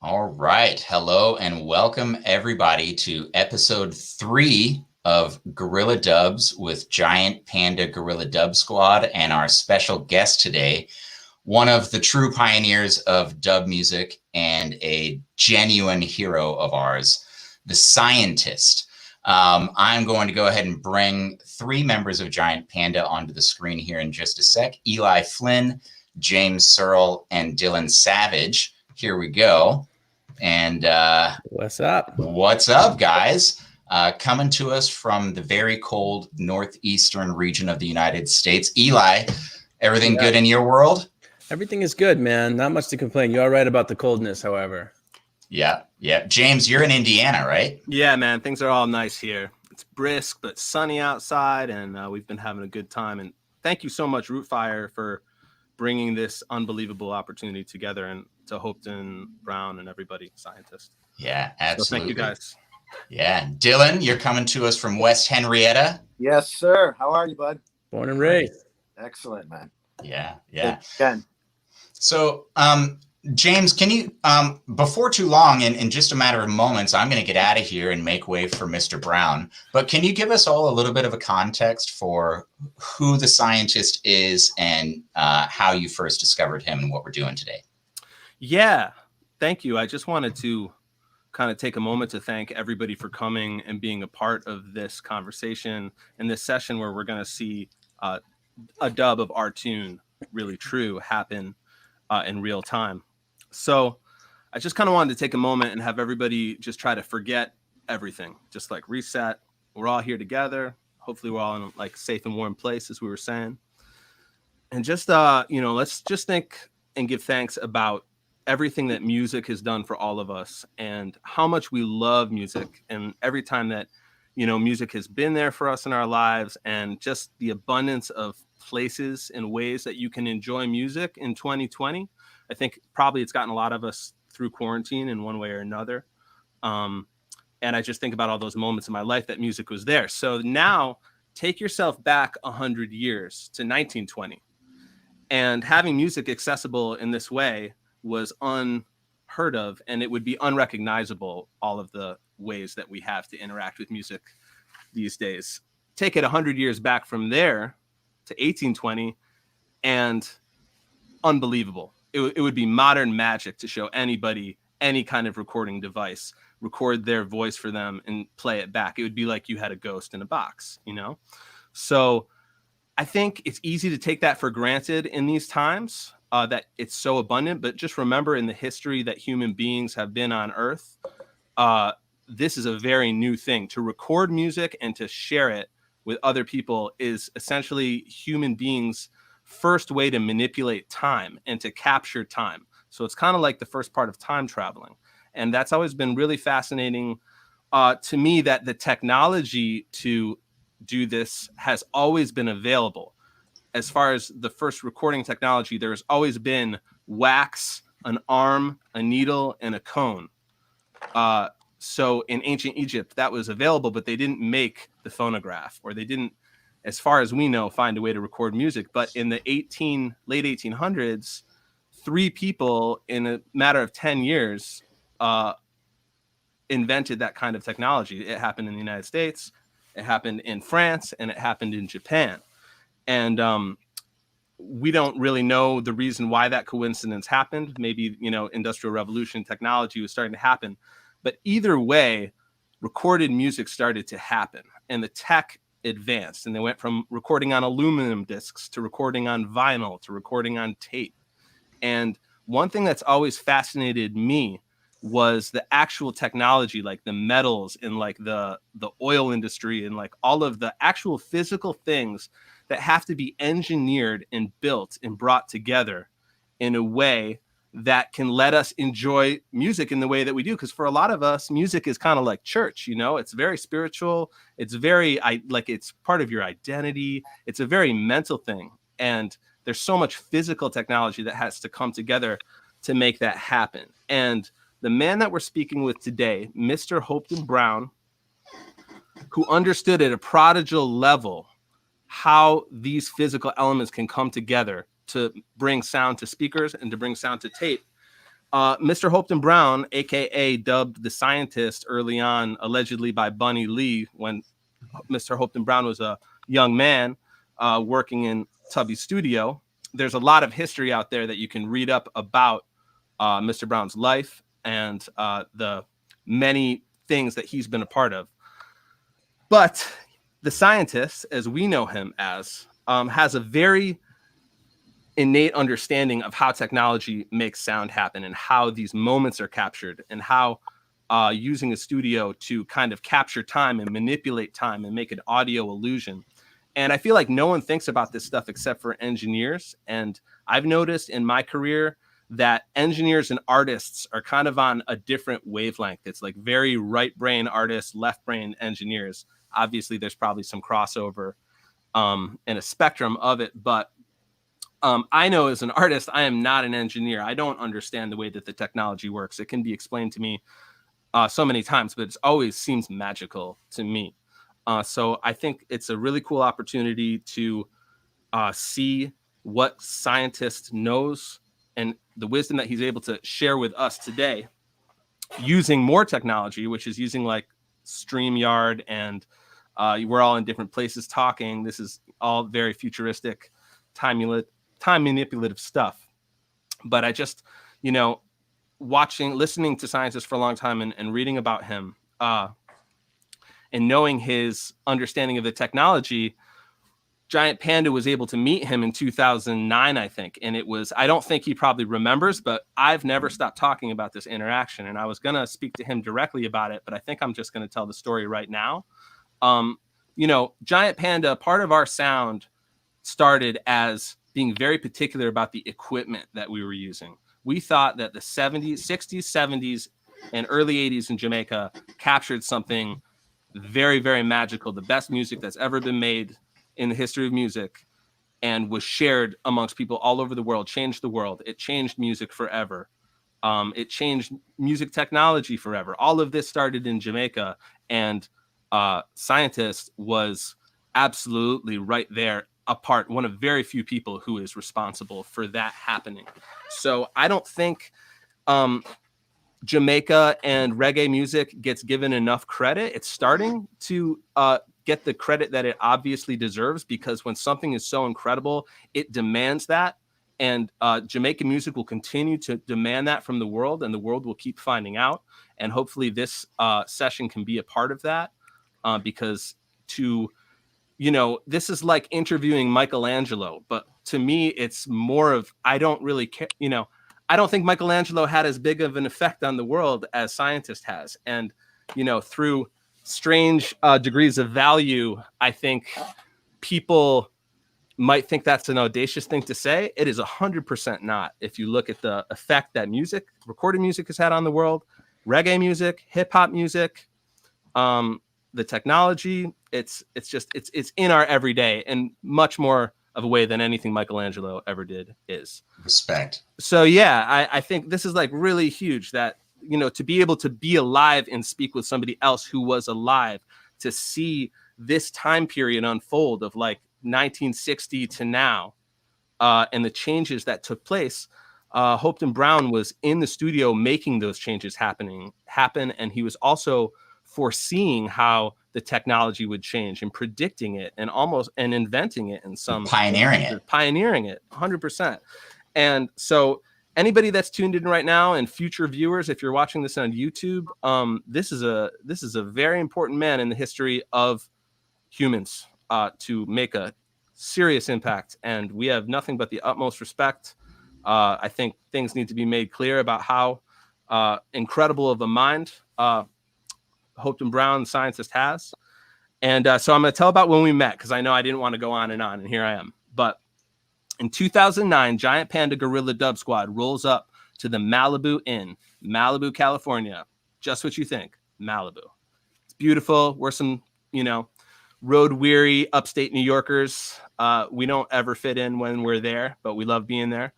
All right. Hello and welcome everybody to episode 3 of Guerilla Dubs with Giant Panda Guerilla Dub Squad and our special guest today, one of the true pioneers of dub music and a genuine hero of ours, the scientist. I'm going to go ahead and bring 3 members of Giant Panda onto the screen here in just a sec. Eli Flynn, James Searle, and Dylan Savage. Here we go. And what's up? What's up, guys? Coming to us from the very cold northeastern region of the United States. Eli, everything good in your world? Everything is good, man. Not much to complain. You are right about the coldness, however. Yeah. James, you're in Indiana, right? Yeah, man. Things are all nice here. It's brisk but sunny outside, and we've been having a good time. And thank you so much, Rootfire, for bringing this unbelievable opportunity together, and to Hopton, Brown, and everybody, scientists. Yeah, absolutely. So thank you, guys. Yeah. Dylan, you're coming to us from West Henrietta. Yes, sir. How are you, bud? Born and raised. Excellent, man. Yeah. Again. So, James, can you, before too long, in just a matter of moments, I'm going to get out of here and make way for Mr. Brown. But can you give us all a little bit of a context for who the scientist is and how you first discovered him and what we're doing today? Yeah, thank you. I just wanted to kind of take a moment to thank everybody for coming and being a part of this conversation and this session where we're going to see a dub of our tune, Really True, happen in real time. So I just kind of wanted to take a moment and have everybody just try to forget everything, just like reset. We're all here together. Hopefully we're all in like safe and warm place, as we were saying. And just, let's just think and give thanks about everything that music has done for all of us and how much we love music. And every time that, music has been there for us in our lives, and just the abundance of places and ways that you can enjoy music in 2020. I think probably it's gotten a lot of us through quarantine in one way or another. And I just think about all those moments in my life that music was there. So now take yourself back 100 years to 1920. And having music accessible in this way was unheard of, and it would be unrecognizable, all of the ways that we have to interact with music these days. Take it 100 years back from there to 1820, and unbelievable. It would be modern magic to show anybody any kind of recording device, record their voice for them and play it back. It would be like you had a ghost in a box, So I think it's easy to take that for granted in these times, that it's so abundant, but just remember in the history that human beings have been on Earth, this is a very new thing. To record music and to share it with other people is essentially human beings' first way to manipulate time and to capture time. So it's kind of like the first part of time traveling. And that's always been really fascinating to me, that the technology to do this has always been available. As far as the first recording technology, there's always been wax, an arm, a needle, and a cone. So in ancient Egypt, that was available, but they didn't make the phonograph, or they didn't, as far as we know, find a way to record music. But in the late 1800s, 3 people in a matter of 10 years invented that kind of technology. It happened in the United States, it happened in France, and it happened in Japan. And we don't really know the reason why that coincidence happened. Maybe, Industrial Revolution technology was starting to happen. But either way, recorded music started to happen, and the tech advanced, and they went from recording on aluminum discs to recording on vinyl to recording on tape. And one thing that's always fascinated me was the actual technology, like the metals and like the oil industry and like all of the actual physical things that have to be engineered and built and brought together in a way that can let us enjoy music in the way that we do. Because for a lot of us, music is kind of like church, it's very spiritual. It's very, it's part of your identity. It's a very mental thing. And there's so much physical technology that has to come together to make that happen. And the man that we're speaking with today, Mr. Hopton Brown, who understood at a prodigal level how these physical elements can come together to bring sound to speakers and to bring sound to tape, Mr. Holton Brown, aka dubbed the Scientist early on, allegedly by Bunny Lee, when Mr. Holton Brown was a young man working in Tubby's studio. There's a lot of history out there that you can read up about Mr. Brown's life and the many things that he's been a part of. But the Scientist, as we know him as, has a very innate understanding of how technology makes sound happen and how these moments are captured and how using a studio to kind of capture time and manipulate time and make an audio illusion. And I feel like no one thinks about this stuff except for engineers. And I've noticed in my career that engineers and artists are kind of on a different wavelength. It's like very right brain artists, left brain engineers. Obviously, there's probably some crossover and a spectrum of it. But I know as an artist, I am not an engineer. I don't understand the way that the technology works. It can be explained to me so many times, but it always seems magical to me. So I think it's a really cool opportunity to see what Scientist knows and the wisdom that he's able to share with us today using more technology, which is using like StreamYard, and we're all in different places talking. This is all very futuristic, time manipulative stuff. But I just, listening to Scientist for a long time and reading about him and knowing his understanding of the technology, Giant Panda was able to meet him in 2009, I think. And it was, I don't think he probably remembers, but I've never stopped talking about this interaction. And I was going to speak to him directly about it, but I think I'm just going to tell the story right now. Giant Panda, part of our sound started as being very particular about the equipment that we were using. We thought that the 70s, 60s, 70s, and early 80s in Jamaica captured something very, very magical, the best music that's ever been made in the history of music, and was shared amongst people all over the world, changed the world. It changed music forever. It changed music technology forever. All of this started in Jamaica, and Scientist was absolutely right there, one of very few people who is responsible for that happening. So I don't think Jamaica and reggae music gets given enough credit. It's starting to get the credit that it obviously deserves, because when something is so incredible, it demands that. And Jamaican music will continue to demand that from the world, and the world will keep finding out. And hopefully this session can be a part of that, because this is like interviewing Michelangelo, but to me, it's more of, I don't really care. I don't think Michelangelo had as big of an effect on the world as Scientist has. And, through strange degrees of value, I think people might think that's an audacious thing to say. It is 100% not. If you look at the effect that recorded music has had on the world, reggae music, hip hop music, the technology, it's in our everyday, and much more of a way than anything Michelangelo ever did is. Respect. So yeah, I think this is like really huge, that to be able to be alive and speak with somebody else who was alive, to see this time period unfold of like 1960 to now, and the changes that took place. Holton Brown was in the studio making those changes happen, and he was also foreseeing how the technology would change and predicting it and inventing it in some pioneering it 100%. And so anybody that's tuned in right now, and future viewers, if you're watching this on YouTube, this is a very important man in the history of humans, to make a serious impact. And we have nothing but the utmost respect. I think things need to be made clear about how incredible of a mind Holton Brown, the Scientist, has. And so I'm going to tell about when we met, because I know I didn't want to go on, and here I am. But in 2009, Giant Panda Guerilla Dub Squad rolls up to the Malibu Inn, Malibu, California. Just what you think, Malibu. It's beautiful. We're some, road-weary upstate New Yorkers. We don't ever fit in when we're there, but we love being there.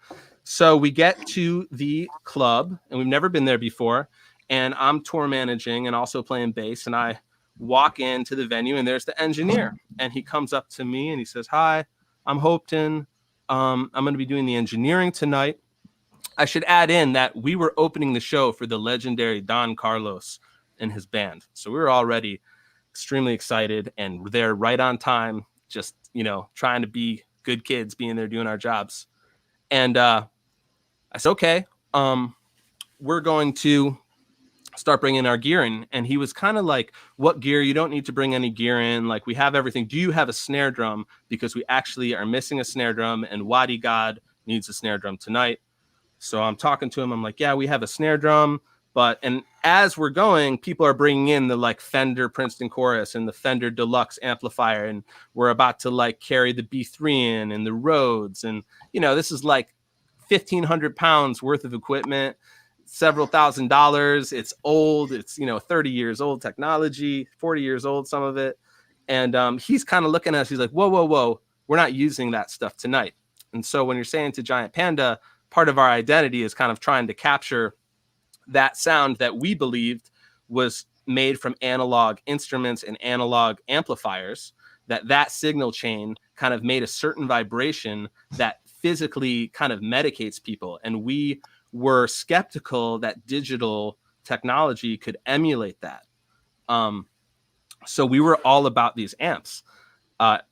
So we get to the club, and we've never been there before. And I'm tour managing and also playing bass. And I walk into the venue, and there's the engineer. And he comes up to me and he says, "Hi, I'm Holton. I'm going to be doing the engineering tonight. I should add in that we were opening the show for the legendary Don Carlos and his band. So we were already extremely excited and there right on time, just, trying to be good kids, being there doing our jobs. And I said, okay, we're going to start bringing our gear in. And he was kind of like, what gear? You don't need to bring any gear in. Like, we have everything. Do you have a snare drum? Because we actually are missing a snare drum and Wadi God needs a snare drum tonight. So I'm talking to him. I'm like, yeah, we have a snare drum. And as we're going, people are bringing in the like Fender Princeton Chorus and the Fender Deluxe amplifier. And we're about to like carry the B3 in and the Rhodes. And, this is like 1,500 pounds worth of equipment, several $1,000s. It's old. It's, 30 years old technology, 40 years old, some of it. And he's kind of looking at us. He's like, whoa. We're not using that stuff tonight. And so when you're saying to Giant Panda, part of our identity is kind of trying to capture that sound that we believed was made from analog instruments and analog amplifiers, that signal chain kind of made a certain vibration that physically kind of medicates people. And we were skeptical that digital technology could emulate that. So we were all about these amps.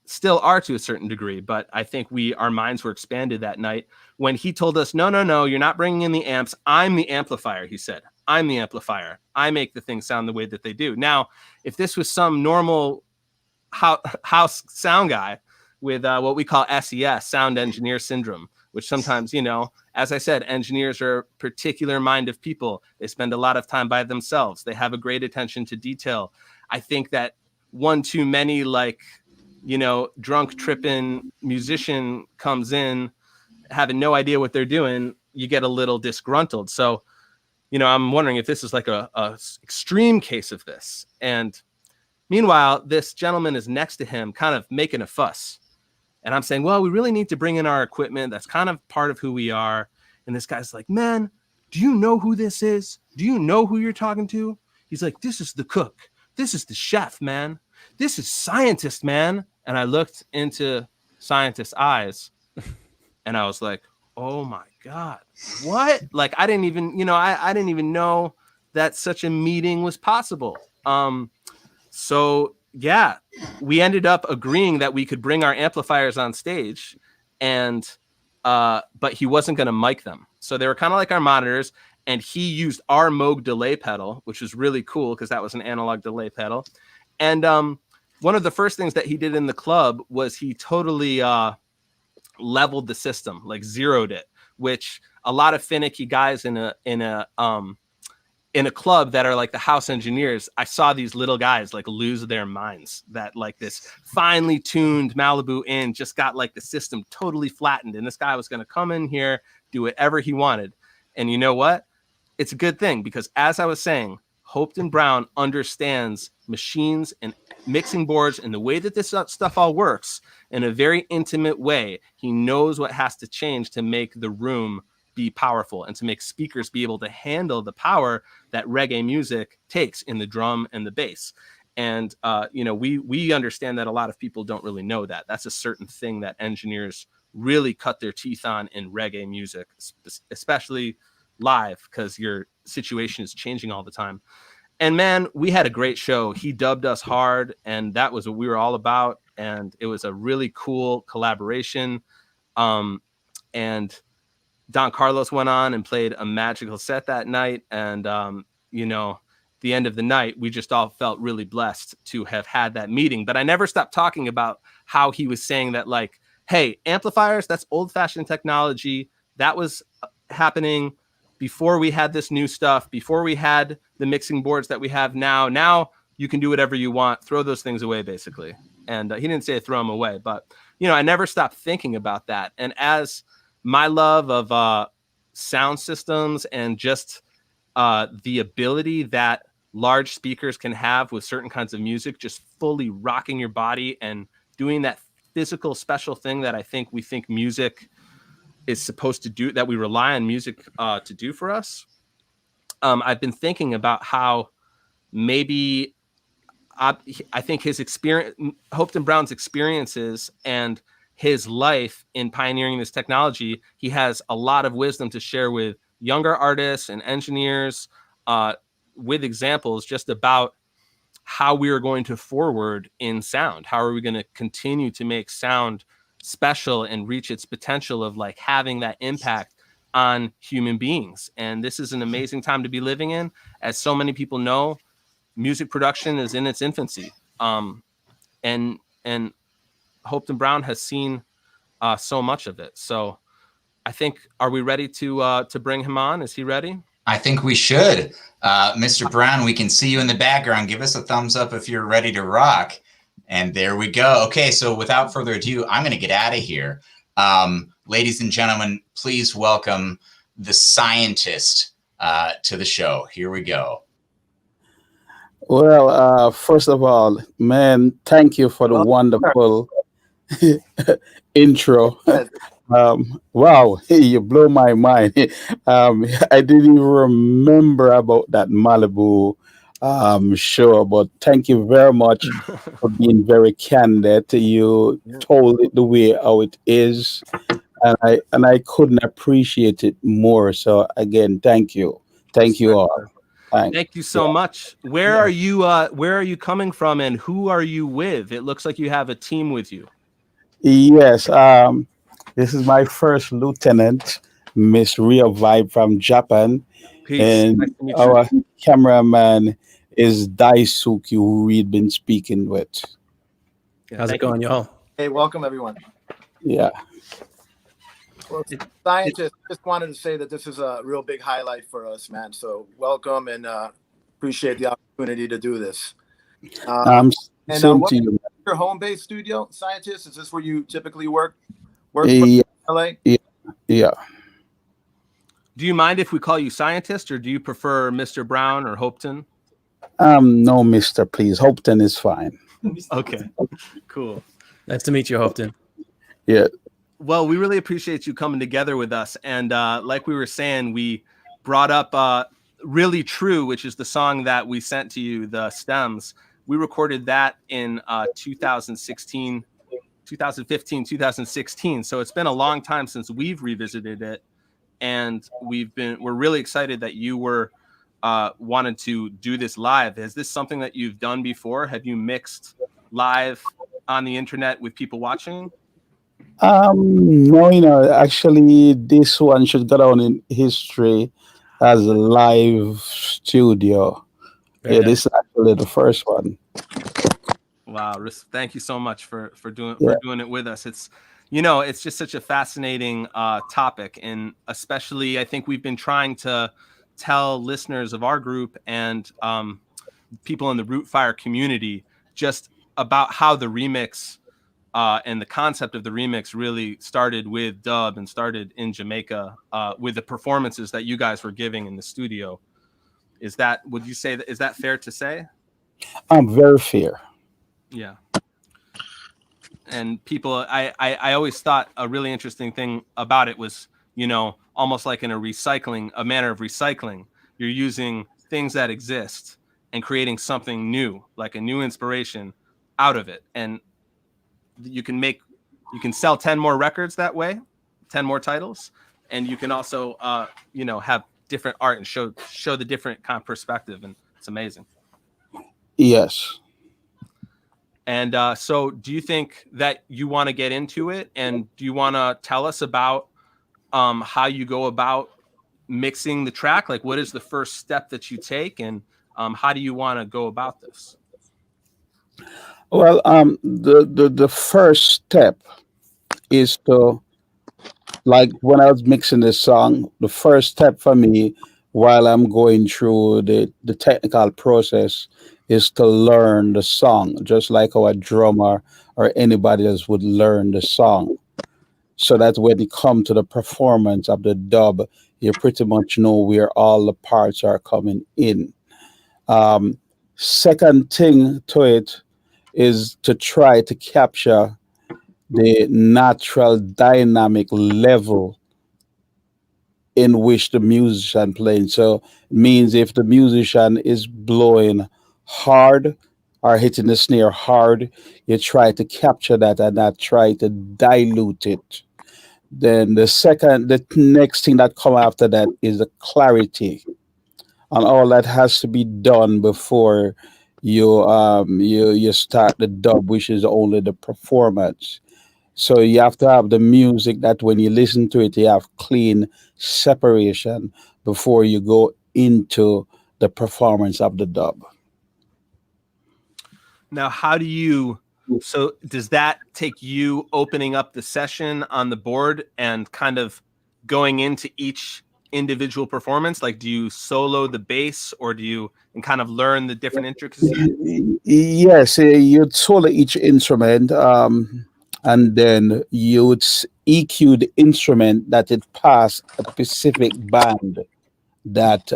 Still are to a certain degree, but I think our minds were expanded that night when he told us, no, you're not bringing in the amps. I'm the amplifier, he said. I'm the amplifier. I make the things sound the way that they do. Now, if this was some normal house sound guy with what we call SES, sound engineer syndrome, which sometimes, as I said, engineers are a particular mind of people. They spend a lot of time by themselves. They have a great attention to detail. I think that one too many, drunk tripping musician comes in having no idea what they're doing, you get a little disgruntled. So, I'm wondering if this is like a extreme case of this. And meanwhile, this gentleman is next to him kind of making a fuss. And I'm saying, well, we really need to bring in our equipment. That's kind of part of who we are. And this guy's like, man, do you know who this is? Do you know who you're talking to? He's like, this is the cook. This is the chef, man. This is scientist, man. And I looked into scientist's eyes and I was like, oh my God, what? Like, I didn't even, I didn't even know that such a meeting was possible. So yeah, we ended up agreeing that we could bring our amplifiers on stage and, but he wasn't going to mic them. So they were kind of like our monitors and he used our Moog delay pedal, which was really cool because that was an analog delay pedal. And, one of the first things that he did in the club was he totally leveled the system, like zeroed it, which a lot of finicky guys in a club that are like the house engineers, I saw these little guys like lose their minds that like this finely tuned Malibu Inn just got like the system totally flattened. And this guy was going to come in here, do whatever he wanted. And you know what? It's a good thing because as I was saying, Hopton Brown understands machines and mixing boards and the way that this stuff all works in a very intimate way. He knows what has to change to make the room be powerful and to make speakers be able to handle the power that reggae music takes in the drum and the bass. And, we understand that a lot of people don't really know that. That's a certain thing that engineers really cut their teeth on in reggae music, especially live, because your situation is changing all the time. And man, we had a great show. He dubbed us hard, and that was what we were all about. And it was a really cool collaboration. And Don Carlos went on and played a magical set that night. And, the end of the night, we just all felt really blessed to have had that meeting. But I never stopped talking about how he was saying that, like, hey, amplifiers, that's old-fashioned technology. That was happening before we had this new stuff, before we had the mixing boards that we have now. Now you can do whatever you want, throw those things away, basically. And he didn't say throw them away, but, I never stopped thinking about that. And as my love of sound systems and just the ability that large speakers can have with certain kinds of music, just fully rocking your body and doing that physical special thing that we think music is supposed to do, that we rely on music to do for us. I've been thinking about how maybe I think his experience, Hopton Brown's experiences and his life in pioneering this technology, he has a lot of wisdom to share with younger artists and engineers, with examples just about how we are going to forward in sound. How are we going to continue to make sound special and reach its potential of like having that impact on human beings? And this is an amazing time to be living in. As so many people know, music production is in its infancy. And Hopeton Brown has seen so much of it. So I think, are we ready to bring him on? Is he ready? I think we should. Mr. Brown, we can see you in the background. Give us a thumbs up if you're ready to rock. And there we go. Okay, so without further ado, I'm going to get out of here. Ladies and gentlemen, please welcome the scientist to the show. Here we go. Well, first of all, man, thank you for the wonderful intro. Wow, you blow my mind. I didn't even remember about that Malibu show, but thank you very much for being very candid. You told it the way how it is, and I couldn't appreciate it more. So again, thank you all. Thank you so much. Where are you coming from, and who are you with? It looks like you have a team with you. Yes, this is my first lieutenant, Miss Real Vibe from Japan. Peace. And Nice to meet our you. cameraman is Daisuke, who we've been speaking with. How's it going, y'all? Hey, welcome everyone. Yeah. Well, scientists, just wanted to say that this is a real big highlight for us, man. So welcome and appreciate the opportunity to do this. And Same what to is you. your home-based studio, scientist? Is this where you typically work Yeah, from LA? yeah. Do you mind if we call you scientist, or do you prefer Mr. Brown or Hopeton? No, Mister, please. Hopeton is fine. Okay, cool. Nice to meet you, Hopeton. Yeah. Well, we really appreciate you coming together with us. And like we were saying, we brought up Really True, which is the song that we sent to you, the stems. We recorded that in 2015, 2016. So it's been a long time since we've revisited it. And we're really excited that you were wanted to do this live. Is this something that you've done before? Have you mixed live on the internet with people watching? No, actually, this one should go down in history as a live studio. Very Yeah, nice. this is actually the first one. Wow, thank you so much for doing Yeah. it with us. It's just such a fascinating topic, and especially I think we've been trying to tell listeners of our group and people in the Root Fire community just about how the remix and the concept of the remix really started with dub and started in Jamaica with the performances that you guys were giving in the studio. Would you say is that fair to say? Very fair. Yeah. And people, I always thought a really interesting thing about it was, almost like in a manner of recycling. You're using things that exist and creating something new, like a new inspiration out of it. And you can sell 10 more records that way, 10 more titles. And you can also, have different art and show the different kind of perspective. And it's amazing. Yes. And so do you think that you want to get into it? And do you want to tell us about how you go about mixing the track? Like, what is the first step that you take? And how do you want to go about this? Well, the first step is to, like when I was mixing this song, the first step for me while I'm going through the technical process is to learn the song, just like our drummer or anybody else would learn the song. So that when you come to the performance of the dub, you pretty much know where all the parts are coming in. Second thing to it is to try to capture the natural dynamic level in which the musician playing. So it means if the musician is blowing hard are hitting the snare hard, you try to capture that and not try to dilute it. Then the next thing that come after that is the clarity, and all that has to be done before you start the dub, which is only the performance. So you have to have the music that when you listen to it, you have clean separation before you go into the performance of the dub. Now, so does that take you opening up the session on the board and kind of going into each individual performance? Like, do you solo the bass, or do you and kind of learn the different intricacies? Yes, you'd solo each instrument, and then you would EQ the instrument that it pass a specific band that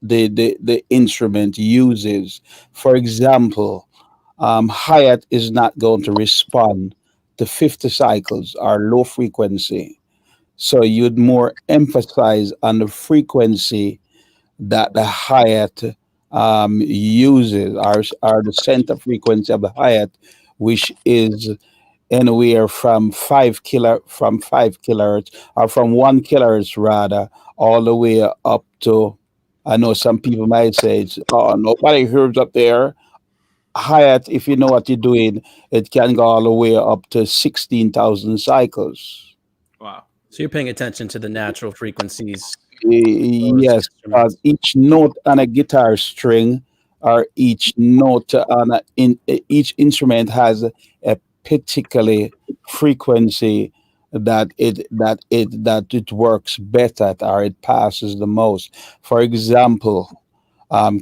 the instrument uses. For example, hi-hat is not going to respond to 50 cycles or low frequency. So you'd more emphasize on the frequency that the hi-hat uses, or the center frequency of the hi-hat, which is anywhere from 5 kilohertz, or from 1 kilohertz rather, all the way up to, I know some people might say, oh, nobody hears up there. Hi-hat, if you know what you're doing, it can go all the way up to 16,000 cycles. Wow. So you're paying attention to the natural frequencies. Yes, each note on a guitar string, or each note on each instrument has a particular frequency that it works better at, or it passes the most. For example,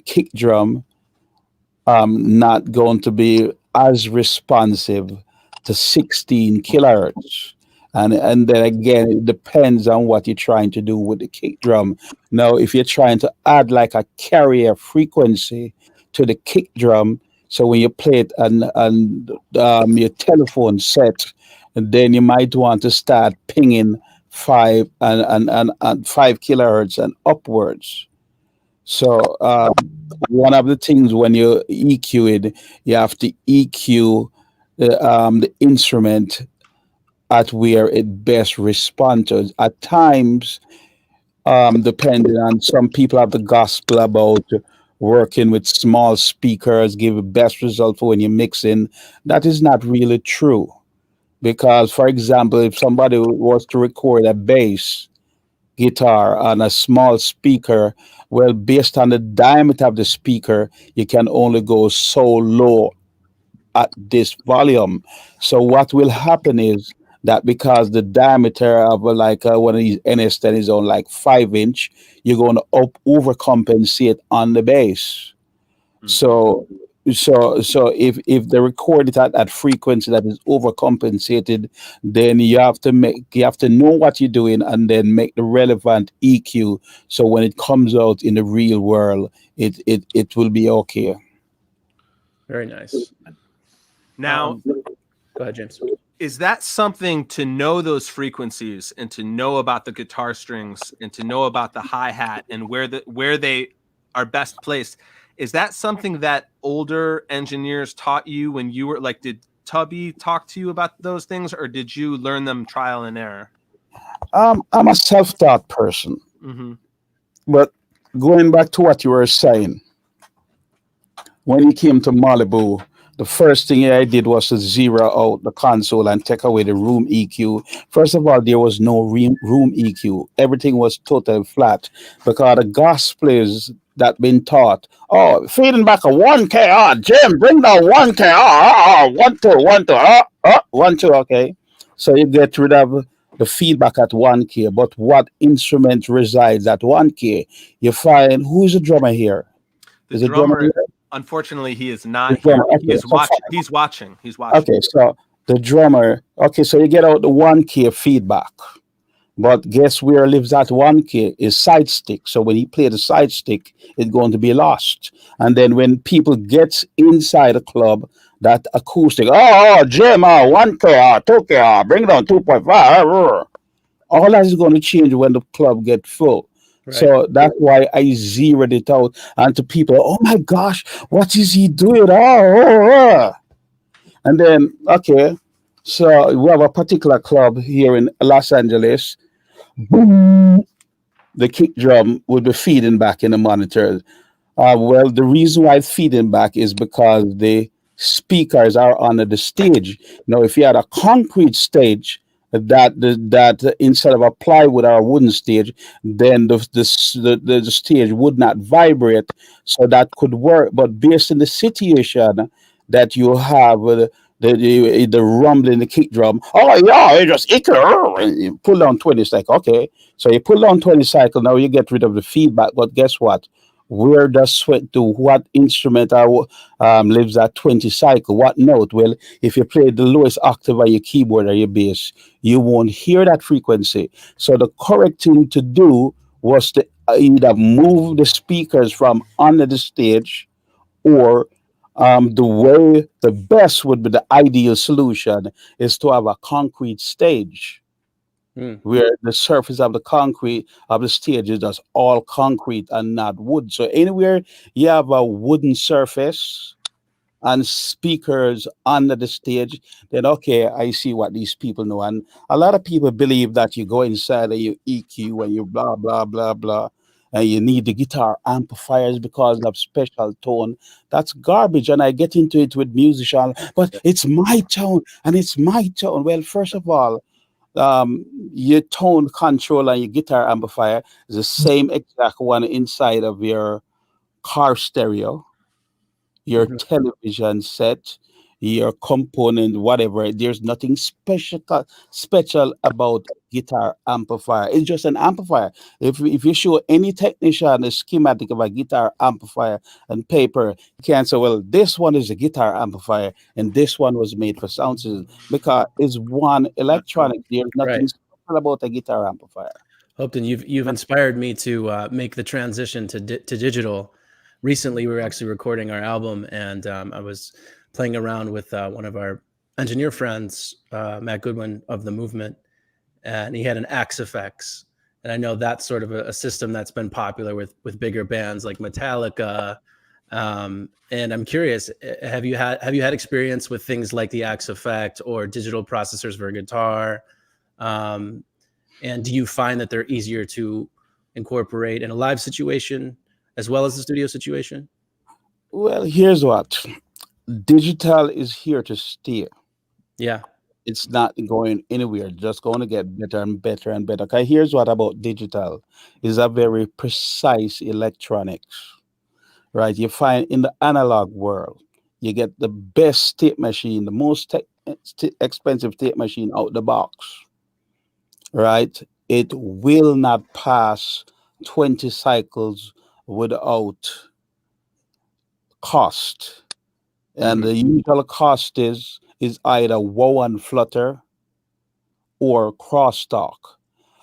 kick drum not going to be as responsive to 16 kilohertz. And then again, it depends on what you're trying to do with the kick drum. Now, if you're trying to add like a carrier frequency to the kick drum, so when you play it on your telephone set, then you might want to start pinging 5 and 5 kilohertz and upwards. So one of the things when you EQ it, you have to EQ the instrument at where it best responds to. At times, depending on, some people have the gospel about working with small speakers give the best result for when you're mixing. That is not really true, because, for example, if somebody was to record a bass guitar on a small speaker, well, based on the diameter of the speaker, you can only go so low at this volume. So what will happen is that because the diameter of one of these NS10 is on like 5 inch, you're going to overcompensate on the bass. So if they record it at that frequency that is overcompensated, then you have to know what you're doing and then make the relevant EQ. So when it comes out in the real world, it will be okay. Very nice. Now, go ahead, James. Is that something to know those frequencies and to know about the guitar strings and to know about the hi-hat and where they are best placed? Is that something that older engineers taught you when you were like, did Tubby talk to you about those things, or did you learn them trial and error? I'm a self-taught person. Mm-hmm. But going back to what you were saying, when you came to Malibu, the first thing I did was to zero out the console and take away the room EQ. First of all, there was no room EQ. Everything was totally flat, because the gospelers that been taught, oh, feeding back a 1K, Jim, bring down 1K, 1 2 1 2, okay. So you get rid of the feedback at 1K, but what instrument resides at 1K? You find, who's the drummer here? Is the drummer here? Unfortunately, he is not here. Okay, he is watching. He's watching. He's watching. Okay, so the drummer. Okay, so you get out the 1K feedback, but guess where lives that 1K is side stick. So when he play the side stick, it's going to be lost. And then when people get inside the club, that acoustic, Jim, 1K, 2K, bring it down 2.5. All that is going to change when the club get full. Right. So that's why I zeroed it out. And to people, oh my gosh, what is he doing? And then, okay, so we have a particular club here in Los Angeles. Boom, the kick drum would be feeding back in the monitor. Well, the reason why it's feeding back is because the speakers are under the stage. Now, if you had a concrete stage that instead of a plywood or a wooden stage, then the stage would not vibrate, so that could work. But based on the situation that you have with the rumbling, the kick drum, oh yeah, it just and you pull down 20 cycle. Okay, so you pull down 20 cycle. Now you get rid of the feedback. But guess what? Where does sweat do? What instrument lives at 20 cycle? What note? Well, if you play the lowest octave on your keyboard or your bass, you won't hear that frequency. So the correct thing to do was to either move the speakers from under the stage, or the best would be the ideal solution is to have a concrete stage Mm. where the surface of the concrete of the stage is just all concrete and not wood. So anywhere you have a wooden surface and speakers under the stage, then okay, I see what these people know. And a lot of people believe that you go inside and you EQ and you blah blah blah blah, and you need the guitar amplifiers because of special tone. That's garbage. And I get into it with musicians, but it's my tone and it's my tone. Well, first of all, your tone control and your guitar amplifier is the same exact one inside of your car stereo, your Mhm. television set, your component, whatever. There's nothing special about guitar amplifier. It's just an amplifier. If you show any technician a schematic of a guitar amplifier and paper, you can't say, well, this one is a guitar amplifier and this one was made for sound system, because it's one electronic. There's Right. nothing special about a guitar amplifier. Hopton, you've inspired me to make the transition to digital. Recently, we were actually recording our album, and I was playing around with one of our engineer friends, Matt Goodwin of The Movement, and he had an Axe Effects. And I know that's sort of a system that's been popular with bigger bands like Metallica. And I'm curious, have you had experience with things like the Axe Effect or digital processors for guitar? And do you find that they're easier to incorporate in a live situation as well as the studio situation? Well, here's what digital is here to stay. Yeah. It's not going anywhere, just going to get better and better and better. Okay, here's what about digital is a very precise electronics, right? You find in the analog world, you get the best tape machine, the most expensive tape machine out the box, right? It will not pass 20 cycles without cost. And Mhm. the usual cost is either wow and flutter or crosstalk.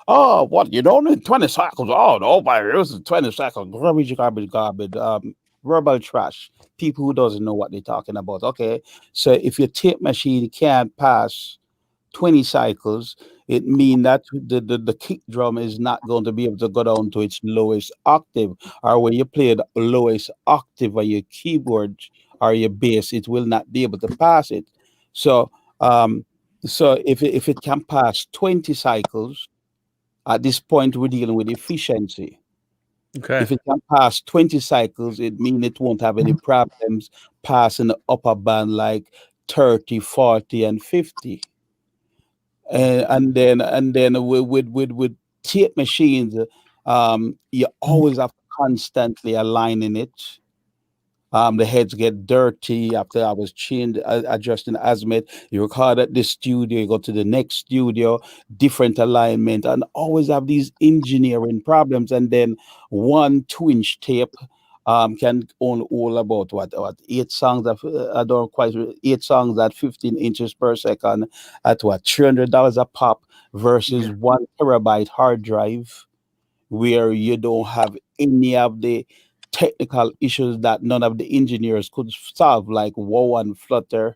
Oh, what? You don't need 20 cycles. Oh, nobody uses 20 cycles. Garbage, garbage, garbage. Verbal trash. People who doesn't know what they're talking about. Okay. So if your tape machine can't pass 20 cycles, it means that the kick drum is not going to be able to go down to its lowest octave. Or when you play the lowest octave on your keyboard or your bass, it will not be able to pass it. So if it can pass 20 cycles, at this point we're dealing with efficiency. Okay. If it can pass 20 cycles, it means it won't have any problems passing the upper band like 30, 40, and 50. And then with tape machines, you always have to constantly aligning it. The heads get dirty after I was adjusting azimuth. You record at this studio, you go to the next studio, different alignment, and always have these engineering problems. And then 1 2 inch tape can only hold about what 8 songs of I don't quite 8 songs at 15 inches per second at what $300 a pop versus Yeah. 1 terabyte hard drive where you don't have any of the technical issues that none of the engineers could solve, like wow and flutter.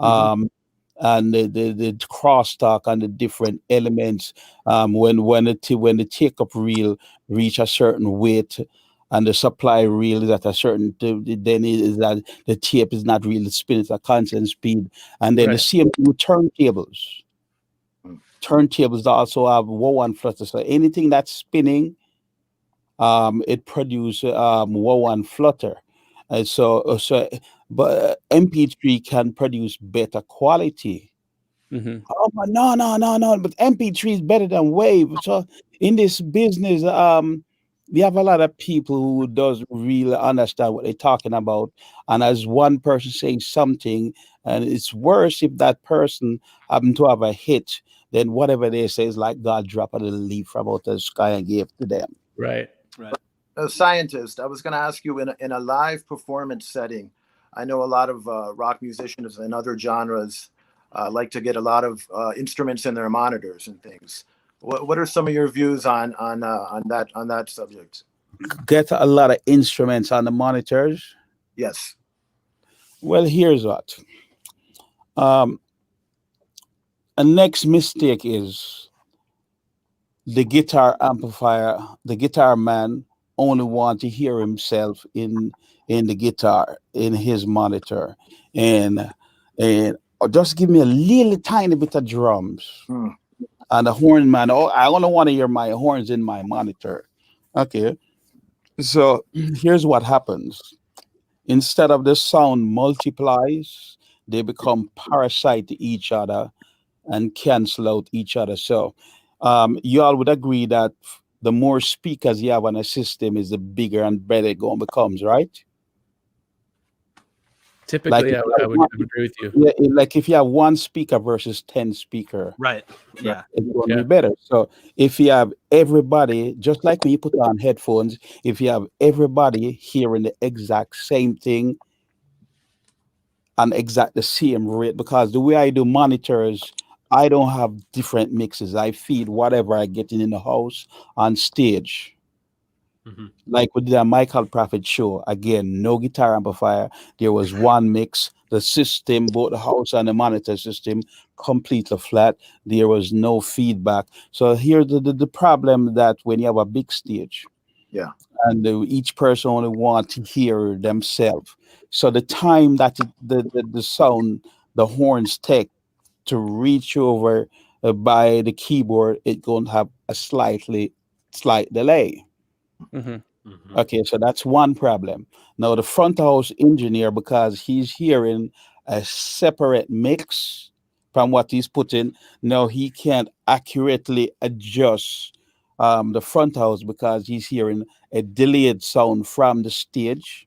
Mhm. Um, and the crosstalk and the different elements. When the take up reel reach a certain weight and the supply reel is at a certain, then it is that the tape is not really spinning at a constant speed. And then the Right. same thing with turntables. Turntables also have wow and flutter. So anything that's spinning, it produces wow and flutter. And but MP3 can produce better quality. Hmm. Oh no! But MP3 is better than Wave. So in this business, we have a lot of people who does really understand what they're talking about. And as one person saying something, and it's worse if that person happen to have a hit, then whatever they say is like God dropped a little leaf from out the sky and gave to them. Right. Right. A scientist, I was going to ask you in a live performance setting. I know a lot of rock musicians and other genres like to get a lot of instruments in their monitors and things. What are some of your views on that subject? Get a lot of instruments on the monitors. Yes. Well, here's what. A next mistake is the guitar amplifier, the guitar man only want to hear himself in the guitar in his monitor, and just give me a little tiny bit of drums and the horn man. Oh, I only want to hear my horns in my monitor. Okay, so here's what happens. Instead of the sound multiplies, they become parasite to each other and cancel out each other. So you all would agree that the more speakers you have on a system is the bigger and better it going becomes, right? Typically, Like I would agree with you. yeah, like if you have one speaker versus 10 speaker, Right. Yeah. it's going to Yeah. be better. So if you have everybody, just like when you put on headphones, if you have everybody hearing the exact same thing and exact the same rate, because the way I do monitors, I don't have different mixes. I feed whatever I get in the house on stage. Mhm. Like with the Michael Prophet show, again, no guitar amplifier. There was one mix. The system, both the house and the monitor system, completely flat. There was no feedback. So here's the problem that when you have a big stage, Yeah. and each person only want to hear themselves. So the time that the sound, the horns take to reach over by the keyboard, it going to have a slight delay. Hmm. Mhm. Okay, so that's one problem. Now the front house engineer, because he's hearing a separate mix from what he's putting, now he can't accurately adjust the front house because he's hearing a delayed sound from the stage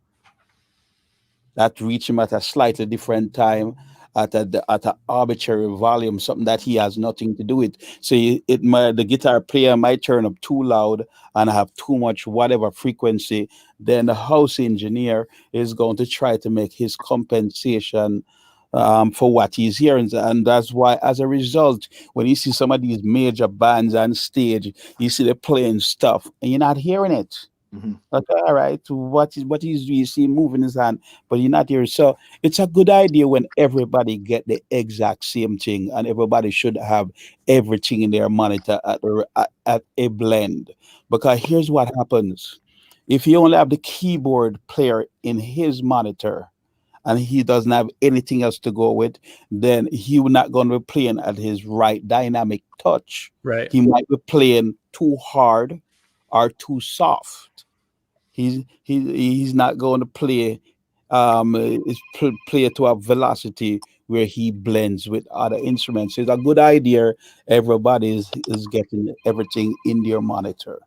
that reach him at a slightly different time at a arbitrary volume, something that he has nothing to do with. So the guitar player might turn up too loud and have too much whatever frequency. Then the house engineer is going to try to make his compensation for what he's hearing, and that's why, as a result, when you see some of these major bands on stage, you see they're playing stuff and you're not hearing it. Mhm. Okay, all right. What is you see moving his hand, but you're not here. So it's a good idea when everybody get the exact same thing, and everybody should have everything in their monitor at a blend. Because here's what happens: if you only have the keyboard player in his monitor, and he doesn't have anything else to go with, then he will not going to be playing at his right dynamic touch. Right. He might be playing too hard or too soft. He's not going to play play to a velocity where he blends with other instruments. So it's a good idea. Everybody is getting everything in their monitor.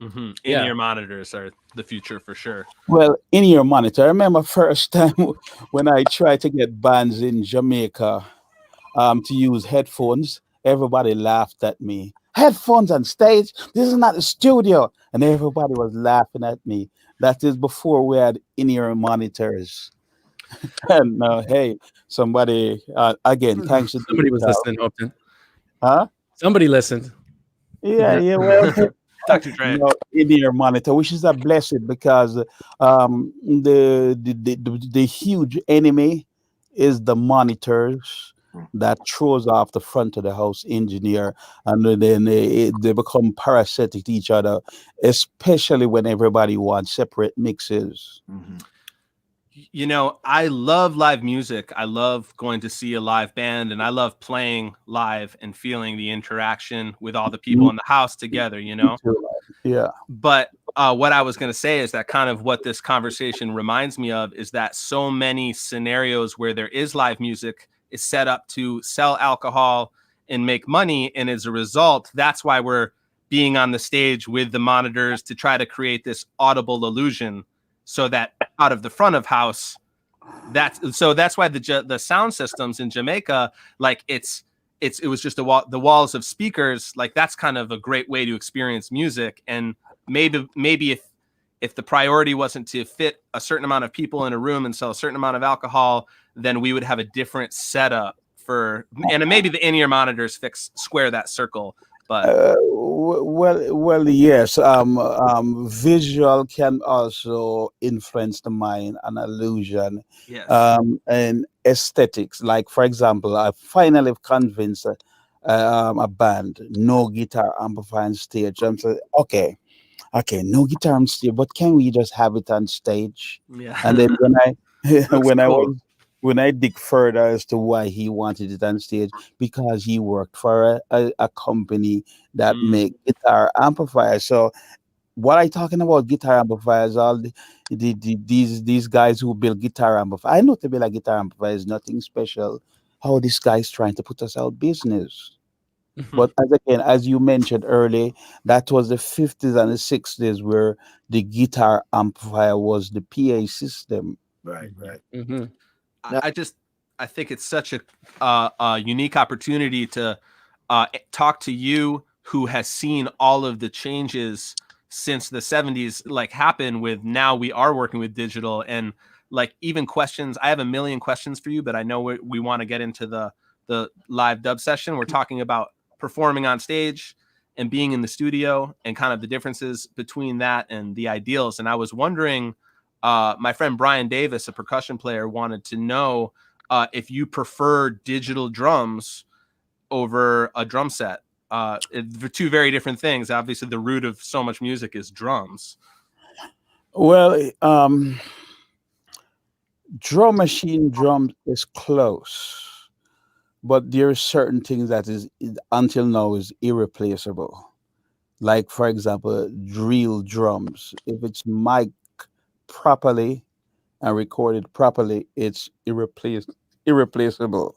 Mhm. Yeah. In-ear monitors are the future for sure. Well, in your monitor. I remember first time when I tried to get bands in Jamaica to use headphones. Everybody laughed at me. Headphones on stage? This is not a studio. And everybody was laughing at me. That is before we had in-ear monitors. And hey, somebody, again, thanks to Somebody was digital. listening, Hopton. Huh? Somebody listened. Yeah, well, Dr. Dre. no, in-ear monitor, which is a blessing because the huge enemy is the monitors that throws off the front of the house engineer, and then they become parasitic to each other, especially when everybody wants separate mixes. You know, I love live music. I love going to see a live band, and I love playing live and feeling the interaction with all the people in the house together, you know? Yeah. But what I was going to say is that kind of what this conversation reminds me of is that so many scenarios where there is live music is set up to sell alcohol and make money. And as a result, that's why we're being on the stage with the monitors to try to create this audible illusion, so that out of the front of house, that's why the sound systems in Jamaica, like it was just the walls of speakers. Like that's kind of a great way to experience music. And maybe if the priority wasn't to fit a certain amount of people in a room and sell a certain amount of alcohol, then we would have a different setup and maybe the in-ear monitors square that circle. But well, yes. Visual can also influence the mind and illusion. yes. And aesthetics. Like, for example, I finally convinced a band, no guitar amplifier on stage. I'm saying, okay, no guitar on stage, but can we just have it on stage? Yeah. And then Cool. when I dig further as to why he wanted it on stage, because he worked for a company that make guitar amplifiers. So what I talking about guitar amplifiers, all these guys who build guitar amplifiers. I know to build a guitar amplifier is nothing special. How this guy's trying to put us out business. But as you mentioned earlier, that was the 50s and the 60s where the guitar amplifier was the PA system. Right. I think it's such a unique opportunity to talk to you, who has seen all of the changes since the 70s like happen with now we are working with digital, and like even questions. I have a million questions for you, but I know we want to get into the live dub session. We're talking about performing on stage and being in the studio and kind of the differences between that and the ideals. And I was wondering, my friend Brian Davis, a percussion player, wanted to know if you prefer digital drums over a drum set. They're two very different things. Obviously, the root of so much music is drums. Well, drum machine drum is close, but there are certain things that is until now is irreplaceable. Like, for example, drill drums. If it's mic'd properly and recorded properly, it's irreplaceable.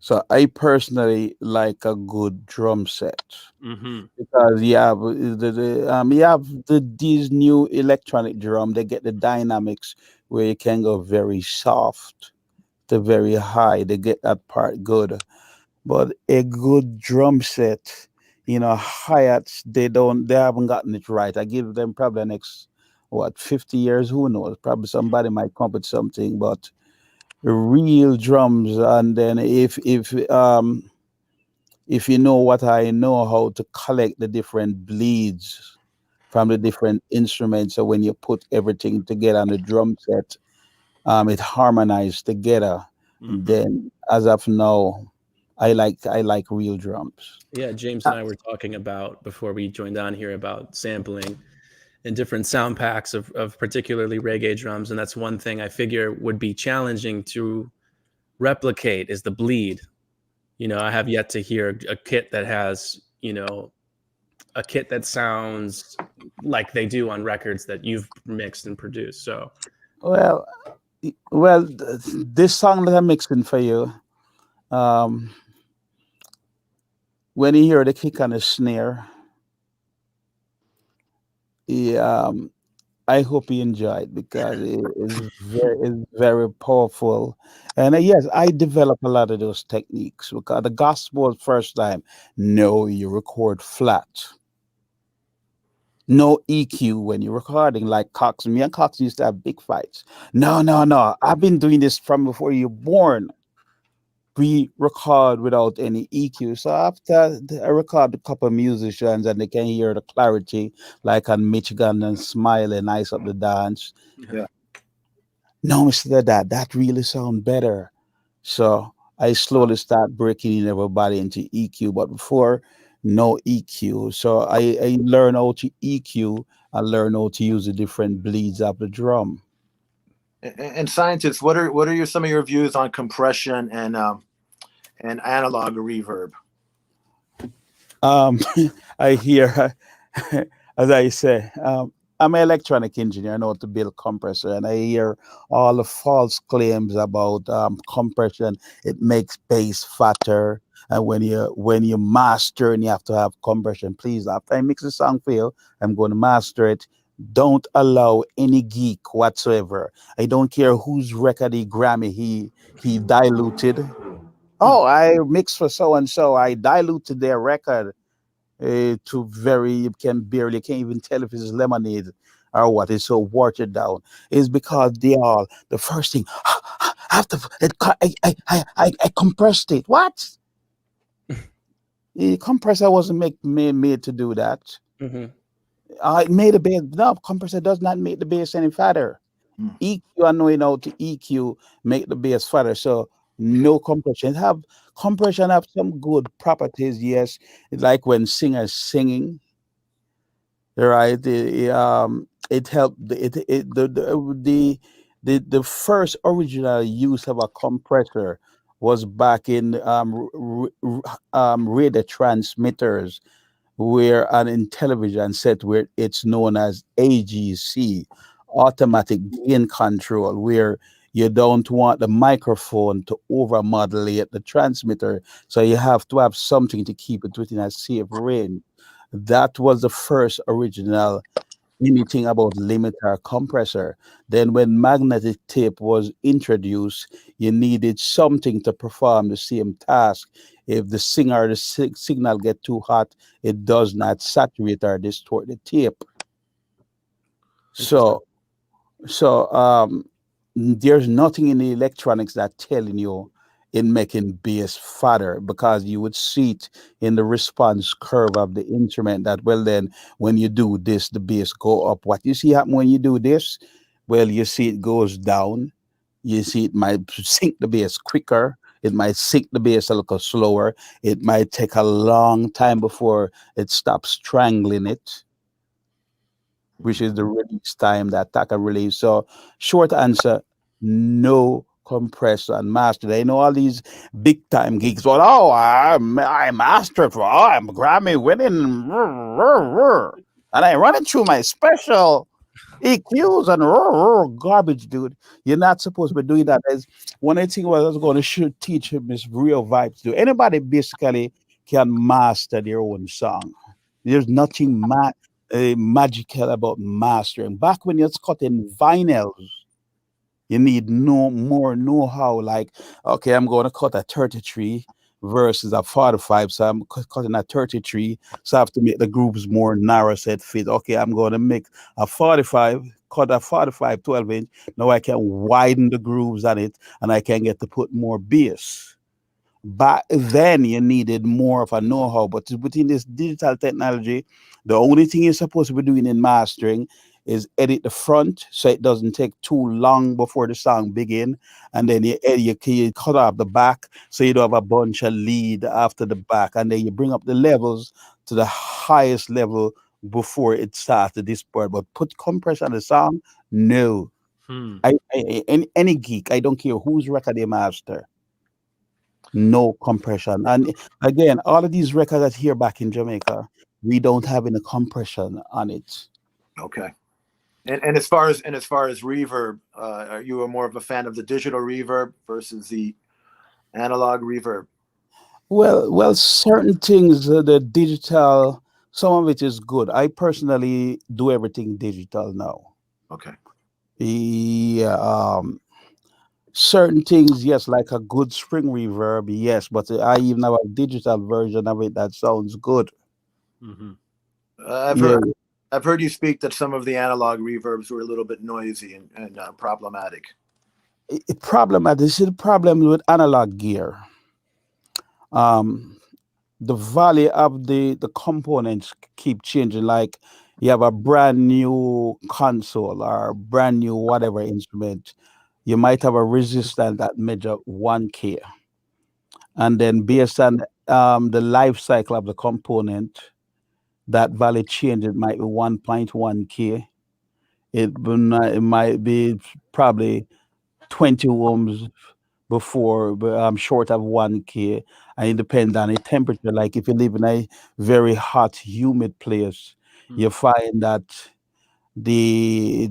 So I personally like a good drum set, because you have these new electronic drum. They get the dynamics where you can go very soft to very high. They get that part good. But a good drum set, hi-hats, they haven't gotten it right. I give them probably the next 50 years, who knows? Probably somebody might come up with something, but real drums. And then if you know what I know, how to collect the different bleeds from the different instruments, so when you put everything together on the drum set, it harmonized together. Then as of now, I like real drums. Yeah, James and I were talking about, before we joined on here, about sampling and different sound packs of particularly reggae drums. And that's one thing I figure would be challenging to replicate, is the bleed. I have yet to hear a kit that has, a kit that sounds like they do on records that you've mixed and produced. So, well, this song that I'm mixing for you, when you hear the kick on the snare, I hope you enjoy it, because it's very powerful. And yes, I develop a lot of those techniques, because the gospel first time, no, you record flat. No EQ when you're recording, like Cox. Me and Cox used to have big fights. No. I've been doing this from before you're born. We record without any EQ. So after I record a couple of musicians and they can hear the clarity, like on Michigan and Smile and Ice Up the Dance. Yeah. No, Mr. That really sound better. So I slowly start breaking in everybody into EQ, but before, no EQ. So I learn how to EQ. I learn how to use the different bleeds of the drum. And scientists, some of your views on compression and analog reverb? Um, I hear, as I say, I'm an electronic engineer. I know how to build compressor, and I hear all the false claims about compression. It makes bass fatter, and when you master and you have to have compression. Please, after I mix the song for you, I'm going to master it. Don't allow any geek whatsoever. I don't care whose record he Grammy he diluted. Oh, I mixed for so and so. I diluted their record to very, you can barely, can't even tell if it's lemonade or what. It's so watered down. It's because they all the first thing after I compressed it. What? The compressor wasn't made to do that. Hmm. It made a bass. No, compressor does not make the bass any fatter. Mm. EQ, I know you know to EQ make the bass fatter. So no compression. Compression have some good properties, yes. Like when singers singing, right? It helped the first original use of a compressor was back in radio transmitters where and in television set where it's known as AGC, automatic gain control, where you don't want the microphone to over modulate the transmitter, so you have to have something to keep it within a safe range. That was the first original anything about limiter compressor. Then when magnetic tape was introduced, you needed something to perform the same task. If the singer the signal get too hot, it does not saturate or distort the tape. Interesting. So there's nothing in the electronics that telling you in making bass fatter, because you would see it in the response curve of the instrument that, well, then when you do this the bass go up. What you see happen when you do this, well, you see it goes down. You see it might sink the bass quicker, it might sink the bass a little slower, it might take a long time before it stops strangling it, which is the release time, the attacker release. So, short answer, no compressor and master. I know all these big time geeks. Well, oh, I mastered for, oh, I'm Grammy winning, and I run it through my special EQs and garbage, dude. You're not supposed to be doing that. There's one of the things I was going to should teach him is real vibes. Do anybody basically can master their own song? There's nothing magical about mastering. Back when you're cutting vinyls, you need no more know-how. Like, okay, I'm going to cut a 33 versus a 45, so I'm cutting a 33, so I have to make the grooves more narrow set fit. Okay, I'm going to make a 45, cut a 45 12-inch. Now I can widen the grooves on it, and I can get to put more bass. Back then, you needed more of a know-how, but within this digital technology, the only thing you're supposed to be doing in mastering is edit the front so it doesn't take too long before the song begin, and then you cut off the back so you don't have a bunch of lead after the back, and then you bring up the levels to the highest level before it starts to distort. But put compression on the song, no. Hmm. Any geek, I don't care whose record they master, no compression. And again, all of these records that here back in Jamaica, we don't have any compression on it. Okay. And as far as reverb, are you more of a fan of the digital reverb versus the analog reverb? Well, certain things, the digital, some of it is good. I personally do everything digital now. Okay. Yeah, certain things, yes, like a good spring reverb, yes, but I even have a digital version of it that sounds good. Mm-hmm. I've Yeah, heard I've heard you speak that some of the analog reverbs were a little bit noisy and problematic. problematic. This is the problem with analog gear. Um, the value of the components keep changing. Like you have a brand new console or brand new whatever instrument, you might have a resistance that measure 1K. and then based on the life cycle of the component, that value change, it might be 1.1K. It might be probably 20 ohms before, but I'm short of 1K. And it depends on the temperature. Like if you live in a very hot, humid place, you find that the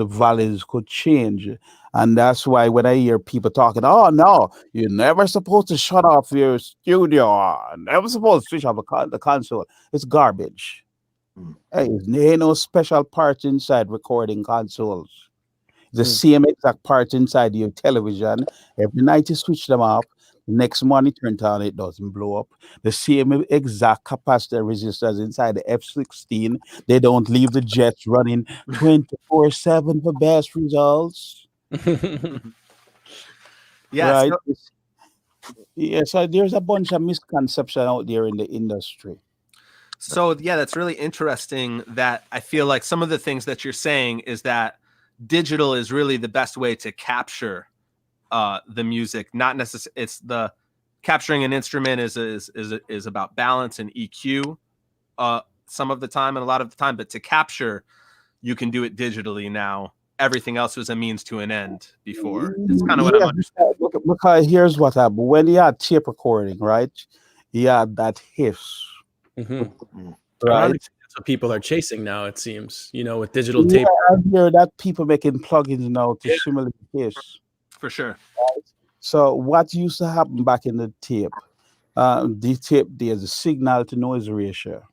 values could change. And that's why when I hear people talking, oh no, you're never supposed to shut off your studio, never supposed to switch off the console. It's garbage. Hey, there ain't no special parts inside recording consoles. The same exact parts inside your television. Every night you switch them off, next morning turn it on, it doesn't blow up. The same exact capacitor resistors inside the F-16. They don't leave the jets running 24/7 for best results. Yeah. Right? So there's a bunch of misconception out there in the industry. So yeah, that's really interesting. That I feel like some of the things that you're saying is that digital is really the best way to capture the music. Not necessarily, it's the capturing an instrument is about balance and EQ some of the time and a lot of the time, but to capture, you can do it digitally now. Everything else was a means to an end before. It's kind of what I'm understanding. Because here's what happened. When you had tape recording, right? You had that hiss. Right? That's what people are chasing now, it seems, with digital tape. I hear that people making plugins now to simulate hiss. For sure. Right? So what used to happen back in the tape, there's a signal to noise ratio.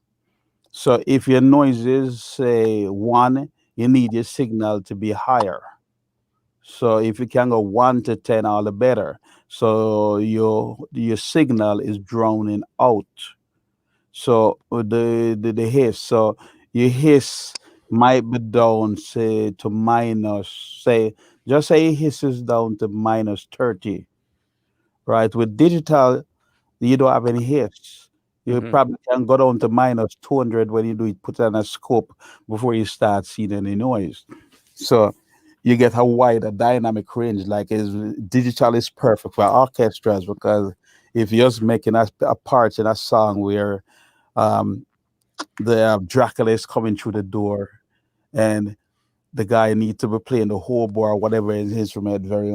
So if your noise is, say, 1, you need your signal to be higher. So if you can go 1 to 10, all the better. So your signal is drowning out. So the hiss, so your hiss might be down, say, to minus, just say hiss is down to minus 30, right? With digital, you don't have any hiss. You probably can go down to minus 200 when you do it, put on a scope before you start seeing any noise. So you get a wider dynamic range. Like digital is perfect for orchestras, because if you're just making a part in a song where the Dracula is coming through the door and the guy needs to be playing the hautboy or whatever his instrument very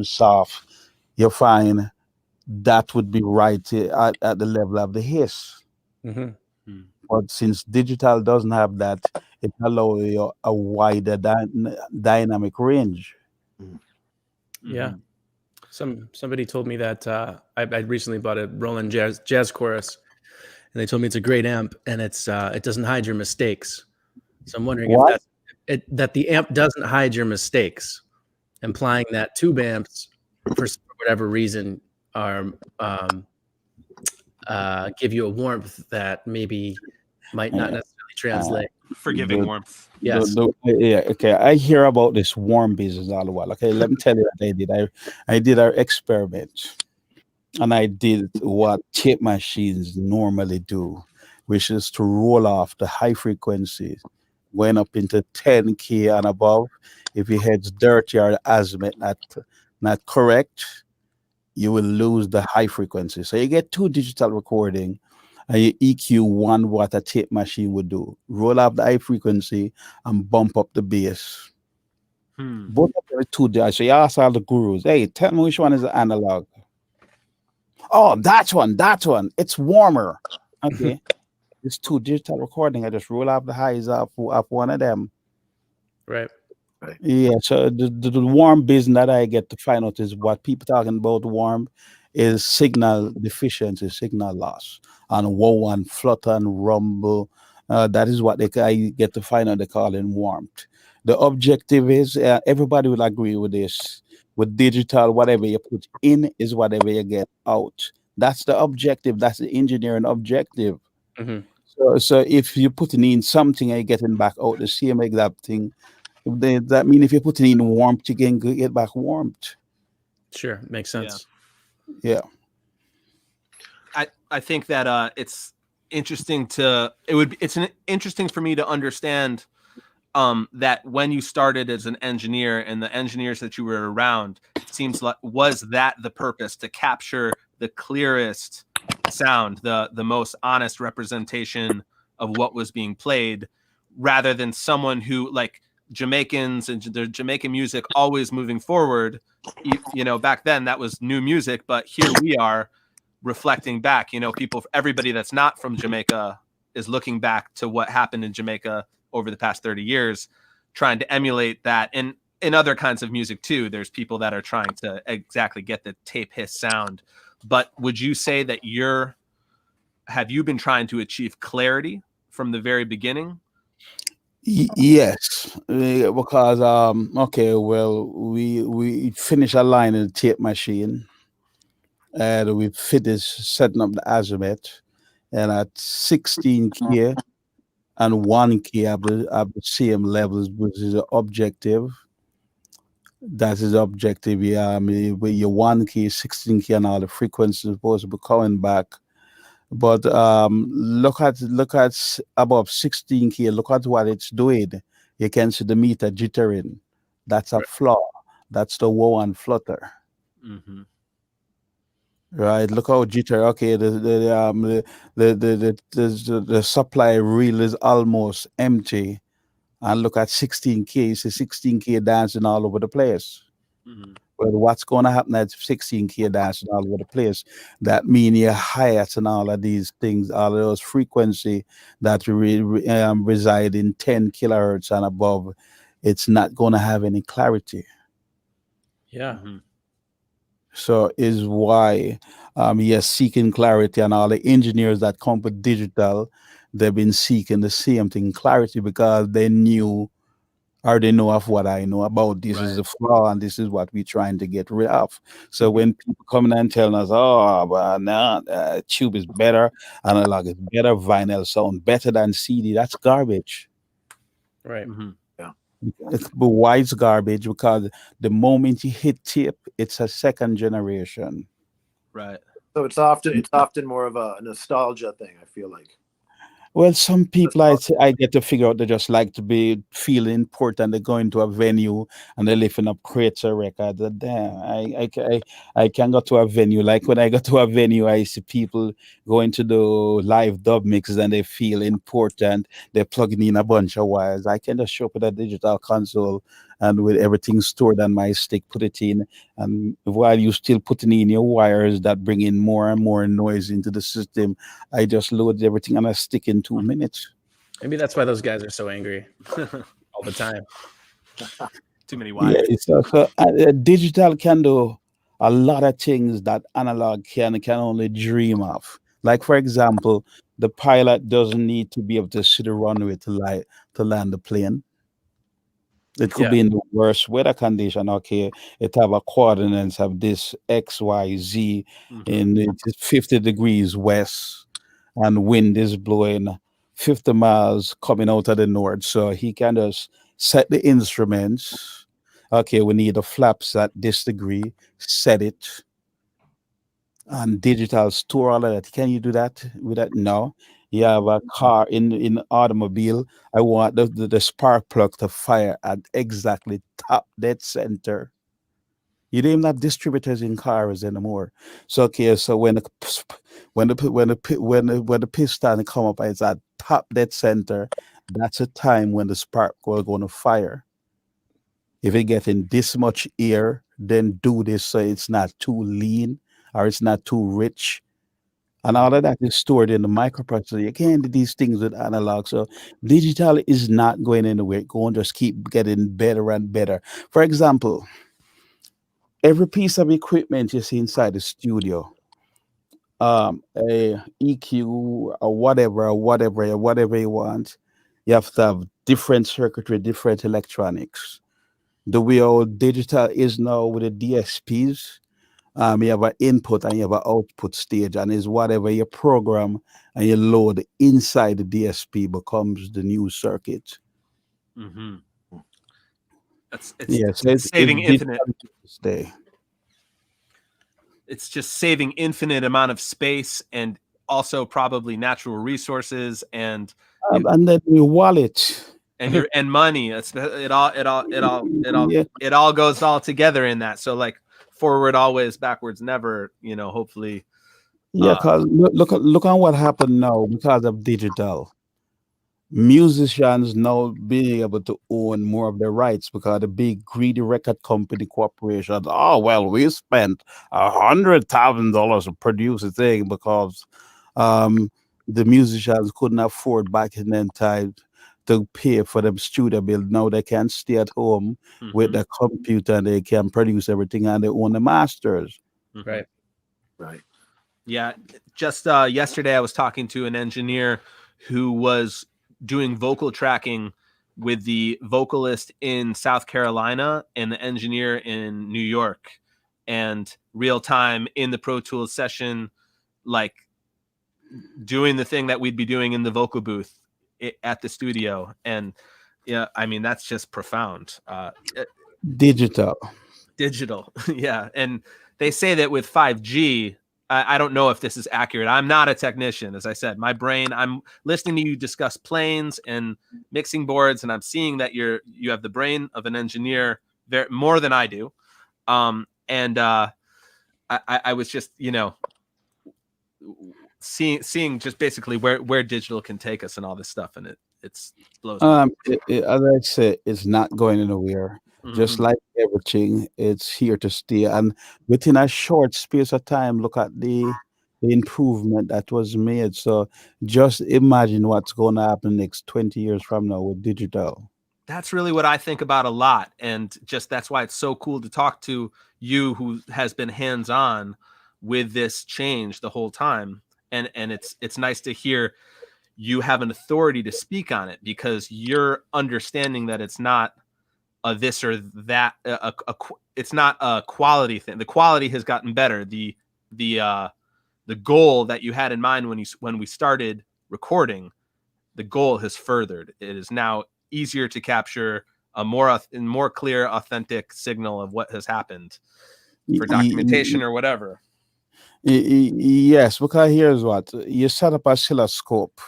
soft, you'll find that would be right at the level of the hiss. But since digital doesn't have that, it allows you a wider dynamic range. Yeah. Somebody told me that I recently bought a Roland jazz chorus, and they told me it's a great amp, and it doesn't hide your mistakes. So I'm wondering if that the amp doesn't hide your mistakes, implying that tube amps, for whatever reason, are give you a warmth that maybe might not necessarily translate. Forgiving warmth. Yes. Okay. I hear about this warm business all the while. Okay, let me tell you what I did. I did our experiment, and I did what tape machines normally do, which is to roll off the high frequencies, going up into 10K and above. If your head's dirty or the azimuth not correct, you will lose the high frequency. So you get 2 digital recording, and you EQ 1 what a tape machine would do. Roll up the high frequency and bump up the bass. Both of the 2 there. So you ask all the gurus, hey, tell me which one is the analog. Oh, that one. It's warmer. Okay. It's 2 digital recording. I just roll up the highs off one of them. Right. Yeah, so the warm business that I get to find out is what people talking about warm is signal deficiency, signal loss, and wow and flutter and rumble. That is what I get to find out they call in warmth. The objective is, everybody will agree with this. With digital, whatever you put in is whatever you get out. That's the objective. That's the engineering objective. So if you're putting in something and you're getting back out the same exact thing, that means if you're putting in warmth, you can get back warmth. Sure, makes sense. Yeah. I think that it's interesting it's interesting for me to understand that when you started as an engineer and the engineers that you were around, seems like, was that the purpose, to capture the clearest sound, the most honest representation of what was being played, rather than someone who, like Jamaicans and the Jamaican music always moving forward. You know, back then that was new music, but here we are reflecting back. You know, everybody that's not from Jamaica is looking back to what happened in Jamaica over the past 30 years, trying to emulate that. And in other kinds of music too, there's people that are trying to exactly get the tape hiss sound. But would you say that have you been trying to achieve clarity from the very beginning? Yes, because okay, well, we finish a line in the tape machine, and we finish setting up the azimuth, and at 16K and 1K have the same levels, which is the objective. That is the objective. Yeah, I mean, with your 1K, 16K, and all the frequencies supposed to be coming back. But look at above 16K. Look at what it's doing. You can see the meter jittering. That's a flaw. That's the wow and flutter. Mm-hmm. Right. Look how jitter. Okay. The supply reel is almost empty. And look at 16K. It's a 16K dancing all over the place. Mm-hmm. Well, what's going to happen at 16K dancing all over the place? That means your hi-hats and all of these things, all of those frequency that reside in 10 kilohertz and above, it's not going to have any clarity. Yeah. Mm-hmm. So is why you're seeking clarity, and all the engineers that come with digital, they've been seeking the same thing, clarity, because they knew, or they know of what I know about this is the flaw, and this is what we're trying to get rid of. So when people come in and tell us, oh, but nah, tube is better, analog is better, vinyl sound better than CD, that's garbage. Right. Mm-hmm. But why it's garbage? Because the moment you hit tape, it's a second generation. Right. So it's often more of a nostalgia thing, I feel like. Well, some people I get to figure out they just like to be feeling important. They go into a venue and they're lifting up crates of records. Damn, I can go to a venue. Like when I go to a venue, I see people going to do live dub mixes and they feel important. They're plugging in a bunch of wires. I can just show up with a digital console and with everything stored on my stick, put it in. And while you're still putting in your wires that bring in more and more noise into the system, I just load everything on a stick in 2 minutes. Maybe that's why those guys are so angry all the time. Too many wires. Yeah, so digital can do a lot of things that analog can only dream of. Like, for example, the pilot doesn't need to be able to see the runway to land the plane. It could be in the worst weather condition. Okay, it have a coordinates of this X, Y, Z, and it's 50 degrees west, and wind is blowing 50 miles coming out of the north. So he can just set the instruments. Okay, we need the flaps at this degree. Set it, and digital store all of that. Can you do that with that? No. You have a car in automobile. I want the spark plug to fire at exactly top dead center. You don't even have distributors in cars anymore. So okay, so when the piston come up, it's at top dead center. That's a time when the spark will going to fire. If it getting this much air, then do this so it's not too lean or it's not too rich. And all of that is stored in the microprocessor. You can't do these things with analog. So digital is not going anywhere. It's going to just keep getting better and better. For example, every piece of equipment you see inside the studio, a EQ or whatever you want, you have to have different circuitry, different electronics. The way all digital is now with the DSPs, you have an input and you have an output stage, and it's whatever you program and you load inside the DSP becomes the new circuit. Mm-hmm. It's saving it's infinite. Stay. It's just saving infinite amount of space and also probably natural resources and then your wallet and money. It all goes all together in that. So like forward always, backwards never. Hopefully. Yeah, because look on what happened now because of digital. Musicians now being able to own more of their rights because the big greedy record company corporations. Oh well, we spent $100,000 to produce a thing because um, the musicians couldn't afford back in then time to pay for them studio bill. Now they can stay at home with their computer and they can produce everything and they own the masters. Right. Yeah, just yesterday I was talking to an engineer who was doing vocal tracking with the vocalist in South Carolina and the engineer in New York, and real time in the Pro Tools session, like doing the thing that we'd be doing in the vocal booth at the studio. And yeah, I mean, that's just profound. Digital. Yeah. And they say that with 5G, I don't know if this is accurate. I'm not a technician. As I said, my brain, I'm listening to you discuss planes and mixing boards, and I'm seeing that you have the brain of an engineer more than I do. I was just, seeing just basically where digital can take us and all this stuff. And it's blows me. As I said, it's not going anywhere. Just like everything, it's here to stay. And within a short space of time, look at the improvement that was made. So just imagine what's going to happen next 20 years from now with digital. That's really what I think about a lot. And just that's why it's so cool to talk to you who has been hands-on with this change the whole time. And it's nice to hear you have an authority to speak on it, because you're understanding that it's not a this or that. It's not a quality thing. The quality has gotten better. The goal that you had in mind when we started recording, the goal has furthered. It is now easier to capture a more clear, authentic signal of what has happened for documentation or whatever. Yes, because here's what you set up a oscilloscope.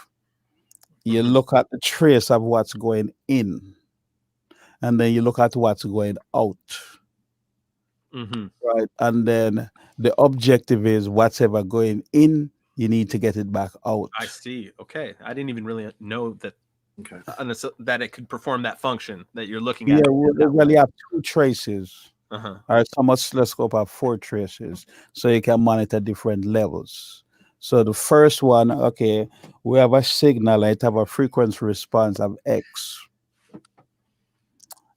You look at the trace of what's going in, and then you look at what's going out. Right. And then the objective is whatever going in, you need to get it back out. I see. Okay. I didn't even really know that. Okay. That it could perform that function that you're looking at. Yeah, well, you have 2 traces. Or some oscilloscope have 4 traces, so you can monitor different levels. So the first one, okay, we have a signal, it have a frequency response of X.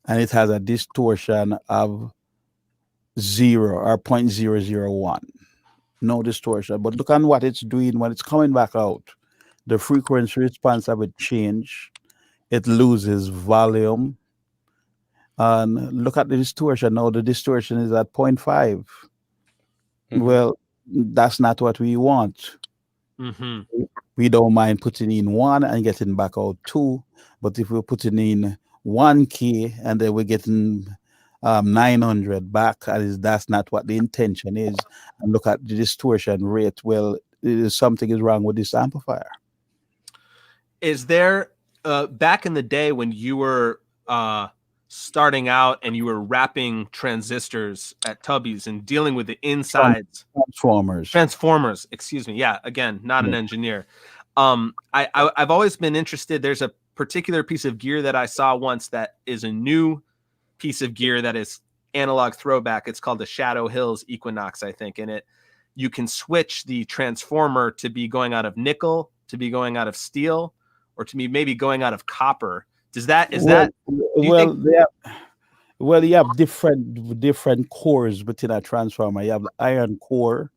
And it has a distortion of 0 or 0.001. No distortion. But look at what it's doing when it's coming back out. The frequency response of it change. It loses volume. And look at the distortion. Now the distortion is at 0.5. Well, that's not what we want. We don't mind putting in 1 and getting back out 2. But if we're putting in 1K and then we're getting 900 back, that's not what the intention is. And look at the distortion rate. Well, something is wrong with this amplifier. Is there back in the day when you were starting out and you were wrapping transistors at Tubby's and dealing with the insides, transformers, excuse me, yeah, again, not an engineer, I've always been interested. There's a particular piece of gear that I saw once that is a new piece of gear that is analog throwback. It's called the Shadow Hills Equinox, I think. And you can switch the transformer to be going out of nickel, to be going out of steel, or to be maybe going out of copper. You have different cores within a transformer. You have the iron core.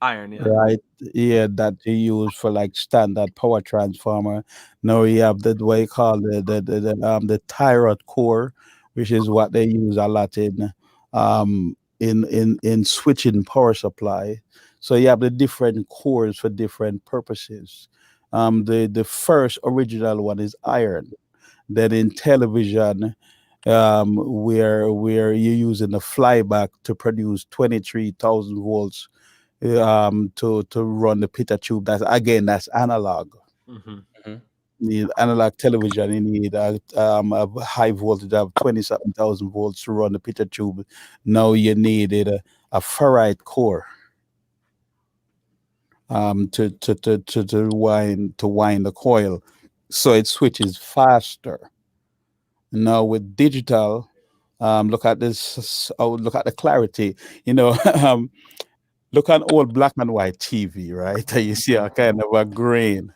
Iron, yeah. Right. Yeah, that you use for like standard power transformer. Now you have what you call the thyroid core, which is what they use a lot in switching power supply. So you have the different cores for different purposes. The first original one is iron. Then in television, where you're using the flyback to produce 23,000 volts to run the pita tube. That's analog. need analog television, you need a high voltage of 20 something thousand volts to run the picture tube. Now you needed a ferrite core to wind the coil, so it switches faster. Now with digital, look at this. Oh, look at the clarity. You know, look at old black and white TV, right? You see a kind of a grain,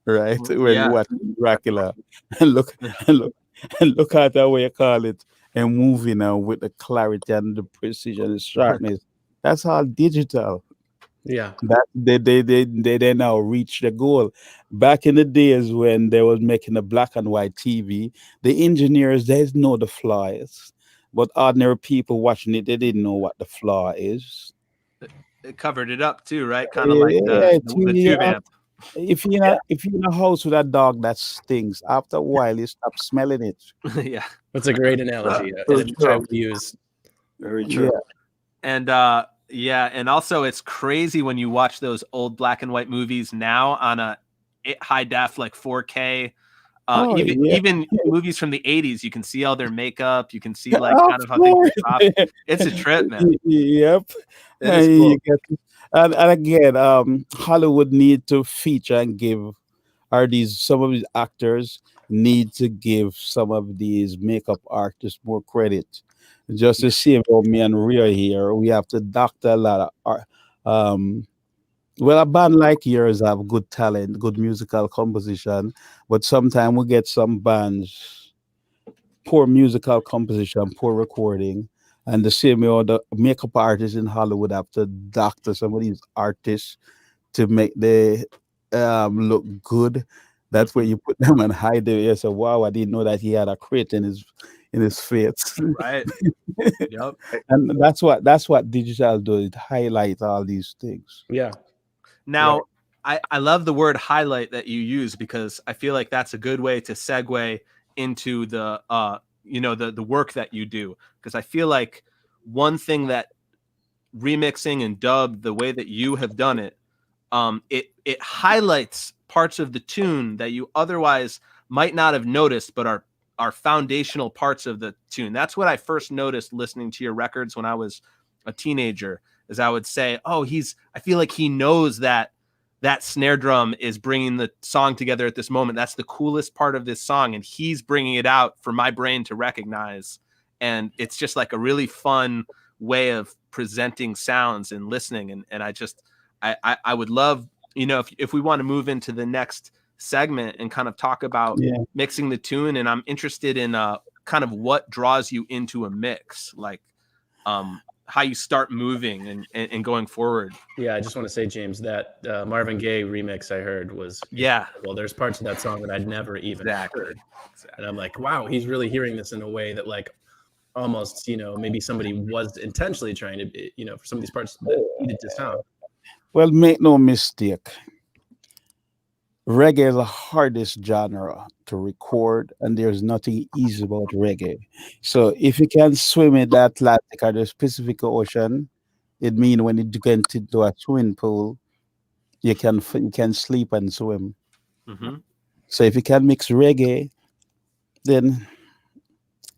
right? When you Yeah. watch Dracula, and look and look and look at how you call it, and moving now with the clarity and the precision and sharpness. That's all digital. Yeah. That they now reach the goal. Back in the days when they was making a black and white TV, the engineers they know the flaws, but ordinary people watching it they didn't know what the flaw is. It covered it up too, right? Kind of like Yeah, the tube amp. if you're in a house with a dog that stinks, after a while you stop smelling it. Yeah. That's a great analogy, which I would use. Very Yeah, true. And yeah, and also it's crazy when you watch those old black and white movies now on a high def like 4K. Oh, Even yeah. even movies from the 80s, you can see all their makeup, you can see like Of kind of how things course. are chopped. It's a trip, man. Yep. It is And cool. you get- and again, Hollywood need to feature and give some of these actors need to give some of these makeup artists more credit. Just the same for me and Ria here, we have to doctor a lot of um well, a band like yours have good talent, good musical composition, but sometimes we get some bands poor musical composition, poor recording, and the same way the makeup artists in Hollywood have to doctor some of these artists to make they look good. That's where you put them and hide them. You say, "Wow, I didn't know that he had a crit in his face." Right. Yep. And that's what digital does. It highlights all these things. Yeah. Now, I love the word highlight that you use because I feel like that's a good way to segue into the the work that you do, because I feel like one thing that remixing and dub the way that you have done it, it highlights parts of the tune that you otherwise might not have noticed but are foundational parts of the tune. That's what I first noticed listening to your records when I was a teenager, is I would say, oh, I feel like he knows that snare drum is bringing the song together at this moment. That's the coolest part of this song, and he's bringing it out for my brain to recognize. And it's just like a really fun way of presenting sounds and listening. And I would love, if we want to move into the next segment and kind of talk about mixing the tune, and I'm interested in kind of what draws you into a mix, like how you start moving and going forward. Yeah, I just want to say, James, that Marvin Gaye remix I heard was well. There's parts of that song that I'd never even heard, and I'm like, wow, he's really hearing this in a way that like almost maybe somebody was intentionally trying to for some of these parts that needed to sound. Well, make no mistake. Reggae is the hardest genre to record, and there's nothing easy about reggae. So if you can swim in the Atlantic or the Pacific Ocean, it means when you get into a swimming pool, you can sleep and swim. Mm-hmm. So if you can mix reggae, then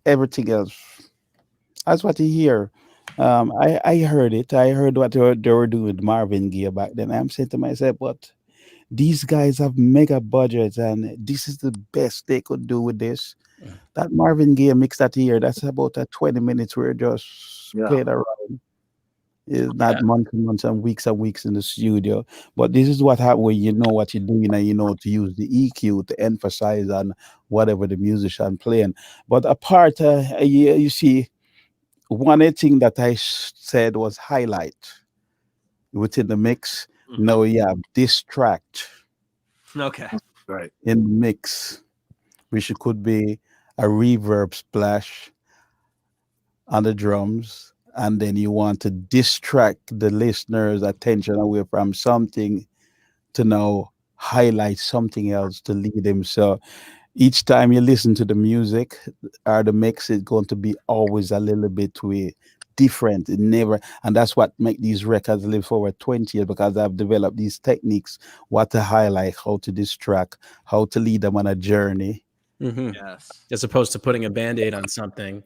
everything else. That's what you hear. I heard it. I heard what they were doing with Marvin Gaye back then. I'm saying to myself, but these guys have mega budgets, and this is the best they could do with this. That Marvin Gaye mix that year, that's about 20 minutes where just played around. It's not months and months and weeks in the studio. But this is what happens when you know what you're doing and you know to use the EQ to emphasize on whatever the musician playing. But apart, you see, one thing that I said was highlight within the mix. Mm-hmm. Now you have distract. Okay. Right. In the mix, which could be a reverb splash on the drums, and then you want to distract the listener's attention away from something to now highlight something else to lead them. So each time you listen to the music or the mix is going to be always a little bit with different. It never, and that's what make these records live for over 20 years, because I've developed these techniques, what to highlight, how to distract, how to lead them on a journey. Yes. As opposed to putting a Band-Aid on something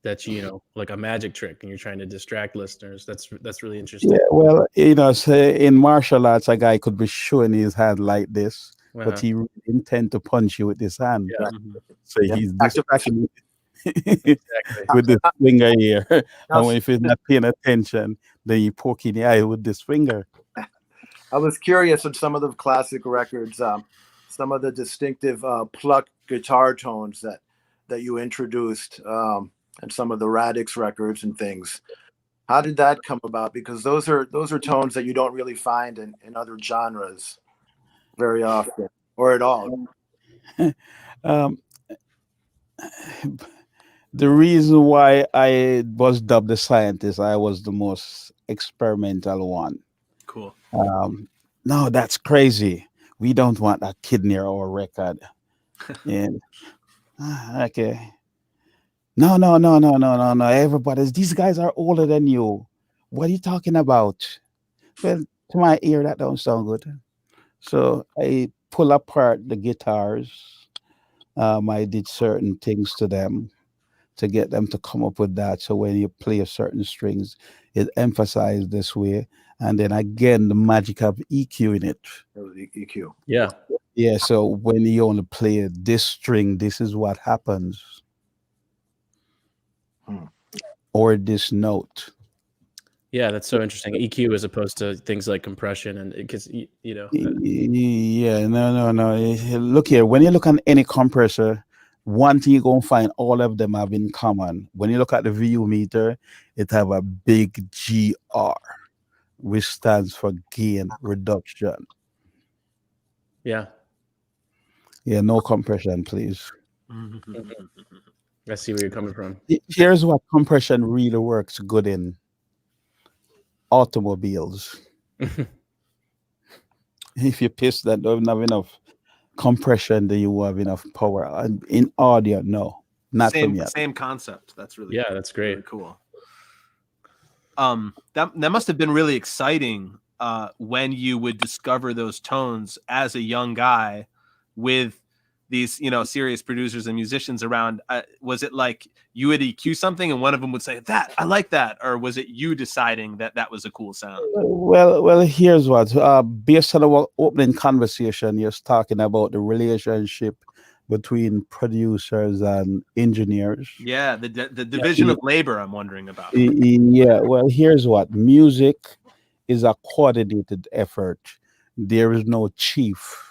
that like a magic trick, and you're trying to distract listeners. That's really interesting. Yeah, well, say in martial arts, a guy could be showing his hand like this, but he really intend to punch you with his hand. Yeah. So he's distracting Exactly. with this finger here. And if he's not paying attention, then you poke in the eye with this finger. I was curious in some of the classic records, some of the distinctive plucked guitar tones that you introduced, and some of the Radix records and things. How did that come about? Because those are tones that you don't really find in other genres very often, or at all. The reason why I was dubbed the scientist, I was the most experimental one. Cool. No, that's crazy. We don't want that kid near our record. And okay. No. These guys are older than you. What are you talking about? Well, to my ear, that don't sound good. So I pull apart the guitars. I did certain things to them to get them to come up with that. So when you play certain strings, it emphasized this way. And then again, the magic of EQ in it. EQ. Yeah. Yeah. So when you only play this string, this is what happens. Or this note. Yeah, that's so interesting. EQ as opposed to things like compression, and because Yeah, no. Look here. When you look on any compressor, one thing you're gonna find all of them have in common. When you look at the VU meter, it have a big GR, which stands for gain reduction. Yeah, no compression, please. I see where you're coming from. Here's what compression really works good in: automobiles. If you piss that don't have enough compression, then you have enough power. And in audio, no, not from yet. Same concept. That's really that's great. really cool. That must have been really exciting when you would discover those tones as a young guy with these serious producers and musicians around. Was it like you would EQ something and one of them would say, that I like that, or was it you deciding that was a cool sound? Well, here's what, based on our opening conversation, you're talking about the relationship between producers and engineers. Yeah, the division of labor I'm wondering about. Yeah, well, here's what, music is a coordinated effort. There is no chief.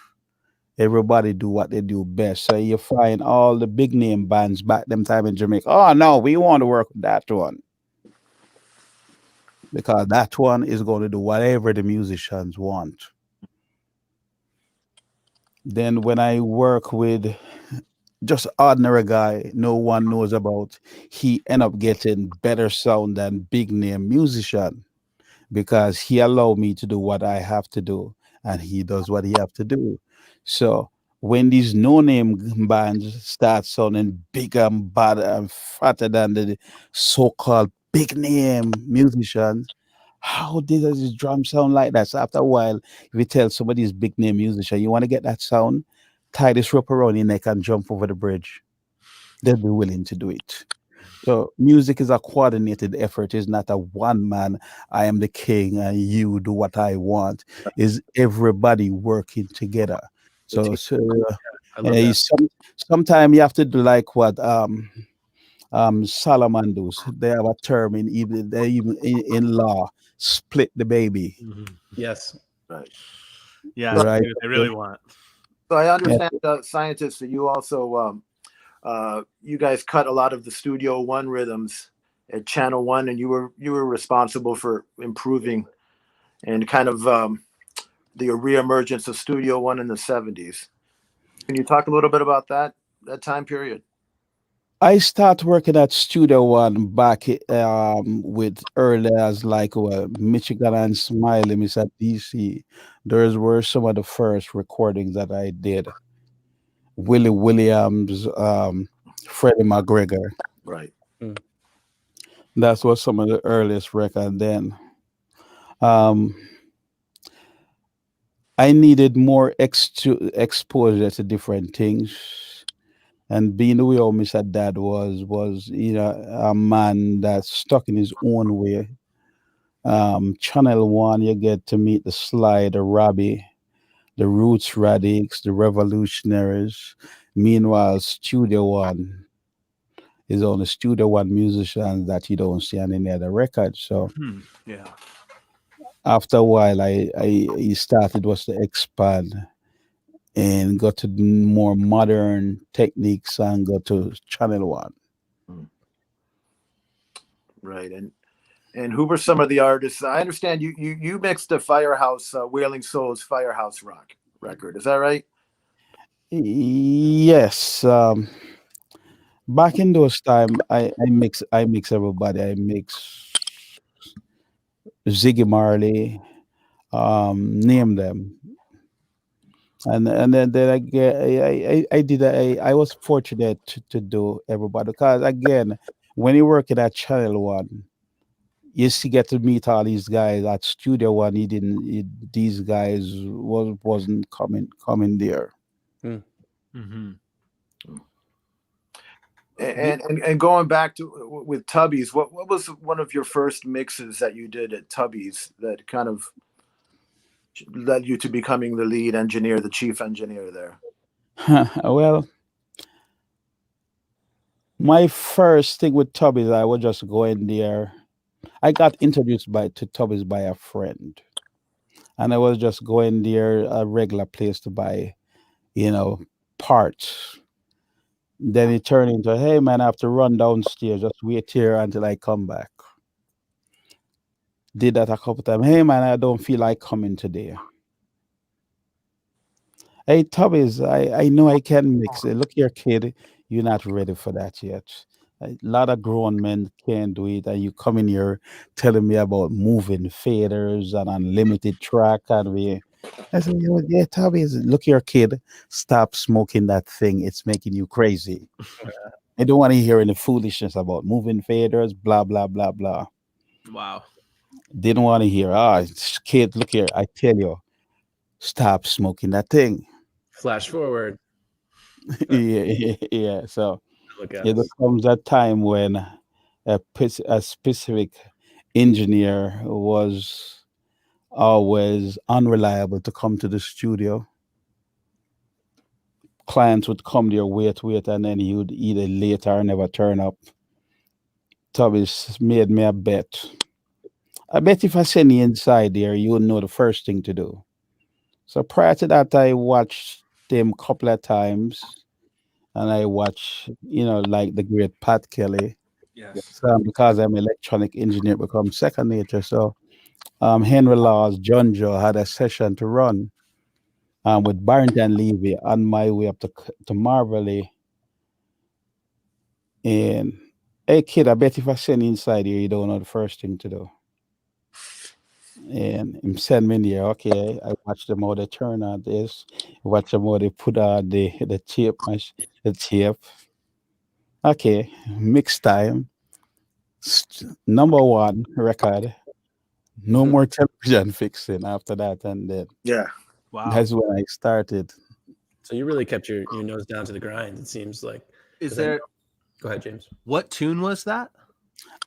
Everybody do what they do best. So you find all the big name bands back them time in Jamaica. Oh no, we want to work with that one, because that one is going to do whatever the musicians want. Then when I work with just ordinary guy, no one knows about, he end up getting better sound than big name musician, because he allowed me to do what I have to do, and he does what he have to do. So when these no-name bands start sounding bigger and badder and fatter than the so-called big-name musicians, how does this drum sound like that? So after a while, if you tell somebody's big-name musician, you want to get that sound, tie this rope around your neck and jump over the bridge. They'll be willing to do it. So music is a coordinated effort. It's not a one man, I am the king and you do what I want. Is everybody working together. So sometimes you have to do like what Solomon does. They have a term even in law, split the baby. Yes. Right. Yeah, right. They really want. So I understand, scientists, that you also you guys cut a lot of the Studio One rhythms at Channel One, and you were responsible for improving and kind of the reemergence of Studio One in the 70s. Can you talk a little bit about that time period? I start working at Studio One back with early as like Michigan and Smiley, Miss at DC. Those were some of the first recordings that I did. Willie Williams, Freddie McGregor. Right. That was some of the earliest record then. Um, I needed more exposure to different things. And being the way how Mr. Dad was a man that's stuck in his own way. Channel One, you get to meet the Sly, the Robbie, the Roots Radix, the Revolutionaries. Meanwhile, Studio One is only Studio One musicians that you don't see on any other record. So Yeah. after a while, I started was to expand and got to more modern techniques and got to Channel One. Right. And who were some of the artists? I understand you mixed the Firehouse Wailing Souls Firehouse Rock record. Is that right? Yes. Back in those time, I mix everybody. I mix Ziggy Marley, name them, and then I was fortunate to do everybody because again, when you work at Channel One, you see get to meet all these guys at Studio One. These guys wasn't coming there. Mm-hmm. And going back to with Tubby's, what was one of your first mixes that you did at Tubby's that kind of led you to becoming the lead engineer, the chief engineer there? Well, my first thing with Tubby's, I was just going there. I got introduced to Tubby's by a friend, and I was just going there a regular place to buy, parts. Then it turned into, hey man, I have to run downstairs. Just wait here until I come back. Did that a couple times. Hey man, I don't feel like coming today. Hey Tubbies, I know I can mix it. Look here, kid, you're not ready for that yet. A lot of grown men can't do it, and you come in here telling me about moving faders and unlimited track, and I said, yeah, Tubbies, look here, kid, stop smoking that thing. It's making you crazy. I don't want to hear any foolishness about moving faders, blah blah blah blah. Wow. Didn't want to hear. Kid, look here. I tell you, stop smoking that thing. Flash forward. Yeah. So Look at it us. comes a time when a specific engineer was always unreliable to come to the studio. Clients would come there, wait, and then he would either late or never turn up. Thomas made me a bet. I bet if I send you inside there, you would know the first thing to do. So prior to that, I watched them a couple of times, and I watched, like the great Pat Kelly. Yes. So because I'm an electronic engineer, become second nature. So Henry Laws, John Joe had a session to run with Barrington Levy on my way up to Marvelly. And hey, kid, I bet if I send you inside here, you don't know the first thing to do. And him send me in there. Okay, I watch them how they turn on this. Watch them how they put on the tape, the tape. Okay, mix time. Number one record. No more television fixing after that, and then Yeah. Wow. that's when I started. So you really kept your nose down to the grind, it seems like. Is there? Go ahead, James. What tune was that?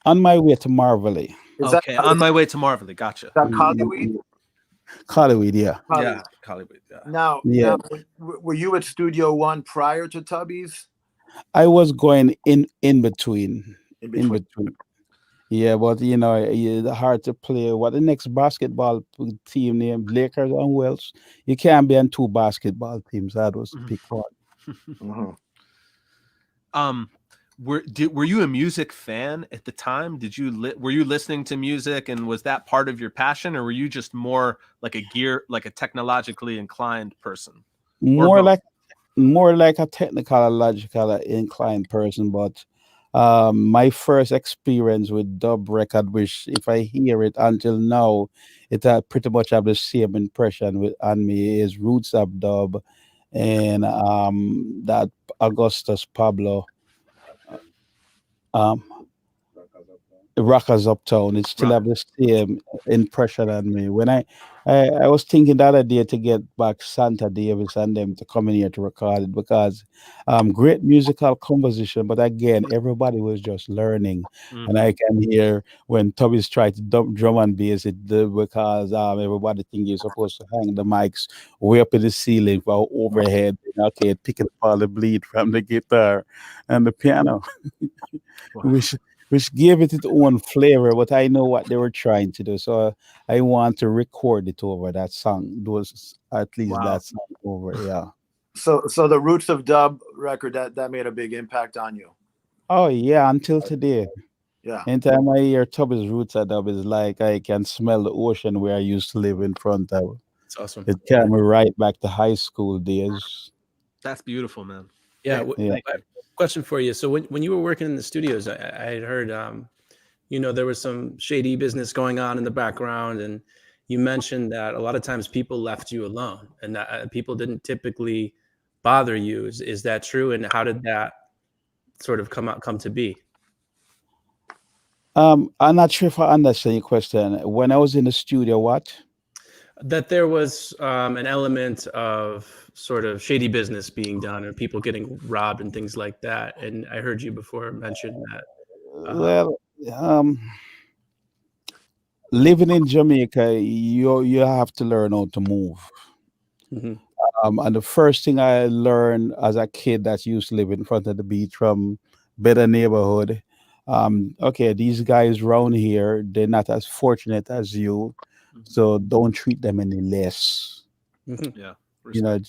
On my way to Marvelly. Is Okay, on my way to Marvelly. Gotcha. that Hollywood? Collyweed, yeah. Yeah, Hollywood. Yeah. Now, Yeah. were you at Studio One prior to Tubby's? I was going in between. In In between. between. Yeah, but it's hard to play. What the next basketball team named Lakers and Wells? You can't be on two basketball teams. That was Mhm. pick one. Mhm. Were you a music fan at the time? Were you listening to music, and was that part of your passion, or were you just more like a technologically inclined person? More both? like a technical, logical inclined person, but my first experience with dub record, which if I hear it until now, it pretty much have the same impression on me is Roots of Dub and that Augustus Pablo. Um, Rockers Uptown. It still have the same impression on me. When I was thinking the other day to get back Santa Davis and them to come in here to record it because great musical composition, but again, everybody was just learning. And I can hear when Toby's tried to dump drum and bass because everybody think you're supposed to hang the mics way up in the ceiling for overhead. Okay, picking up all the bleed from the guitar and the piano. Which gave it its own flavor, but I know what they were trying to do. So I want to record it over that song. Those at least that song over, yeah. So the Roots of Dub record that made a big impact on you. Oh yeah, until today. Yeah. Anytime I hear Tubby's Roots of Dub, is like I can smell the ocean where I used to live in front of. It's awesome. It carried me right back to high school days. That's beautiful, man. Yeah. Question for you. So when you were working in the studios, I had heard, there was some shady business going on in the background, and you mentioned that a lot of times people left you alone, and that people didn't typically bother you. Is that true? And how did that sort of come to be? I'm not sure if I understand your question. When I was in the studio, what? That there was an element of sort of shady business being done and people getting robbed and things like that. And I heard you before mention that. Living in Jamaica, you have to learn how to move. And the first thing I learned as a kid that used to live in front of the beach from better neighborhood, okay, these guys around here, they're not as fortunate as you. So don't treat them any less. Yeah,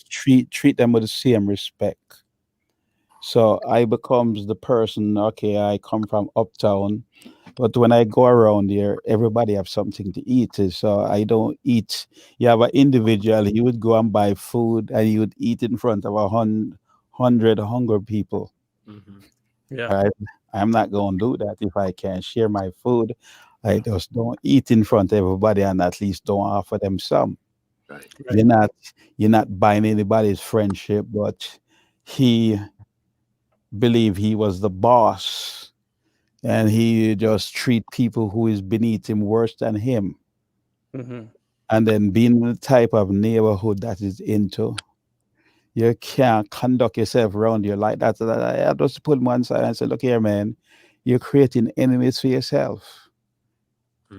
treat them with the same respect. So I becomes the person. Okay, I come from uptown, but when I go around here, everybody have something to eat. So I don't eat. You have an individual. He would go and buy food, and he would eat in front of 100 hungry people. Yeah, I'm not going to do that if I can share my food. I just don't eat in front of everybody, and at least don't offer them some. Right. You're not buying anybody's friendship, but he believed he was the boss, and he just treat people who is beneath him worse than him. And then being the type of neighborhood that is into, you can't conduct yourself around here like that. So I have just put him one side and say, look here, man, you're creating enemies for yourself.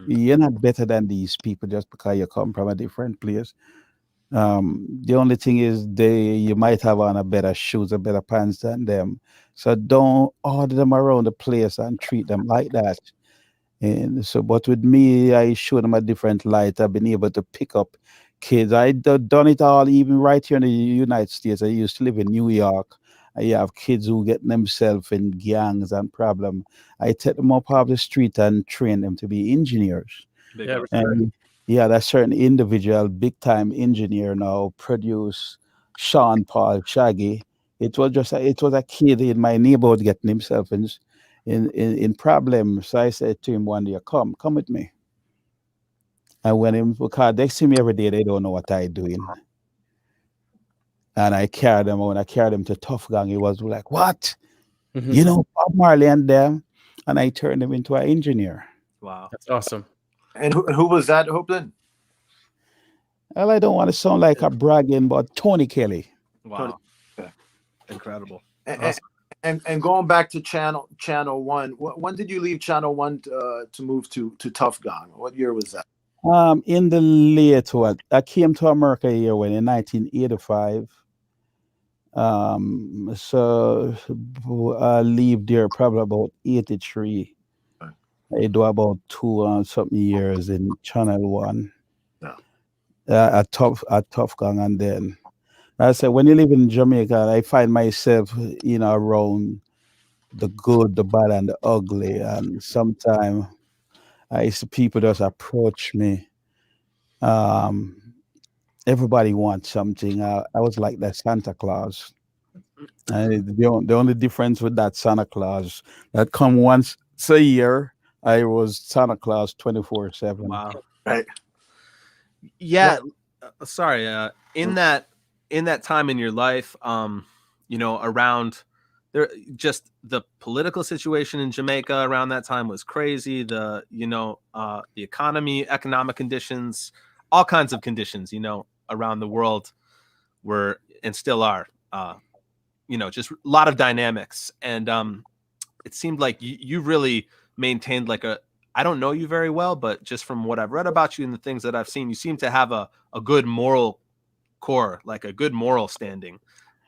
You're not better than these people just because you come from a different place. The only thing is you might have on a better shoes, a better pants than them. So don't order them around the place and treat them like that. And so, but with me, I show them a different light. I've been able to pick up kids. I've done it all, even right here in the United States. I used to live in New York. I have kids who get themselves in gangs and problems. I take them up off the street and train them to be engineers. And that certain individual, big time engineer now, produce Sean Paul Shaggy. It was a kid in my neighborhood getting himself in problems. So I said to him one day, come with me. And because they see me every day, they don't know what I'm doing. And I carried them. When I carried them to Tough Gang, he was like, what? Bob Marley and them. And I turned him into an engineer. Wow. That's awesome. And who was that, Hopeland? Well, I don't want to sound like a bragging, but Tony Kelly. Wow. Okay. Incredible. And going back to Channel One, when did you leave Channel One to move to Tough Gang? What year was that? In the late I came to America here in 1985. So I leave there probably about 83. I do about 2 something years in Channel One. At Tough Gang, and then I said, when you live in Jamaica, I find myself, around the good, the bad, and the ugly, and sometimes people just approach me. Everybody wants something. I was like that Santa Claus. And the only difference with that Santa Claus that come once a year, I was Santa Claus 24/7. Wow. Right. Yeah. Sorry. In that time in your life, around there just the political situation in Jamaica around that time was crazy. The the economic conditions, all kinds of conditions, around the world were and still are, just a lot of dynamics. And it seemed like you really maintained like I don't know you very well, but just from what I've read about you and the things that I've seen, you seem to have a good moral core, like a good moral standing.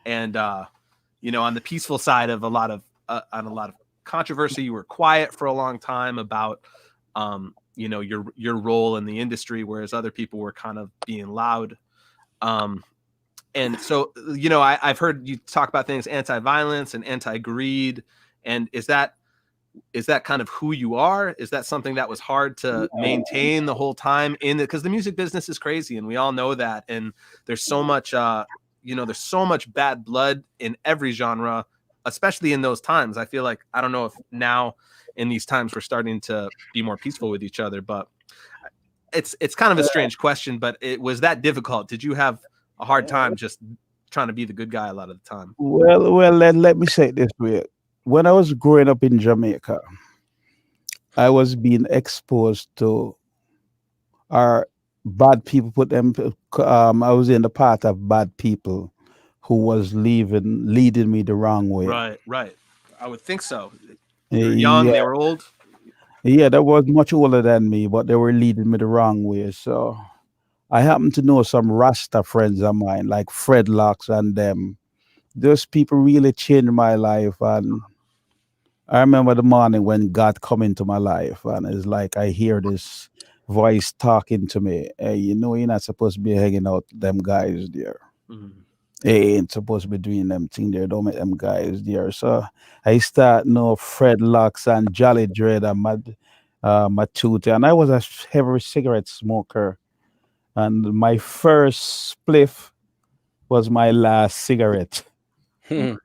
And, on the peaceful side of on a lot of controversy, you were quiet for a long time about, your role in the industry, whereas other people were kind of being loud. And so, I've heard you talk about things, anti-violence and anti-greed. And is that kind of who you are? Is that something that was hard to maintain the whole time because the music business is crazy and we all know that. And there's so much, there's so much bad blood in every genre, especially in those times. I feel like, I don't know if now in these times we're starting to be more peaceful with each other, but it's kind of a strange question, but it was that difficult. Did you have a hard time just trying to be the good guy a lot of the time? Well, let me say it this way. When I was growing up in Jamaica, I was being exposed to our bad people. I was in the path of bad people who was leading me the wrong way. Right. I would think so. They were young, they were old. Yeah, they was much older than me, but they were leading me the wrong way. So I happen to know some Rasta friends of mine, like Fred Locks and them. Those people really changed my life. And I remember the morning when God come into my life, and it's like I hear this voice talking to me. Hey, you're not supposed to be hanging out with them guys there. Mm-hmm. They ain't supposed to be doing them thing there. Don't make them guys there. So I start know Fred Locks and Jolly Dread and my tooth. And I was a heavy cigarette smoker. And my first spliff was my last cigarette. Right.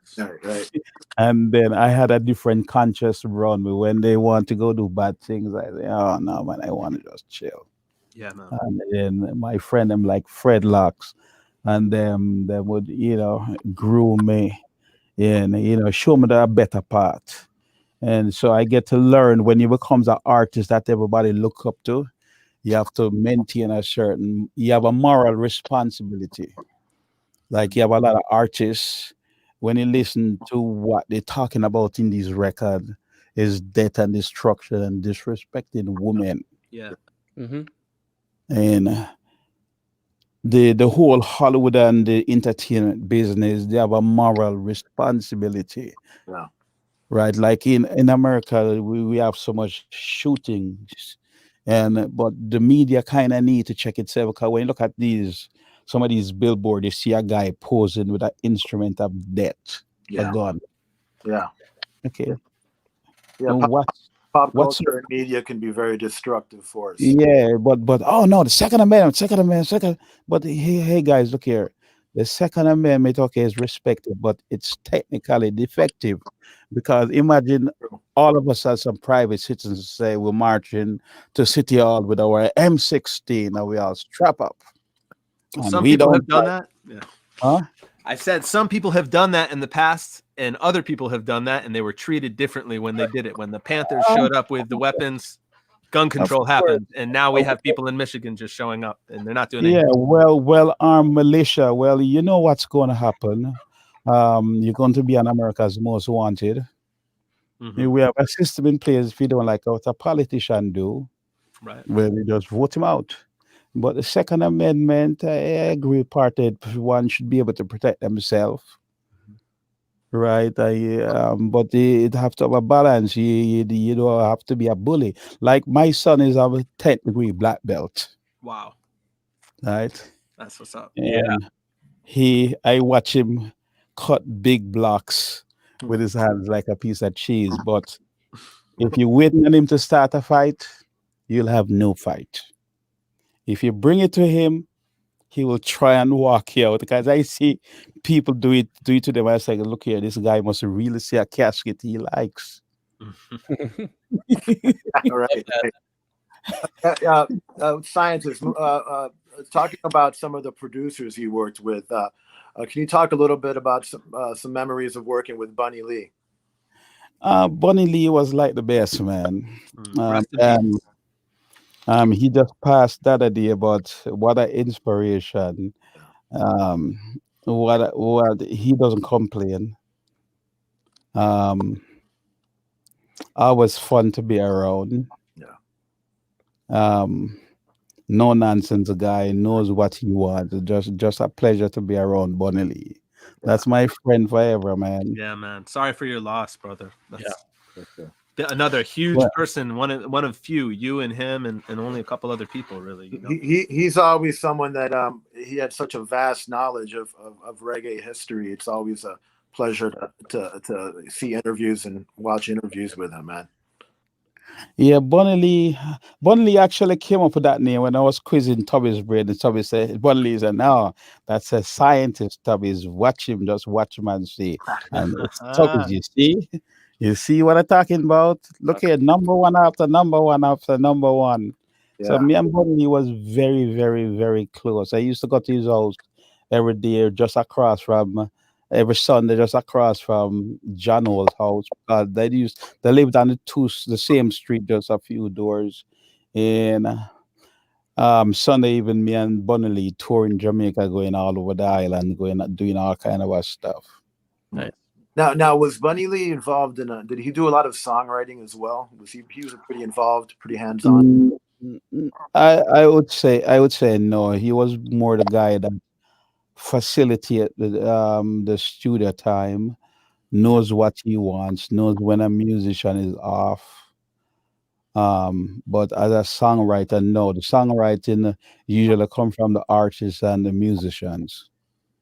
And then I had a different conscience around me. When they want to go do bad things, I say, oh no, man, I want to just chill. Yeah, man. And then my friend, them like Fred Locks, and them they would, groom me and, show me the better part. And so I get to learn when you become an artist that everybody look up to, you have to maintain you have a moral responsibility. Like you have a lot of artists, when you listen to what they're talking about in these records, is death and destruction and disrespecting women. Yeah. Mm-hmm. And the whole Hollywood and the entertainment business, they have a moral responsibility. Yeah. Right? Like in America, we have so much shootings. But the media kind of need to check itself, because when you look at some of these billboards, you see a guy posing with an instrument of death, a gun. Yeah. Okay. Yeah. So Pop culture and media can be very destructive for us. Yeah, but oh no, the Second Amendment. But hey guys, look here. The Second Amendment, okay, is respected, but it's technically defective, because imagine all of us as some private citizens say we're marching to City Hall with our M16 and we all strap up. Some people have done that. Yeah. Huh? I said some people have done that in the past, and other people have done that, and they were treated differently when they did it. When the Panthers showed up with the weapons, gun control happened, and now we have people in Michigan just showing up, and they're not doing anything. Yeah, well, armed militia. Well, you know what's going to happen. You're going to be on America's Most Wanted. Mm-hmm. We have a system in place. If you don't like what a politician do, right, well, we just vote him out. But the Second Amendment, I agree, one should be able to protect themselves. Right, but it have to have a balance. You don't have to be a bully. Like my son is a 10th degree black belt. Wow, right? That's what's up. And I watch him cut big blocks with his hands like a piece of cheese. But if you're waiting on him to start a fight, you'll have no fight. If you bring it to him, he will try and walk you out, because I see people do it to them. I say, look here, this guy must really see a casket he likes. All right. Scientists, talking about some of the producers you worked with, can you talk a little bit about some memories of working with Bunny Lee? Bunny Lee was like the best man. Rest in And peace. he just passed the other day, but what an inspiration. Um, what he doesn't complain. Um, always fun to be around. Yeah. Um, no nonsense guy, knows what he wants. Just a pleasure to be around Bunny Lee. That's my friend forever, man. Yeah, man. Sorry for your loss, brother. That's Okay. another huge Well, person. One of few. You and him, and only a couple other people, really. You know? He's always someone that he had such a vast knowledge of reggae history. It's always a pleasure to see interviews and watch interviews with him, man. yeah, Bunny Lee actually came up with that name when I was quizzing Tubby's brain. And Tubby said, Bunny Lee said, no, that's a scientist, Tubby's. Just watch him and see. And it's Tubby's, you see? You see what I'm talking about? Look at number one after number one after number one. So Yeah. me and Bunny Lee was very, very, very close. I used to go to his house every day, just across from every Sunday, just across from John Old's house. They lived on the same street, just a few doors. And Sunday even me and Bunny Lee touring Jamaica, going all over the island, doing all kind of stuff. Nice. Now was Bunny Lee involved in did he do a lot of songwriting as well? He was pretty involved, pretty hands-on? I would say no. He was more the guy that facilitate the studio time, knows what he wants, knows when a musician is off. But as a songwriter, no, the songwriting usually come from the artists and the musicians.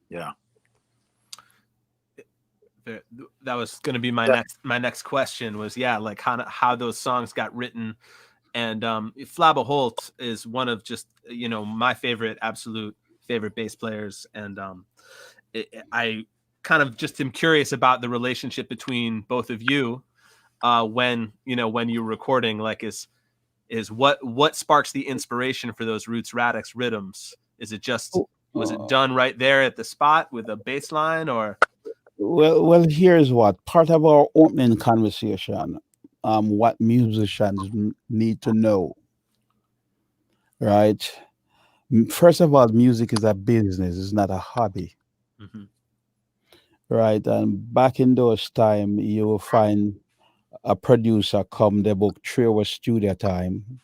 Yeah. That was going to be my next question was, like how those songs got written. And Flabba Holt is one of just, my absolute favorite bass players. And I kind of just am curious about the relationship between both of you when you're recording. Like, is what sparks the inspiration for those Roots Radix rhythms? Is it just, was it done right there at the spot with a bass line, or? Well, here's what part of our opening conversation. What musicians need to know, right? First of all, music is a business; it's not a hobby, right? And back in those time, you will find a producer come, they book 3 hours studio time,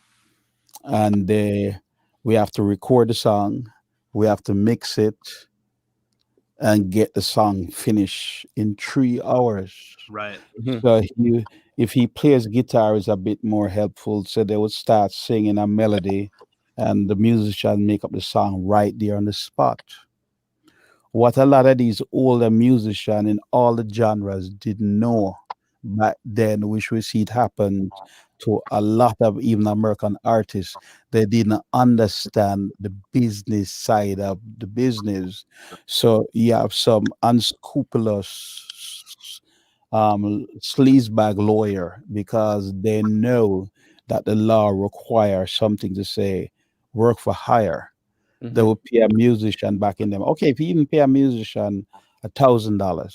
and we have to record the song, we have to mix it, and get the song finished in 3 hours. Right. So if he plays guitar, is a bit more helpful. So they would start singing a melody, and the musician make up the song right there on the spot. What a lot of these older musicians in all the genres didn't know back then, which we see it happen to a lot of even American artists. They didn't understand the business side of the business. So you have some unscrupulous sleazebag lawyer, because they know that the law requires something to say work for hire. They will pay a musician back in them. Okay, if you even pay a musician $1,000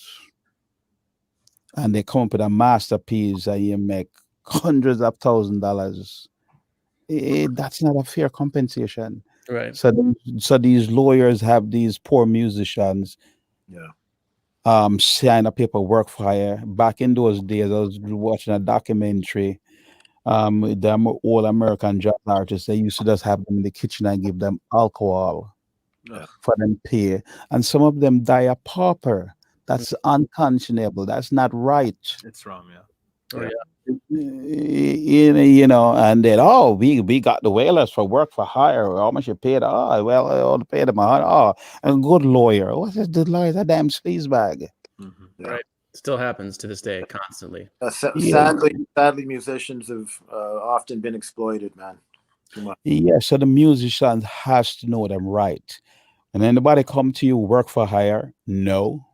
and they come up with a masterpiece and you make hundreds of $1,000s, that's not a fair compensation. Right. So these lawyers have these poor musicians sign a paper work for hire. Back in those days, I was watching a documentary. The all American jazz artists, they used to just have them in the kitchen and give them alcohol for them pay. And some of them die a pauper. That's unconscionable. That's not right. It's wrong, yeah. Oh, yeah. And then we got the whalers for work for hire. How much you paid? Oh, well, I ought to pay them. Oh, a good lawyer. What's this? The lawyer's a damn sleazebag. Right. Still happens to this day, constantly. Sadly, musicians have often been exploited, man. Too much. Yeah, so the musician has to know them right. And anybody come to you work for hire? No.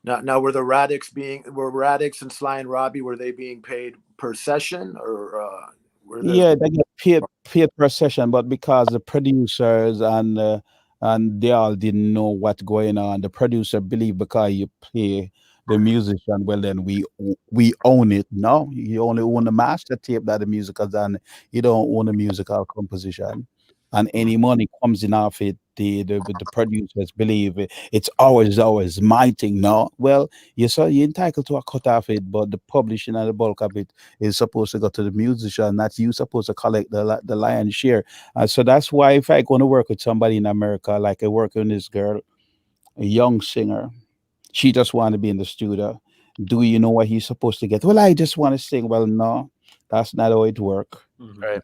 Now were Radix and Sly and Robbie, were they being paid per session, or they get paid per session, but because the producers and they all didn't know what's going on, the producer believed because you play the musician, well then we own it. No, you only own the master tape that the music is done. You don't own the musical composition, and any money comes in off it. The producers believe it's always my thing. No, well, you're entitled to a cut off it, but the publishing and the bulk of it is supposed to go to the musician. Not you supposed to collect the lion's share. So that's why if I going to work with somebody in America, like I work with this girl, a young singer, she just want to be in the studio. Do you know what he's supposed to get? Well, I just want to sing. Well, no, that's not how it works. Right.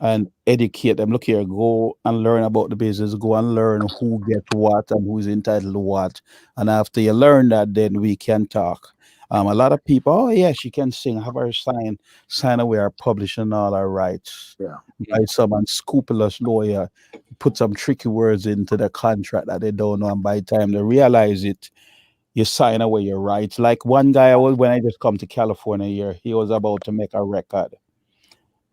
And educate them. Look here, go and learn about the business. Go and learn who gets what and who's entitled to what. And after you learn that, then we can talk. A lot of people, oh yeah, she can sing. Have her sign away our publishing all our rights. Yeah. By some unscrupulous lawyer, put some tricky words into the contract that they don't know, and by the time they realize it, you sign away your rights. Like one guy, when I just come to California here, he was about to make a record.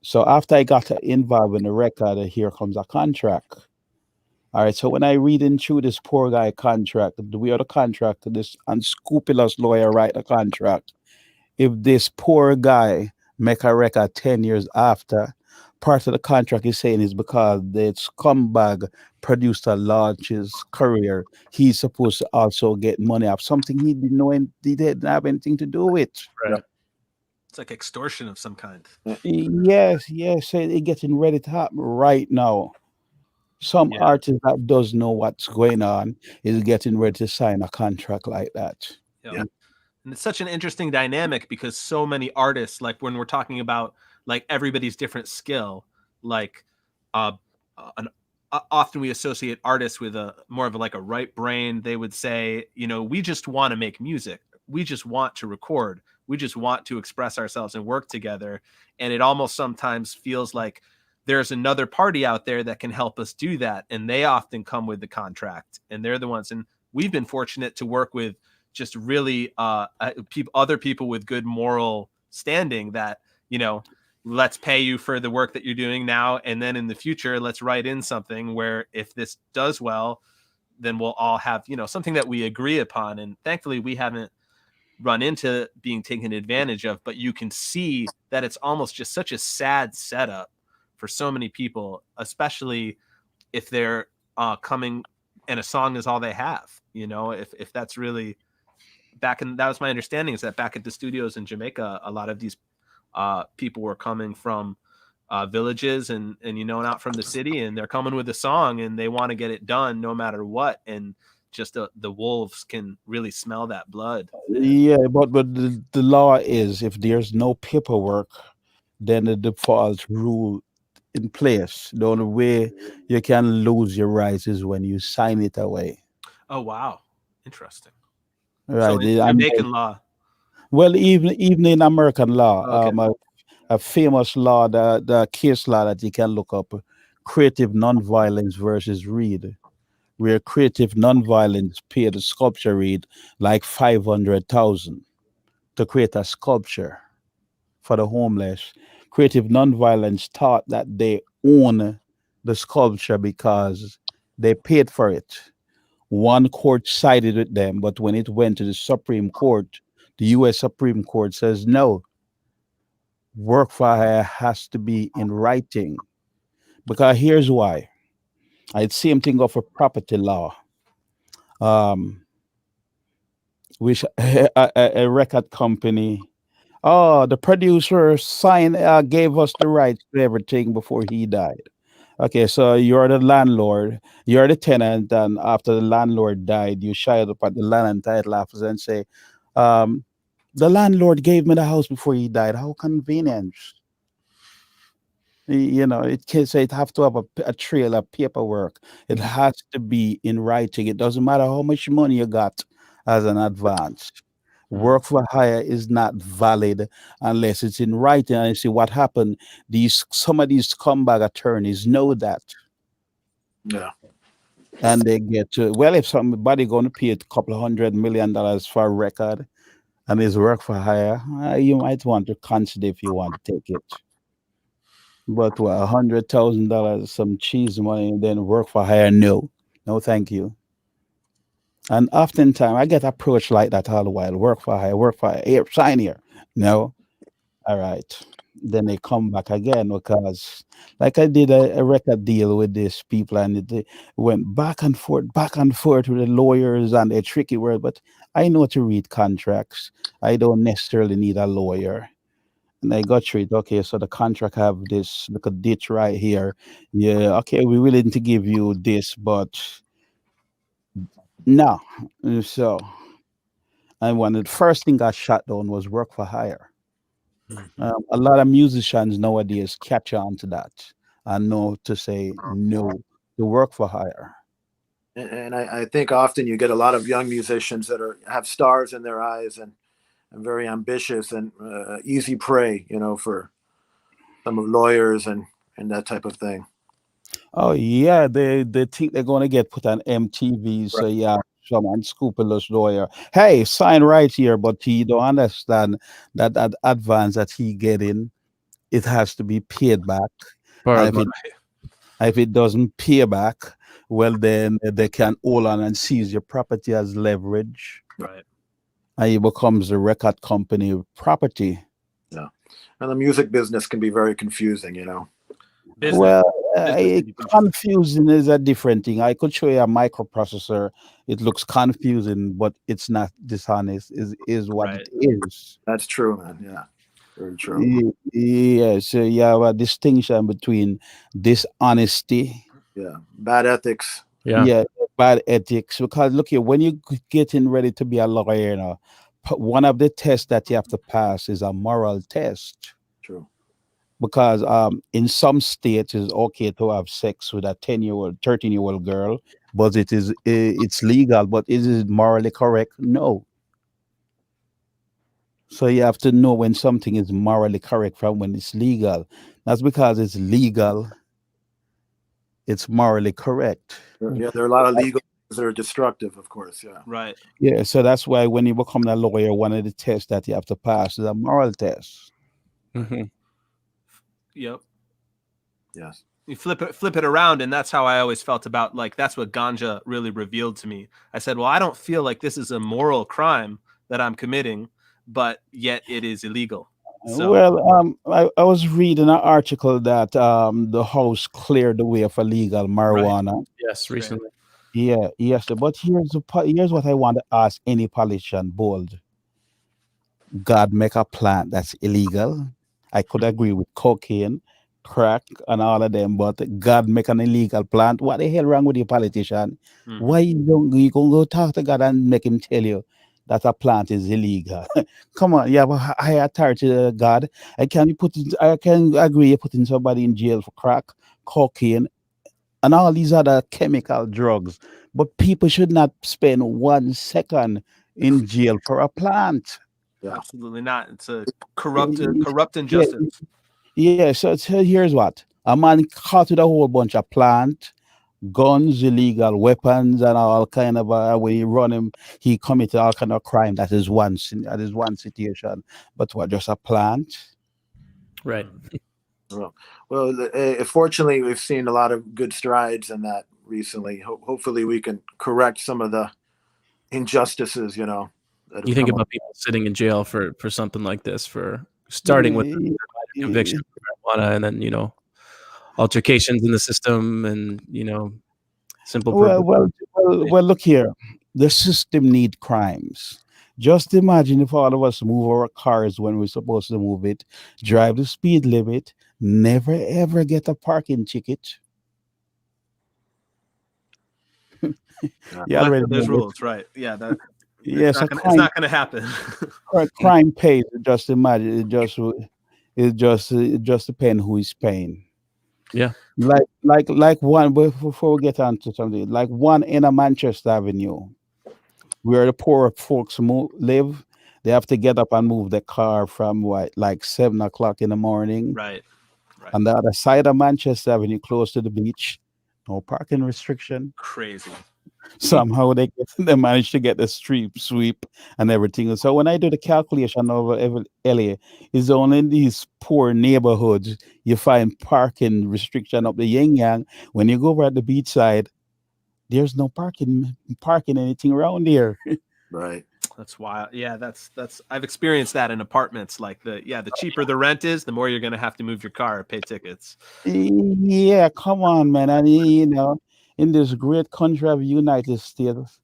So after I got involved in the record, here comes a contract. All right. So when I reading through this poor guy contract, the way of the contract, this unscrupulous lawyer write a contract. If this poor guy make a record 10 years after, part of the contract is saying is because the scumbag producer launched his career, he's supposed to also get money off something he didn't know and he didn't have anything to do with. Right. It's like extortion of some kind. Yes, it's getting ready to happen right now. Some artist that does know what's going on is getting ready to sign a contract like that. Yeah. And it's such an interesting dynamic because so many artists, like when we're talking about like everybody's different skill, like often we associate artists with a more of like a right brain. They would say, you know, we just want to make music. We just want to record. We just want to express ourselves and work together. And it almost sometimes feels like there's another party out there that can help us do that. And they often come with the contract and they're the ones. And we've been fortunate to work with just really other people with good moral standing that, you know, let's pay you for the work that you're doing now. And then in the future, let's write in something where if this does well, then we'll all have, you know, something that we agree upon. And thankfully we haven't run into being taken advantage of, but you can see that it's almost just such a sad setup for so many people, especially if they're coming and a song is all they have, you know, if that's really that was my understanding is that back at the studios in Jamaica, a lot of these people were coming from villages and, you know, not from the city, and they're coming with a song and they want to get it done no matter what. And just the wolves can really smell that blood. Yeah, but the law is if there's no paperwork, then the default rule in place. The only way you can lose your rights is when you sign it away. Oh wow, interesting. Right. So in Jamaican law. Well, even in American law, Okay. a famous law, the case law that you can look up, creative nonviolence versus Reed, where creative nonviolence paid a sculpture Reed like 500,000 to create a sculpture for the homeless. Creative nonviolence thought that they own the sculpture because they paid for it. One court sided with them, but when it went to the Supreme Court, the U.S. Supreme Court says no. Work for hire has to be in writing. Because here's why. It's same thing of a property law. Which a record company, the producer gave us the rights to everything before he died. Okay, so you're the landlord, you're the tenant, and after the landlord died, you shied up at the land and title office and say, the landlord gave me the house before he died. How convenient. You know, it can say it have to have a trail of paperwork. It has to be in writing. It doesn't matter how much money you got as an advance. Work for hire is not valid unless it's in writing. And you see what happened. Some of these scumbag attorneys know that. Yeah. And they get to, well, if somebody going to pay a couple $100 million for a record and it's work for hire, you might want to consider if you want to take it. But what, $100,000, some cheese money, and then work for hire? No, no, thank you. And oftentimes I get approached like that all the while. Work for hire. Here, sign here. No, all right. Then they come back again because, like I did a record deal with these people, and it went back and forth with the lawyers and a tricky word. But I know to read contracts. I don't necessarily need a lawyer. And I got through it. Okay, so the contract have this little ditch right here. Yeah, okay, we're willing to give you this, but no. So, and one of the first thing I shut down was work for hire. A lot of musicians nowadays catch on to that and know to say no to work for hire. And I think often you get a lot of young musicians that have stars in their eyes and very ambitious and easy prey, for some of lawyers and that type of thing. Oh yeah, they think they're gonna get put on MTV. So yeah, some unscrupulous lawyer. Hey, sign right here, but he don't understand that advance that he getting, it has to be paid back. And if it doesn't pay back, well then they can hold on and seize your property as leverage. Right. And it becomes the record company property. Yeah. And the music business can be very confusing, Business. Well, Business. confusing is a different thing. I could show you a microprocessor. It looks confusing, but it's not dishonest. Is what Right. it is. That's true, man. Yeah, very true. Yeah. So you have a distinction between dishonesty. Yeah, bad ethics. Yeah, bad ethics. Because look here, when you getting ready to be a lawyer, one of the tests that you have to pass is a moral test. True. Because in some states it's okay to have sex with a 10-year-old 13-year-old girl, but it's legal, but is it morally correct? No. So you have to know when something is morally correct from when it's legal. That's because it's legal, it's morally correct. Yeah, there are a lot of legal things that are destructive, of course. Yeah. Right. Yeah, so that's why when you become a lawyer, one of the tests that you have to pass is a moral test. Yep. Yes. You flip it around, and that's how I always felt about, like, that's what ganja really revealed to me. I said, well, I don't feel like this is a moral crime that I'm committing, but yet it is illegal. So, well, I was reading an article that the House cleared the way for legal marijuana. Right. Yes, recently. Yeah, yes. But here's what I want to ask any politician bold. God make a plant that's illegal. I could agree with cocaine, crack, and all of them, but God make an illegal plant. What the hell wrong with you, politician? Why you can go talk to God and make him tell you that a plant is illegal? Come on, you have a higher authority than God. I can agree you're putting somebody in jail for crack, cocaine, and all these other chemical drugs. But people should not spend 1 second in jail for a plant. Yeah. Absolutely not. It's a corrupt injustice. Yeah, so here's what. A man caught with a whole bunch of plant, guns, illegal weapons, and all kind of when he run him, he committed all kind of crime. That is one situation. But what, just a plant? Right. Well, fortunately, we've seen a lot of good strides in that recently. Hopefully, we can correct some of the injustices, You think about people sitting in jail for something like this, for starting with conviction for marijuana, and then altercations in the system, and simple. Well, look here. The system need crimes. Just imagine if all of us move our cars when we're supposed to move it, drive the speed limit, never ever get a parking ticket. Yeah, there's rules, right? Yeah, that. Yes, it's not going to happen. Crime pays. Just imagine. It just depends who is paying. Yeah. Like one. Before we get on to something, like one in a Manchester Avenue, where the poor folks live, they have to get up and move the car from like 7 o'clock in the morning. Right. On the other side of Manchester Avenue, close to the beach, no parking restriction. Crazy. Somehow they manage to get the street sweep and everything. So when I do the calculation over LA, it's only in these poor neighborhoods you find parking restriction up the yin yang. When you go over at the beach side, there's no parking anything around here. Right. That's wild. Yeah, that's I've experienced that in apartments. Like the cheaper the rent is, the more you're gonna have to move your car or pay tickets. Yeah, come on, man. And in this great country of United States,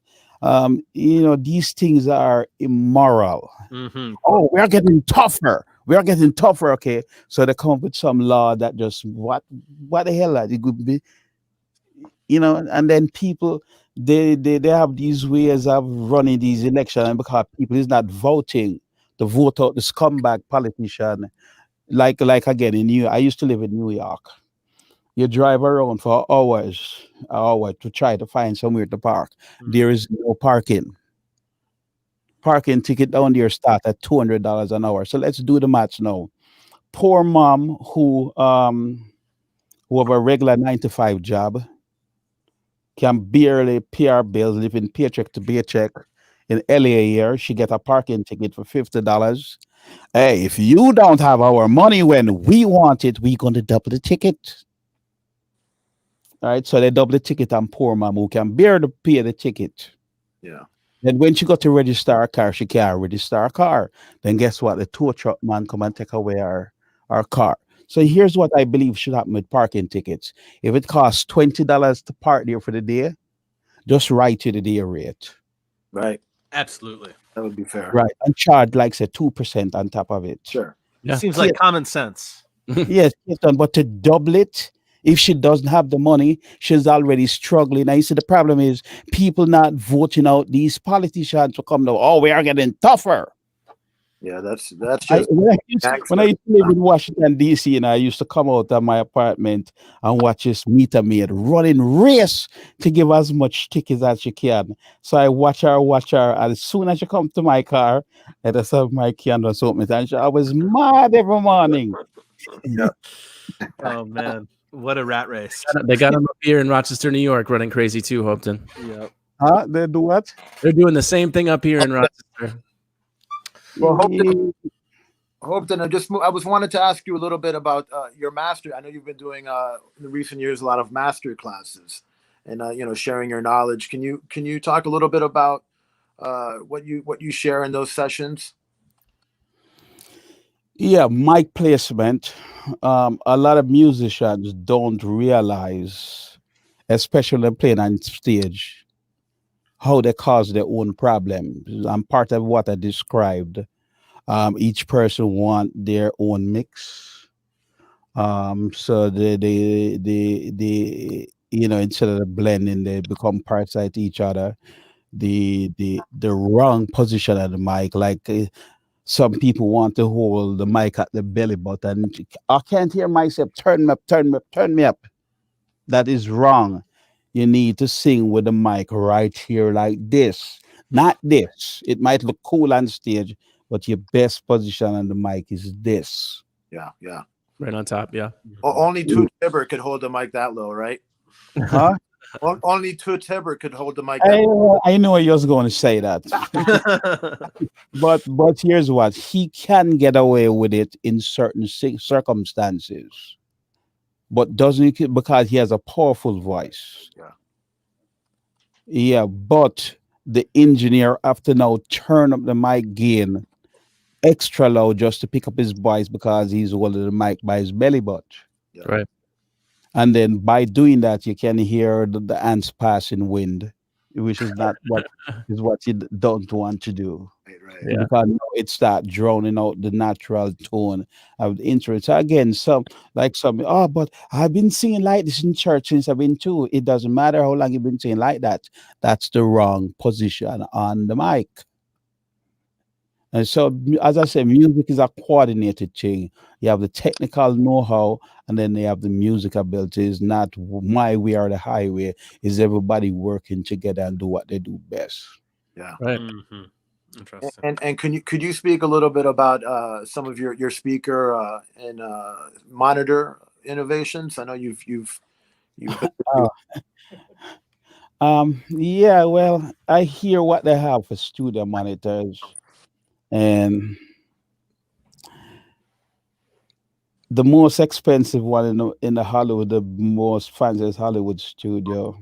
these things are immoral. Mm-hmm. Oh, we are getting tougher. We are getting tougher. Okay, so they come up with some law that just what the hell that it could be, and then people they have these ways of running these elections, and because people is not voting to vote out the scumbag politician. Like again in I used to live in New York. You drive around for hours to try to find somewhere to park. There is no parking. Parking ticket down there start at $200 an hour. So let's do the maths now. Poor mom who have a regular 9 to 5 job can barely pay her bills, living paycheck to paycheck. In LA here, she get a parking ticket for $50. Hey, if you don't have our money when we want it, we're going to double the ticket. All right, so they double the ticket on poor mom who can barely pay the ticket. Yeah. Then when she got to register a car, she can't register a car. Then guess what? The tow truck man come and take away our car. So here's what I believe should happen with parking tickets. If it costs $20 to park there for the day, just write to the day rate. Right. Absolutely. That would be fair. Right. And charge like say 2% on top of it. Sure. Yeah. Seems like common sense. Yes, but to double it, if she doesn't have the money, she's already struggling. I see the problem is people not voting out these politicians to come now. Oh, we are getting tougher. Yeah, that's just When I used to live in Washington, D.C., and I used to come out of my apartment and watch this meter maid running race to give as much tickets as she can. So I watch her, and as soon as she come to my car, I just have my candles open. And I was mad every morning. Yeah. Oh, man. What a rat race. They got them up here in Rochester, New York, running crazy too, Hopeton. Yep. Huh? They do what? They're doing the same thing up here in Rochester. Well, Hopeton, I was wanted to ask you a little bit about your master. I know you've been doing in the recent years a lot of master classes, and sharing your knowledge. Can you talk a little bit about what you share in those sessions? Yeah, mic placement. A lot of musicians don't realize, especially playing on stage, how they cause their own problems. And part of what I described, each person want their own mix. So they instead of blending, they become parts of each other. The wrong position of the mic, like. Some people want to hold the mic at the belly button. I can't hear myself. Turn me up, turn me up, turn me up. That is wrong. You need to sing with the mic right here like this, not this. It might look cool on stage, but your best position on the mic is this. Yeah. Right on top, yeah. Only Toot Hibbert could hold the mic that low, right? Huh? Only Toot Hibbert could hold the mic. I know you was going to say that. But here's what. He can get away with it in certain circumstances. But doesn't he, because he has a powerful voice. Yeah, but the engineer have to now turn up the mic gain extra loud just to pick up his voice because he's holding the mic by his belly button. Yeah. Right. And then by doing that, you can hear the ants passing wind, which is not what you don't want to do. Right. Yeah. Because it starts drowning out the natural tone of the instrument. So again, but I've been singing like this in church since I've been 2. It doesn't matter how long you've been singing like that. That's the wrong position on the mic. And so, as I said, music is a coordinated thing. You have the technical know-how, and then they have the music abilities. Not my way or the highway. Is everybody working together and do what they do best? Yeah. Right. Mm-hmm. Interesting. And could you speak a little bit about some of your speaker and monitor innovations? I know you've Yeah, well, I hear what they have for studio monitors, and the most expensive one in the Hollywood, the most fanciest Hollywood studio.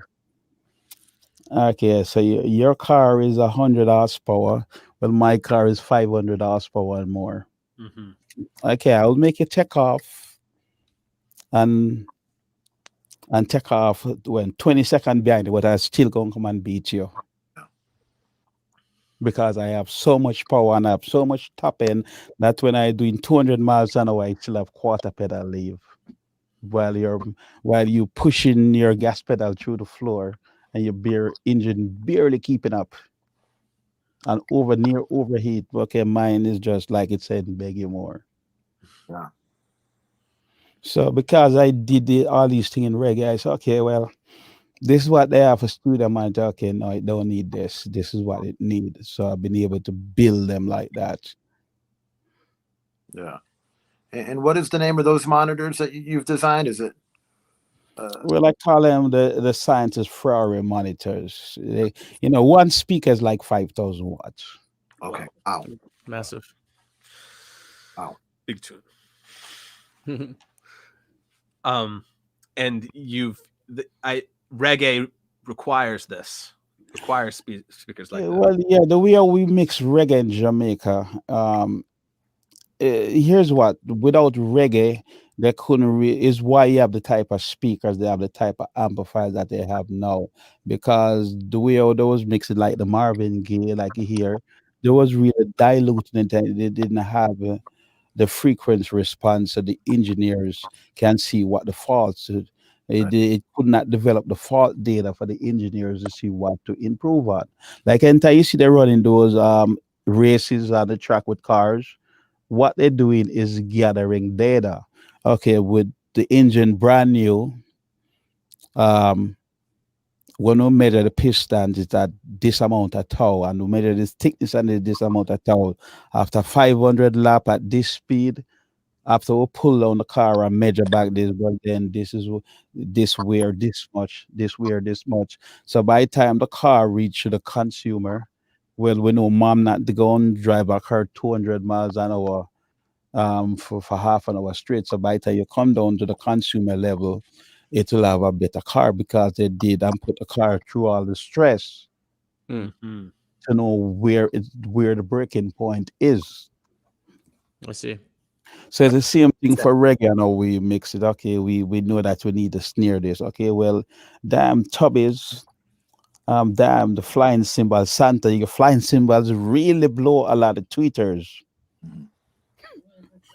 Okay, so your car is 100 horsepower. Well, my car is 500 horsepower and more. Hmm. Okay, I'll make you take off and take off when 20 seconds behind, but I still gonna come and beat you because I have so much power and I have so much top end that when I doing 200 miles an hour, I still have quarter pedal leave while you pushing your gas pedal through the floor and your engine barely keeping up and near overheat. Okay, mine is just like it said, beg you more. Yeah. So because I did all these things in reggae, I said, okay, well, this is what they have for studio manager. Okay, no, it don't need this. This is what it needs. So I've been able to build them like that. Yeah. And what is the name of those monitors that you've designed? Is it? Well, I call them the scientist Ferrari monitors. One speaker is like 5,000 watts. Okay. Wow. Massive. Wow. Big tune. And reggae requires speakers like that. Well, yeah, the way we mix reggae in Jamaica, here's what: without reggae, they couldn't. Is why you have the type of speakers, they have the type of amplifiers that they have now. Because the way how those mix it, like the Marvin Gaye, like you hear, there was really diluting it. And they didn't have the frequency response, so the engineers can see what the faults. It could not develop the fault data for the engineers to see what to improve on. Like anytime you see they're running those races on the track with cars, what they're doing is gathering data. Okay, with the engine brand new, um, when we measure the pistons, it's at this amount of tau, and we measure this thickness and this amount of tau. After 500 lap at this speed, after we pull down the car and measure back this, but then this wear this much, this wear this much. So by the time the car reach the consumer, well, we know mom not to go and drive a car 200 miles an hour for half an hour straight. So by the time you come down to the consumer level, it will have a better car because they did and put the car through all the stress Mm-hmm. to know where the breaking point is. I see. So it's the same thing for reggae. Now we mix it. Okay, we know that we need to snare this. Okay, well, damn tubbies, damn the flying cymbal Santa. Your flying cymbals really blow a lot of tweeters.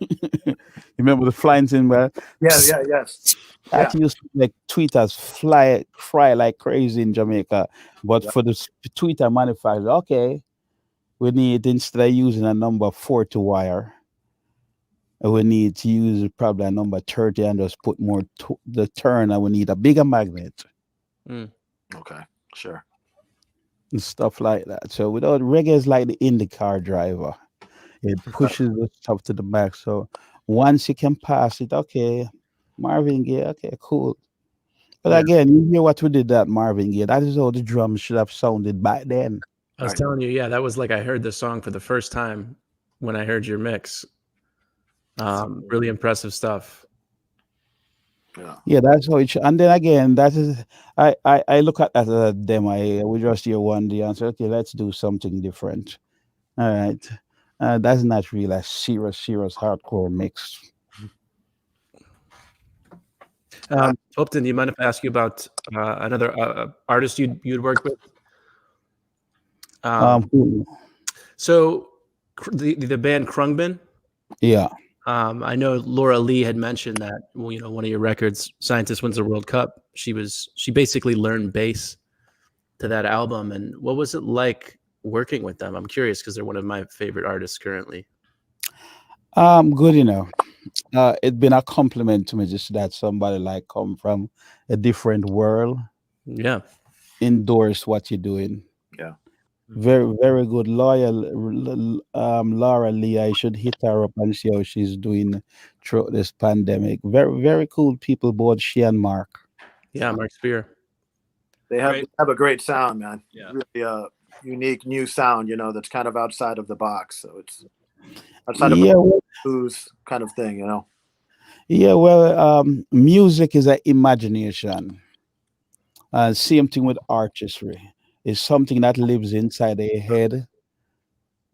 You remember the flying cymbal? Yes. That used to make tweeters fry like crazy in Jamaica. But Yeah. for the tweeter manufacturer, okay, we need, instead of using a number 40 wire, we need to use probably a number 30 and just put more the turn, and we need a bigger magnet Okay. Sure. and stuff like that. So without reggae is like the IndyCar driver. It pushes the stuff to the back. So once you can pass it, okay, Marvin Gaye, okay, cool. But Yeah. again, you hear what we did that Marvin Gaye. That is how the drums should have sounded back then. I was Right. telling you, yeah, that was like I heard the song for the first time when I heard your mix. Really impressive stuff. Yeah. Yeah, that's how it should. And then again, that is, I look at that as a demo. We just hear one day and say, okay, let's do something different. All right. That's not really a serious hardcore mix. Upton, do you mind if I ask you about another artist you'd worked with? Who- So the band Krungbin. yeah. I know Laura Lee had mentioned that, well, you know, one of your records, Scientist Wins the World Cup, she basically learned bass to that album. And what was it like working with them? I'm curious because they're one of my favorite artists currently. Good, it's been a compliment to me just that somebody like come from a different world, Yeah. endorse what you're doing. Yeah. Very, very good. Laura Lee, I should hit her up and see how she's doing throughout this pandemic. Very, very cool people, both she and Mark. Yeah, Mark Spear. They have a great sound, man. Yeah. Really unique new sound, you know, that's kind of outside of the box. So it's outside of Yeah, the blues kind of thing, you know. yeah. Well, music is an imagination. Same thing with artistry. It's something that lives inside a head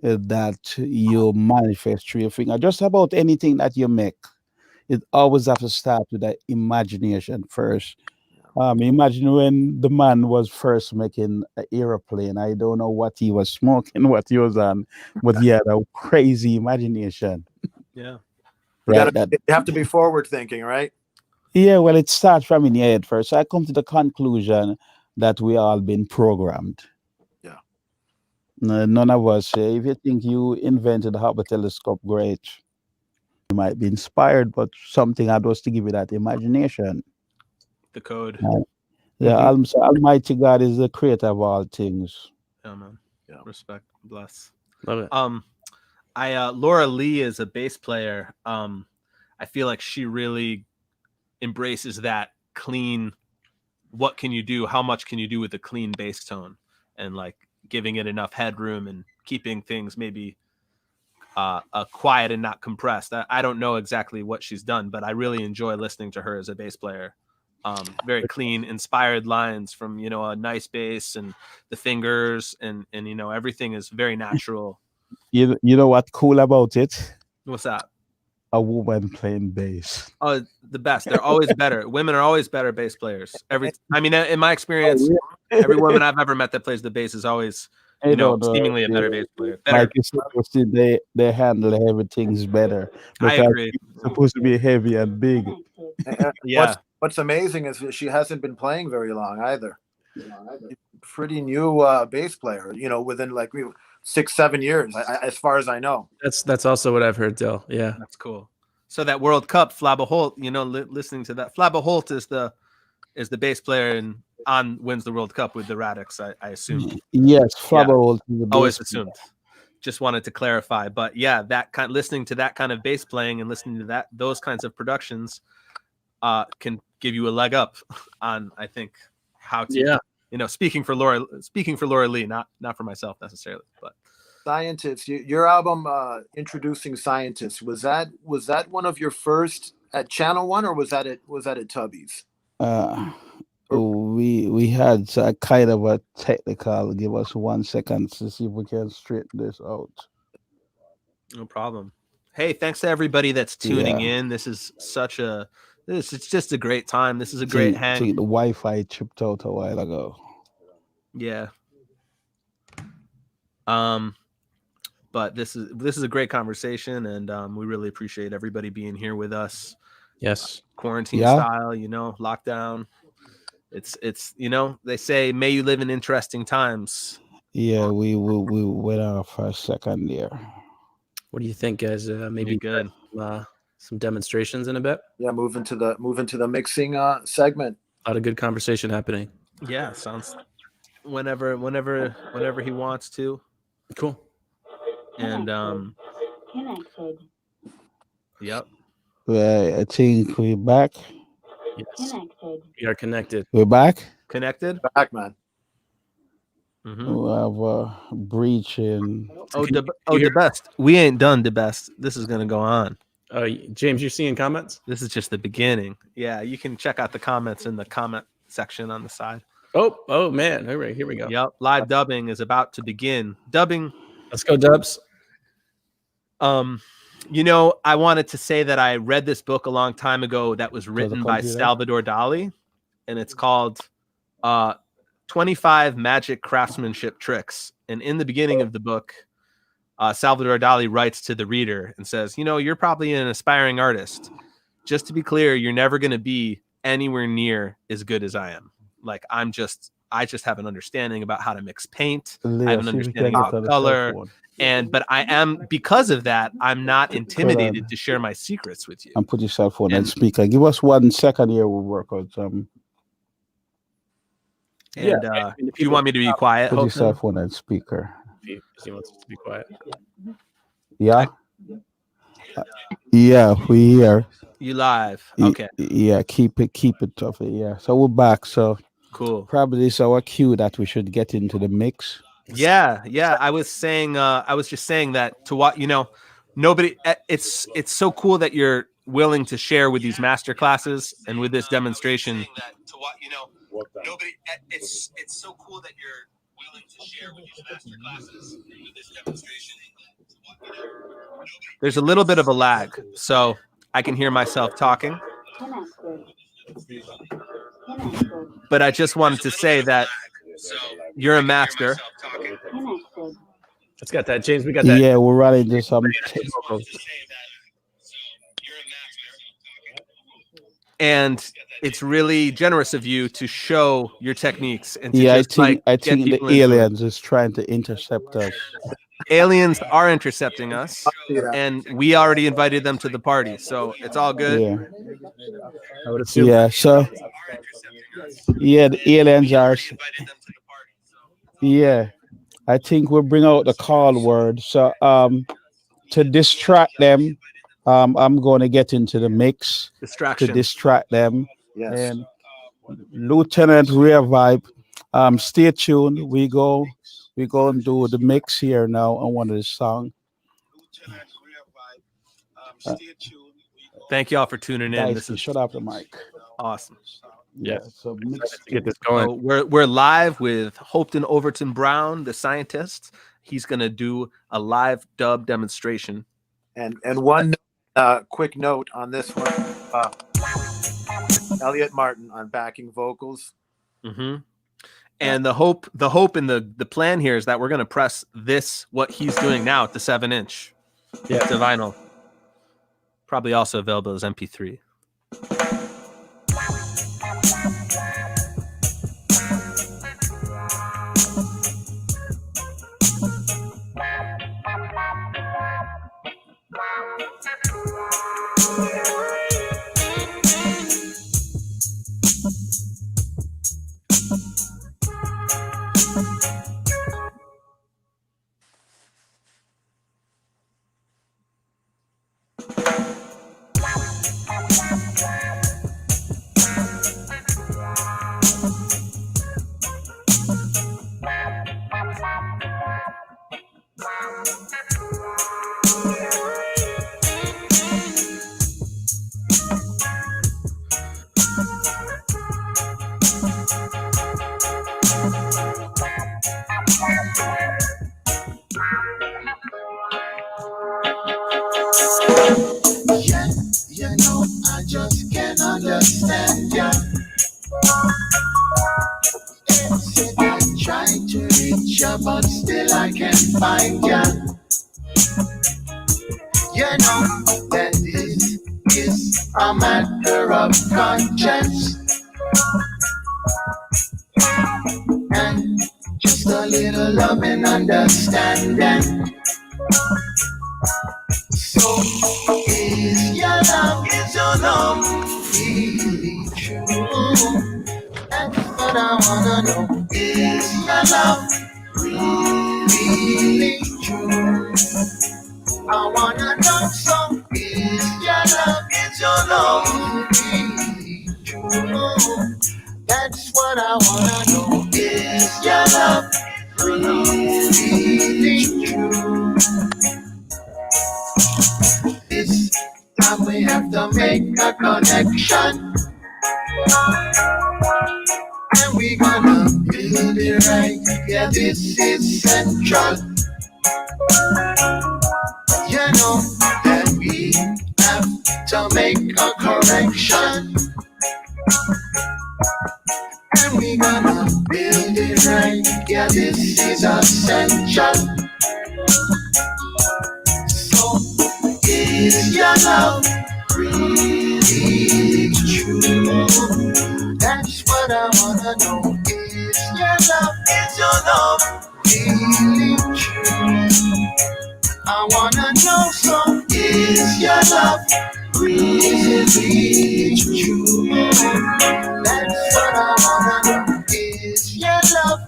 that you manifest through your finger. Just about anything that you make, it always have to start with that imagination first. Imagine when the man was first making an aeroplane. I don't know what he was smoking, what he was on, but he had a crazy imagination. Yeah. Right. You have to be forward thinking, right? Yeah, well, it starts from in your head first. So I come to the conclusion that we all been programmed. Yeah. None of us. If you think you invented the Hubble telescope, great. You might be inspired, but something had us to give you that imagination. The code. Yeah, Almighty God is the creator of all things. Yeah, man. Yeah. Respect. Bless. Love it. Laura Lee is a bass player. I feel like she really embraces that clean. What can you do? How much can you do with a clean bass tone, and like giving it enough headroom and keeping things maybe quiet and not compressed. I don't know exactly what she's done, but I really enjoy listening to her as a bass player. Very clean, inspired lines from, you know, a nice bass and the fingers and you know, everything is very natural. You know what's cool about it? What's that? A woman playing bass. Oh, the best. They're always better. Women are always better bass players. In my experience, every woman I've ever met that plays the bass is always, you know, seemingly a better bass player. Better. Like you said, they handle everything's better. I agree. It's supposed to be heavy and big. Yeah. What's amazing is that she hasn't been playing very long either. Pretty new bass player, you know, within like 6-7 years, as far as I know. That's also what I've heard, Dill. Yeah, that's cool. So that World Cup, Flabba Holt, you know, listening to that, Flabba Holt is the bass player and wins the World Cup with the Radix, I assume. Yes, Flabba Holt is the bass always assumed. Just wanted to clarify, but yeah, listening to that kind of bass playing and listening to those kinds of productions can give you a leg up on, I think, how to, you know, speaking for Laura Lee, not for myself necessarily, but Scientists. Your album, Introducing Scientists, was that one of your first at Channel One, or was that at Tubby's? We had a kind of a technical. Give us 1 second to see if we can straighten this out. No problem. Hey, thanks to everybody that's tuning in. This is it's just a great time. This is a great hang. The Wi-Fi chipped out a while ago. Yeah. But this is a great conversation, and we really appreciate everybody being here with us. Yes. Quarantine style, you know, lockdown. It's you know, they say may you live in interesting times. Yeah, we went off for a second there. What do you think, guys? Maybe good. Some demonstrations in a bit. Yeah, move into the mixing segment. A lot of good conversation happening. Yeah, sounds whenever he wants to. Cool. And connected. Yep. I think we're back. Yes. Connected. We are connected. We're back. Connected. Back, man. Mm-hmm. We have a breach in. The best. We ain't done the best. This is gonna go on. James, you seeing comments? This is just the beginning. Yeah, you can check out the comments in the comment section on the side. Oh man! All right, here we go. Yep, live dubbing is about to begin. Dubbing. Let's go, Dubs. You know, I wanted to say that I read this book a long time ago that was written by Salvador Dali, and it's called 25 Magic Craftsmanship Tricks. And in the beginning of the book, Salvador Dali writes to the reader and says, you know, you're probably an aspiring artist. Just to be clear, you're never going to be anywhere near as good as I am. Like, I just have an understanding about how to mix paint. I have an understanding about color. But I am, because of that, I'm not intimidated to share my secrets with you. And put your cell phone on speaker. Give us 1 second here. We'll work out some. If you want me to be quiet, put your cell phone on speaker. He wants us to be quiet. Yeah. Yeah, we here. You live. Okay. Yeah, keep it tough. Yeah. So we're back. So Cool. Probably it's our cue that we should get into the mix. Yeah. I was just saying that to what, nobody, it's so cool that you're willing to share with these master classes and with this demonstration. It's so cool that you're willing to share with these master classes and with this demonstration. There's a little bit of a lag, so I can hear myself talking. But I just wanted to say that you're a master. It's got that, James. We got that. Yeah, we're running into some. And it's really generous of you to show your techniques. And to Yeah, just, I think the people into it. aliens is trying to intercept us. Aliens are intercepting us, and we already invited them to the party, so it's all good. Yeah. I would assume. Yeah. So. Yeah, the aliens are. Yeah, I think we'll bring out the call word. So, to distract them, I'm going to get into the mix Distraction. to distract them. Yes. And Lieutenant Rear Vibe, stay tuned. We go and do the mix here now on one of the songs. Thank you all for tuning in. This is Shut off the mic. awesome. Yeah. So mix. To get this going. So we're live with Hopton Overton Brown, the scientist. He's gonna do a live dub demonstration. And one quick note on this one, Elliot Martin on backing vocals. Mm-hmm. And the hope and the plan here is that we're gonna press what he's doing now at the 7-inch. Yeah. To vinyl. Probably also available as MP3. I just can't understand ya. Said I try to reach ya, but still I can't find ya. You know that this is a matter of conscience, and just a little love and understanding. So is your love really true? That's what I wanna know. Is your love really true? I wanna know. So is your love really true? That's what I wanna know. Is your love really true? This time we have to make a connection, and we gonna build it right. Yeah, this is central. You know that we have to make a correction, and we gonna build it right. Yeah, this is essential. Is your love really true? That's what I wanna know. Is your love really true? I wanna know. So is your love really true? That's what I wanna know. Is your love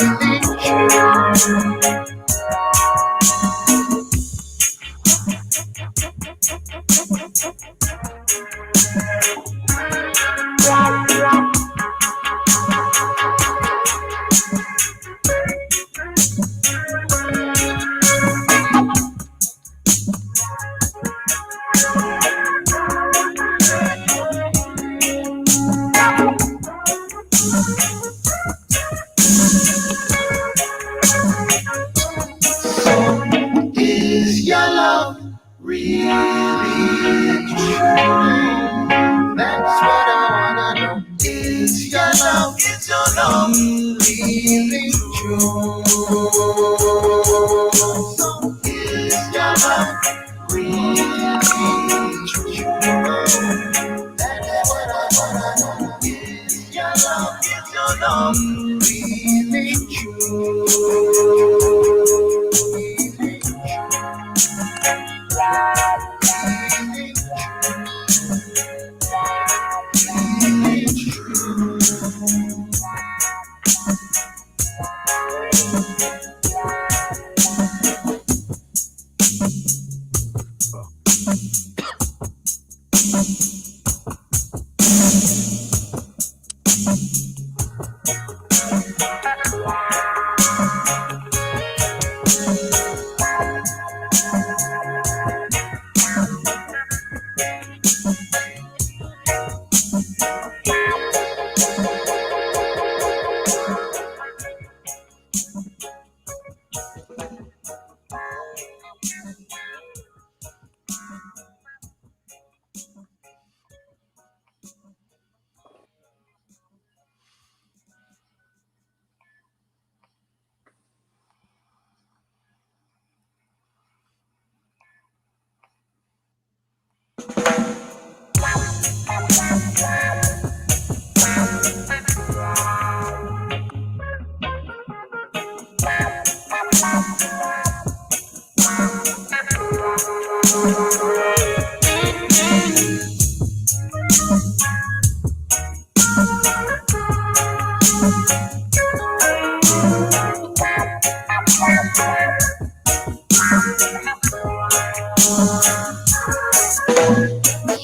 really true? That's what I wanna know. Is your love really true? So is your love really true? That's what I wanna know. Is your love really true?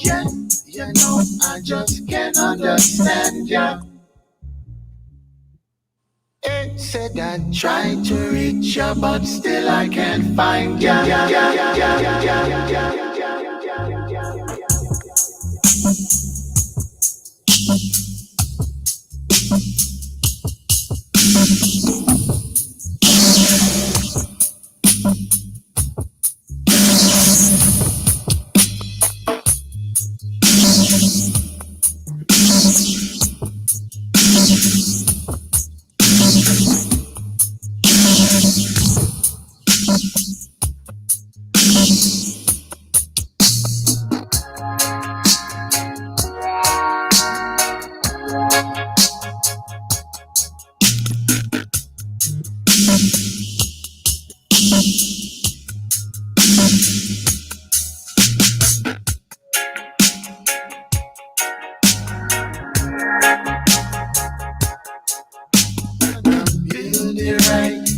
Yeah, you know, I just can't understand ya. It said I tried to reach ya, but still I can't find ya.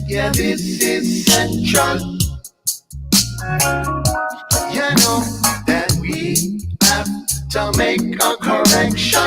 Yeah, this is central. You know that we have to make a correction.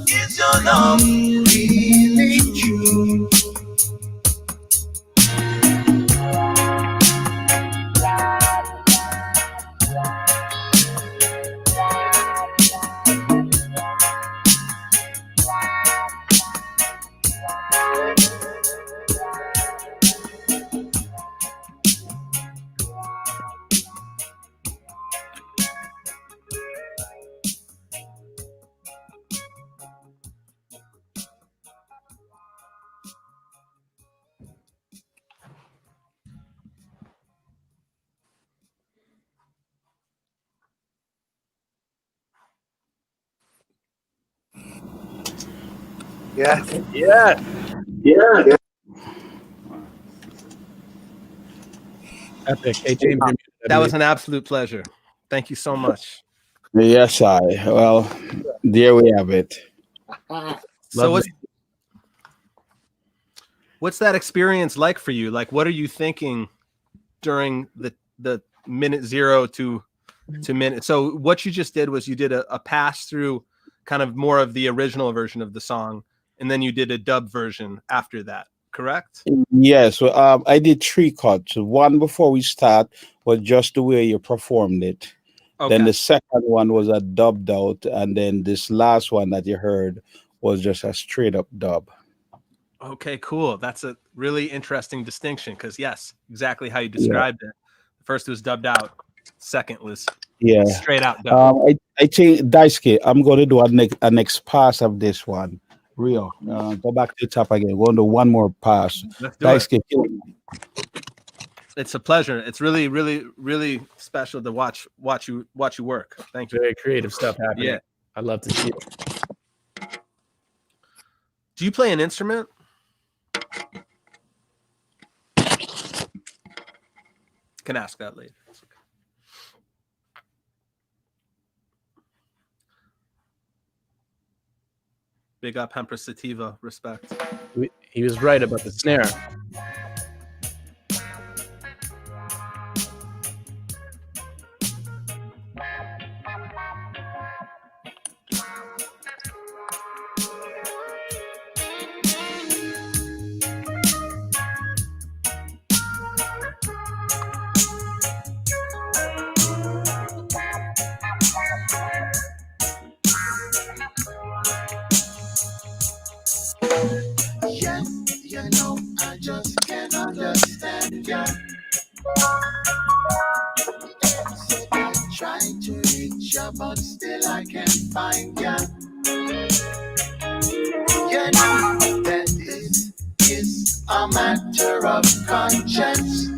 Is your love really true? Yeah. Yeah. Yeah. Epic. Hey, James, you're muted, I That was believe. an absolute pleasure. Thank you so much. Yes, I. Well, there we have it. So Lovely. what's that experience like for you? Like, what are you thinking during the minute 0 to minute? So what you just did was you did a pass through kind of more of the original version of the song, and then you did a dub version after that, correct? Yes, well, I did 3 cuts. One before we start was just the way you performed it. Okay. Then the second one was a dubbed out, and then this last one that you heard was just a straight up dub. Okay, cool. That's a really interesting distinction because, yes, exactly how you described it. The first was dubbed out. Second was straight out dub. I think Daisuke, I'm going to do a next pass of this one. Rio, go back to the top again. We're going to do one more pass. Let's do it. Daisuke, It's a pleasure. It's really, really, really special to watch you work. Thank you. Very creative stuff happening. Yeah. I'd love to see it. Do you play an instrument? Can ask that later. It's okay. Big up Empress Sativa. Respect. He was right about the snare. Yeah, you know, I just can't understand ya. So I try to reach ya, but still I can't find ya. You know that this is a matter of conscience,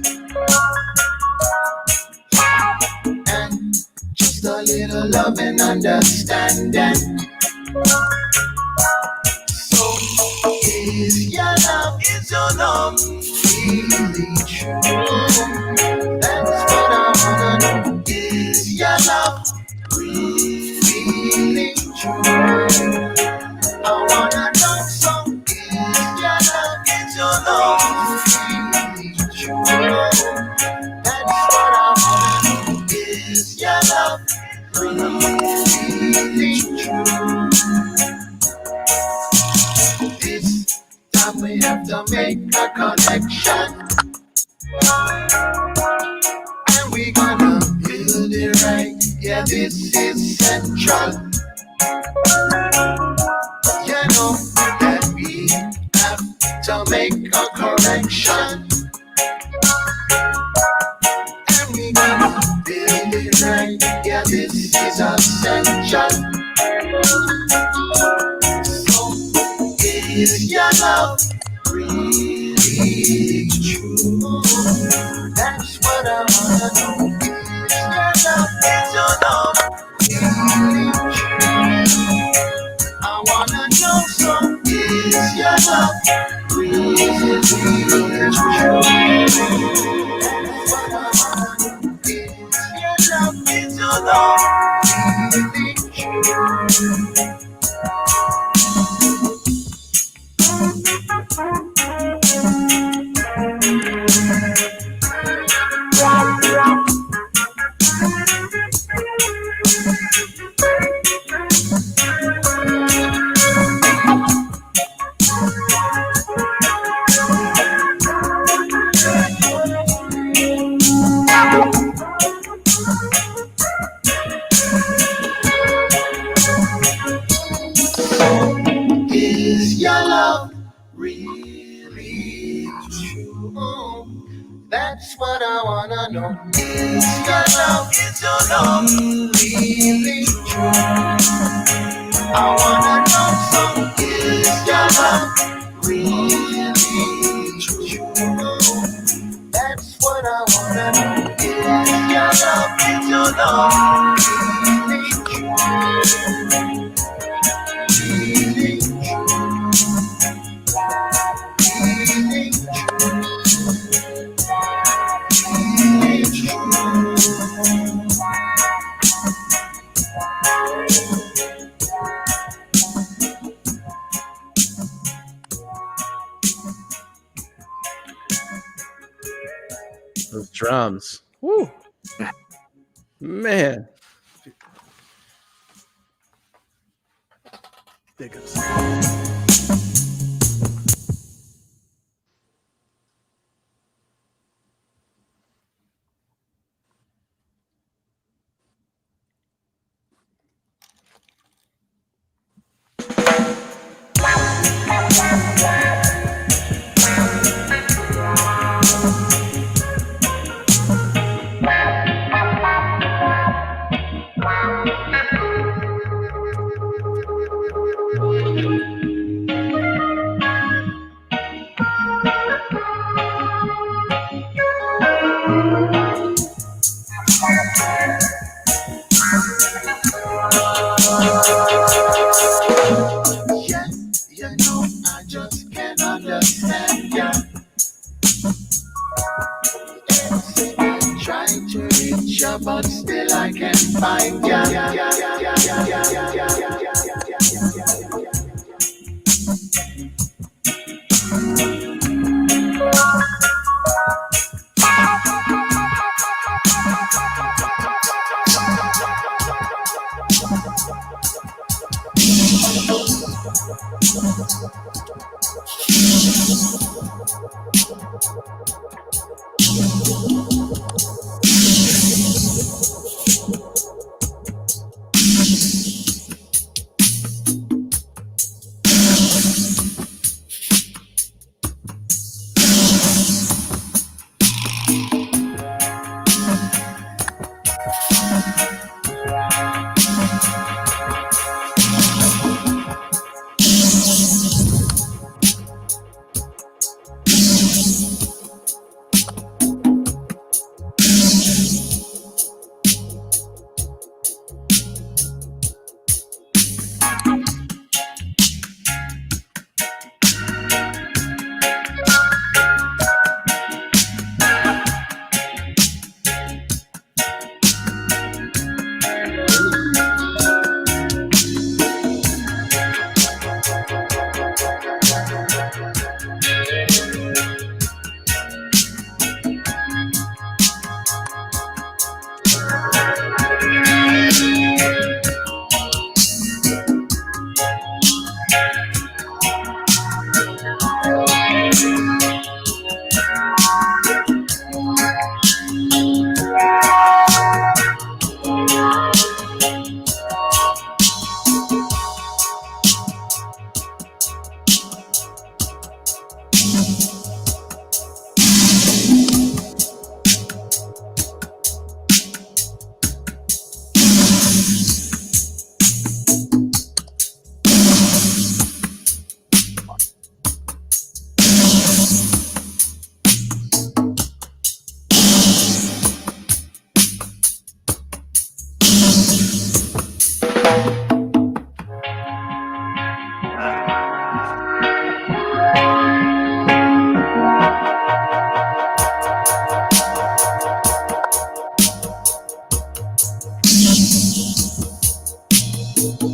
and just a little love and understanding. Is your love really true? That's what I wanna know. Is your love really true? I wanna know. So is your love really true? That's what I wanna know. Is your love really true? We have to make a connection, and we gonna build it right. Yeah, this is central. You know that we have to make a correction, and we gonna build it right. Yeah, this is essential. Is your love really true? That's what I wanna know. Is your love really true? I wanna know. So is your love really true? That's what I wanna know. Is your love really true? Is your love really true? That's what I wanna know. Is your love really true? I wanna know. So is your love really true? That's what I wanna know. Is your love really true? Really true? Those drums. Woo. Man. Big ups. Yeah, you know, I just can't understand ya. I'm trying to reach ya, but still I can't find ya.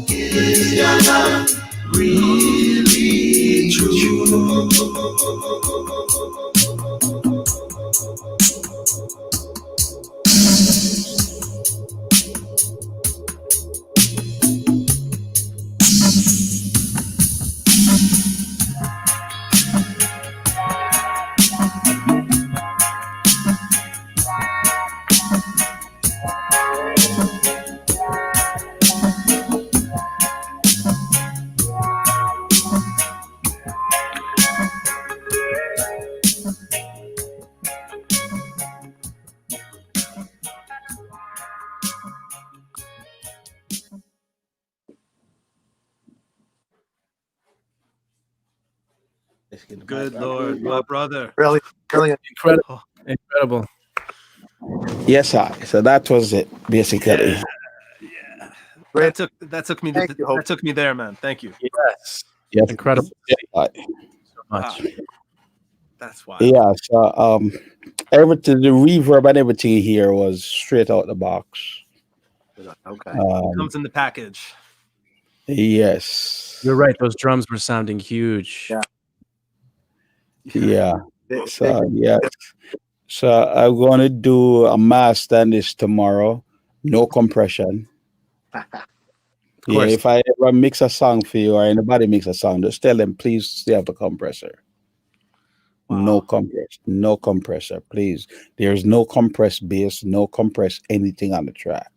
Is your love really true? Good Lord, my brother. Really, brilliant. Incredible. Incredible. Yes, sir. So that was it, basically. Yeah. Great. That took me Thank you, Hope. that took me there, man. Thank you. Yes. Yes. Incredible. Uh, So much. Wow. That's wild. Yeah. So everything, the reverb and everything here was straight out the box. Okay. Comes in the package. Yes. You're right. Those drums were sounding huge. Yeah. Yeah. Big- So yes. So I'm gonna do a master on this tomorrow. No compression. Yeah, course. if I ever mix a song for you or anybody mix a song, just tell them please stay off the compressor. No Wow. compress, no compressor, please. There's no compress bass, no compress anything on the track.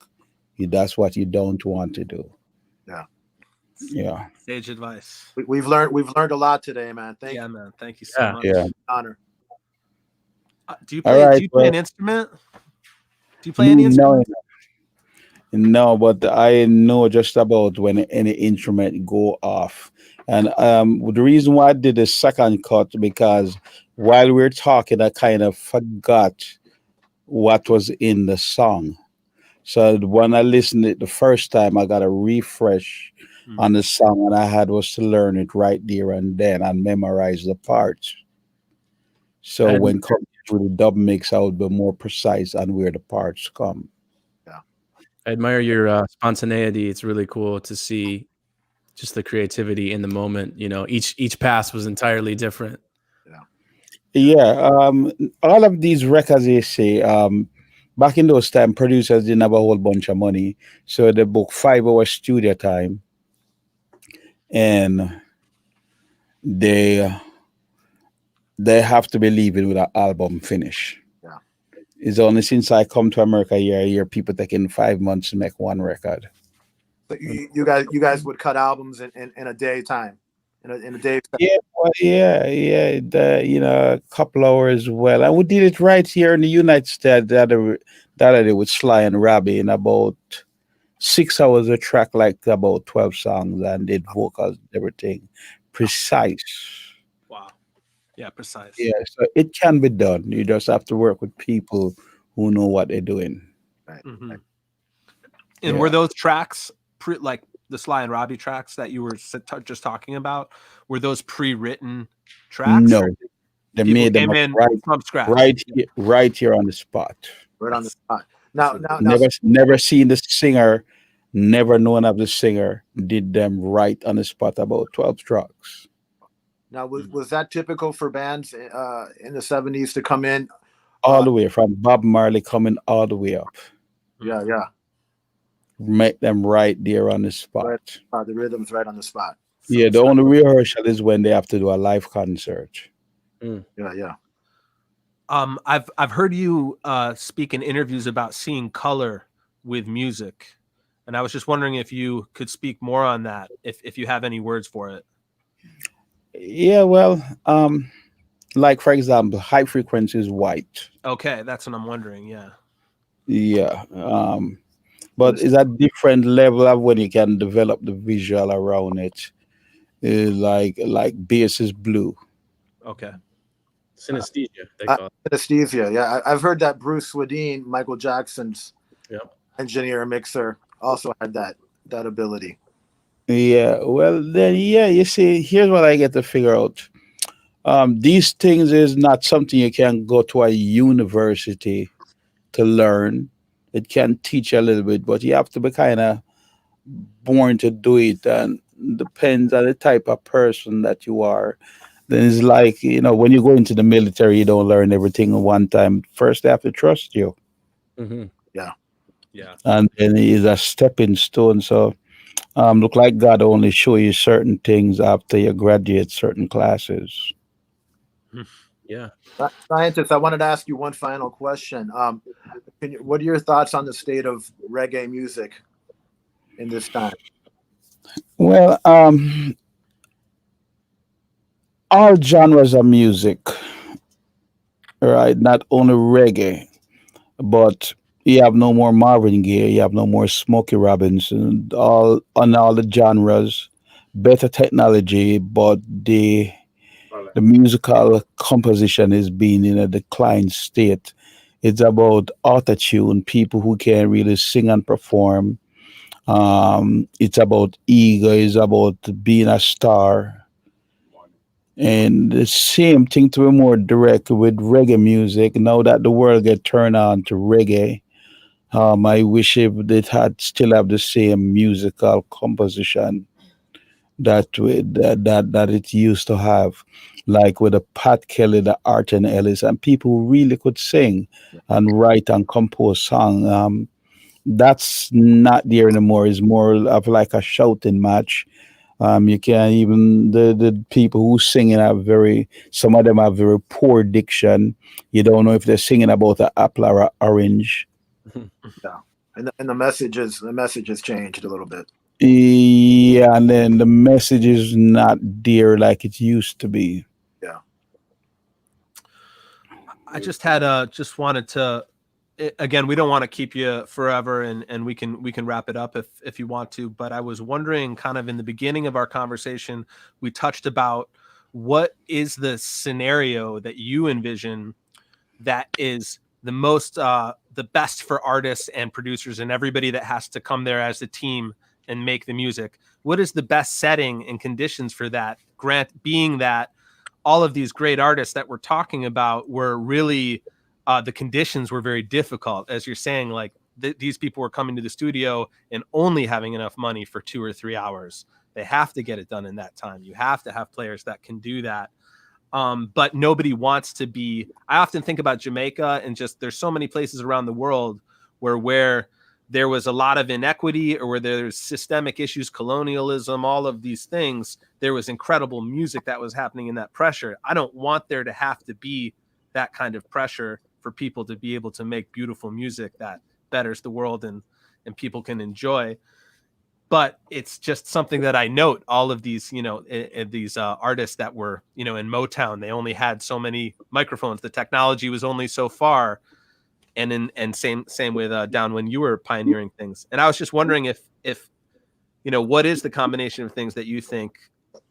That's what you don't want to do. Yeah. Yeah, Sage advice. We've learned a lot today, man. Thank Yeah, you. man. Thank you so Yeah. much. yeah. Honor. Do you All play? right. Do you play Well, an instrument? Do you play any no, instrument? no, but I know just about when any instrument go off. And the reason why I did the second cut because while we are talking, I kind of forgot what was in the song. So when I listened it the first time, I got a refresh on the song, and I had was to learn it right there and then and memorize the parts. So And when coming through the dub mix, I would be more precise on where the parts come. I admire your spontaneity. It's really cool to see just the creativity in the moment. You know, each pass was entirely different. Yeah, all of these records they say, back in those time, producers didn't have a whole bunch of money, so they book 5 hour studio time, and they they have to be leaving with an album finish. Yeah. It's only since I come to America a year people taking 5 months to make one record. But you guys would cut albums in a day time, in a day. Yeah, well, yeah. A couple hours. Well, and we did it right here in the United States that other day with Sly and Robbie in about 6 hours a track, like about 12 songs, and did vocals, everything precise. Wow. Yeah, precise. Yeah, so it can be done. You just have to work with people who know what they're doing. Right. Mhm. Right. And were Yeah. those tracks like the Sly and Robbie tracks that you were just talking about? Were those pre-written tracks? No, or they people made them came up in from scratch. right here on the spot. Right on the spot. Now, Never seen the singer, never known of the singer. Did them right on the spot about 12 tracks. now was that typical for bands in the '70s to come in? All the way from Bob Marley coming all the way up. Yeah, yeah. Make them right there on the spot. The rhythm's right on the spot. Yeah, the only rehearsal is when they have to do a live concert. Yeah, yeah. I've heard you speak in interviews about seeing color with music, and I was just wondering if you could speak more on that, if you have any words for it. Yeah, well, like for example, high frequency is white. Okay, that's what I'm wondering. Yeah. Yeah. But it's a different level of when you can develop the visual around it. Like bass is blue. Okay. Synesthesia, they call it. Synesthesia. Yeah, I've heard that Bruce Swedeen, Michael Jackson's Yep. engineer mixer, also had that ability. Yeah, well then you see, here's what I get to figure out. These things is not something you can go to a university to learn. It can teach a little bit, but you have to be kind of born to do it, and depends on the type of person that you are. Then it's like, when you go into the military, you don't learn everything at one time. First, they have to trust you, Mhm. Yeah. and then it is a stepping stone. So, look like God only show you certain things after you graduate certain classes. Yeah. Scientist, I wanted to ask you one final question. What are your thoughts on the state of reggae music in this time? Well, all genres of music, right? Not only reggae, but you have no more Marvin Gaye, you have no more Smokey Robinson, all on all the genres, better technology, but the musical composition is being in a decline state. It's about autotune, people who can really sing and perform. It's about ego, it's about being a star. And the same thing to be more direct with reggae music. Now that the world get turned on to reggae, I wish if it had still have the same musical composition that it used to have, like with the Pat Kelly, the Art and Ellis, and people who really could sing and write and compose song. That's not there anymore. It's more of like a shouting match. You can't even the people who singing have very some of them have very poor diction. You don't know if they're singing about an apple or an orange. Yeah, and the message has changed a little bit. Yeah, and then the message is not there like it used to be. Yeah. I just wanted to again, we don't want to keep you forever, and we can wrap it up if you want to, but I was wondering, kind of in the beginning of our conversation, we touched about what is the scenario that you envision that is the best for artists and producers and everybody that has to come there as a team and make the music. What is the best setting and conditions for that? Grant being that all of these great artists that we're talking about were really the conditions were very difficult, as you're saying, like these people were coming to the studio and only having enough money for 2 or 3 hours. They have to get it done in that time. You have to have players that can do that. But nobody wants to be. I often think about Jamaica, and just there's so many places around the world where there was a lot of inequity, or where there's systemic issues, colonialism, all of these things. There was incredible music that was happening in that pressure. I don't want there to have to be that kind of pressure for people to be able to make beautiful music that betters the world and people can enjoy. But it's just something that I note. All of these, these artists that were, in Motown, they only had so many microphones. The technology was only so far. And same with down when you were pioneering things. And I was just wondering if what is the combination of things that you think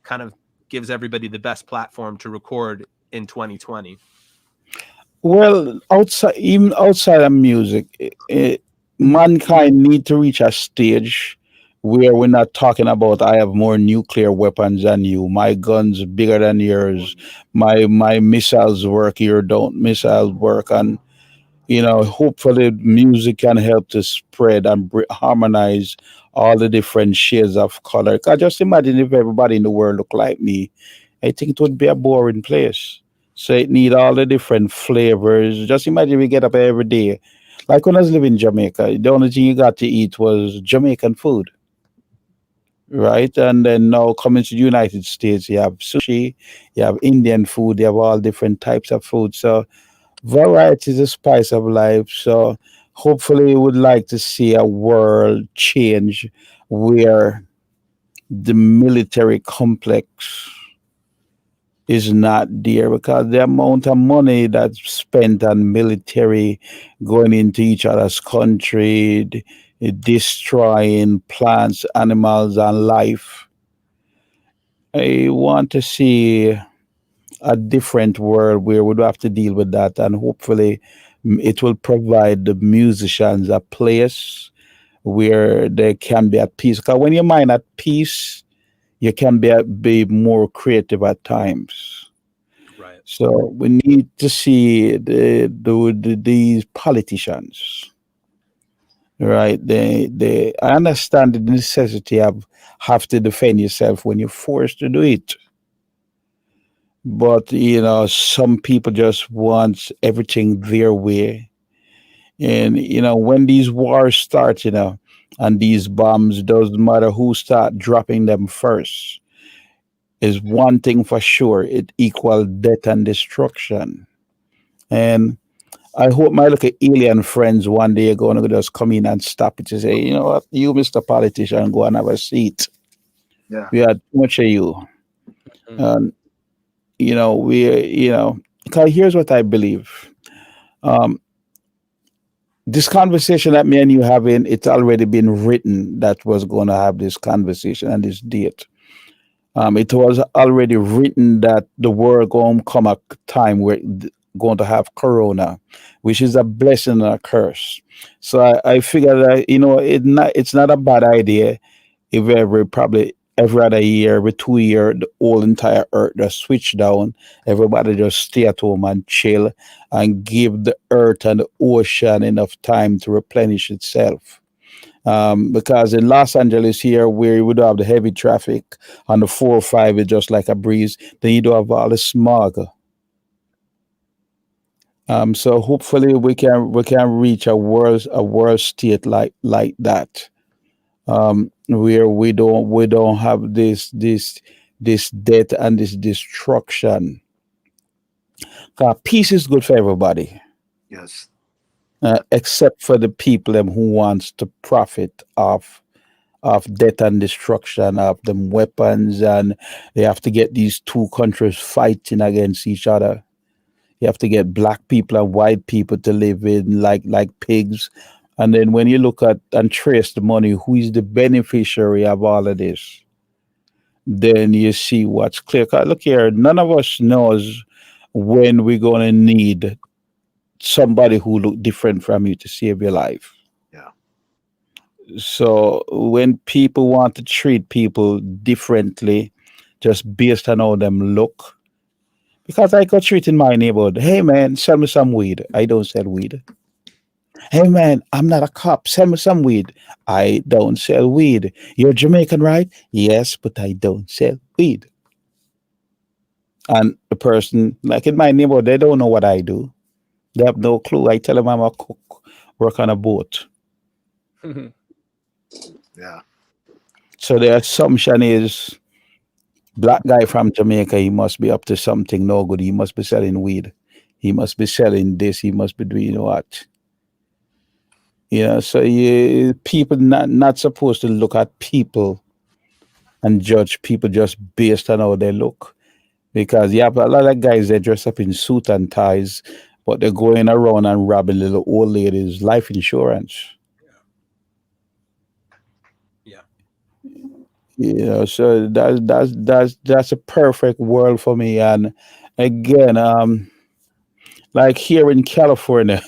kind of gives everybody the best platform to record in 2020? Well, even outside of music, mankind need to reach a stage where we're not talking about I have more nuclear weapons than you, my guns bigger than yours, my missiles work, your don't missiles work, and hopefully music can help to spread and harmonize all the different shades of color. 'Cause just imagine if everybody in the world looked like me. I think it would be a boring place. So it need all the different flavors. Just imagine we get up every day. Like when I was living in Jamaica, the only thing you got to eat was Jamaican food, right? And then now coming to the United States, you have sushi, you have Indian food, you have all different types of food. So variety is the spice of life. So hopefully we would like to see a world change where the military complex is not there, because the amount of money that's spent on military going into each other's country, destroying plants, animals, and life. I want to see a different world where we don't have to deal with that, and hopefully it will provide the musicians a place where they can be at peace. Because when your mind at peace, you can be more creative at times. Right. So we need to see these politicians, right? I understand the necessity of have to defend yourself when you're forced to do it. But some people just want everything their way. And when these wars start, and these bombs, doesn't matter who start dropping them first, is one thing for sure: it equals death and destruction. And I hope my little alien friends one day are going to just come in and stop it to say, you know what, you, Mr. Politician, go and have a seat. Yeah. We had too much of you. And because here's what I believe. This conversation that me and you having, it's already been written that was going to have this conversation and this date. It was already written that the world going to come a time where going to have corona, which is a blessing and a curse. So I figured that it's not a bad idea if every other year, every 2 years, the whole entire earth just switch down. Everybody just stay at home and chill and give the earth and the ocean enough time to replenish itself. Because in Los Angeles here, where you would have the heavy traffic on the 405, it's just like a breeze. Then you do have all the smog. So hopefully we can reach a world state like that, where we don't have this death and this destruction. 'Cause peace is good for everybody, Yes. except for the people them who wants to profit of death and destruction of them weapons, and they have to get these two countries fighting against each other. You have to get black people and white people to live in like pigs. And then when you look at and trace the money, who is the beneficiary of all of this? Then you see what's clear. 'Cause look here, none of us knows when we're gonna need somebody who look different from you to save your life. Yeah. So when people want to treat people differently, just based on how them look, because I got treated in my neighborhood. Hey man, sell me some weed. I don't sell weed. Hey man, I'm not a cop. Sell me some weed. I don't sell weed. You're Jamaican, right? Yes, but I don't sell weed. And the person, like in my neighborhood, they don't know what I do. They have no clue. I tell them I'm a cook, work on a boat. Yeah. So the assumption is black guy from Jamaica, he must be up to something no good. He must be selling weed. He must be selling this. He must be doing what? So people not supposed to look at people and judge people just based on how they look. Because you have a lot of guys that dress up in suit and ties, but they're going around and robbing little old ladies' life insurance. Yeah. So that's a perfect world for me. And again, like here in California,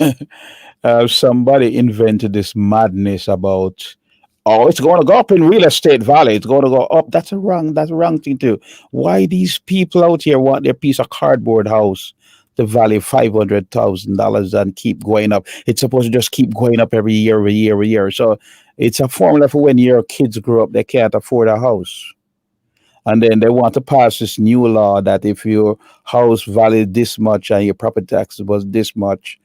somebody invented this madness about, oh, it's going to go up in real estate valley. It's going to go up. That's a wrong thing too. Why these people out here want their piece of cardboard house to value $500,000 and keep going up? It's supposed to just keep going up every year. So it's a formula for when your kids grow up, they can't afford a house. And then they want to pass this new law that if your house valued this much and your property tax was this much,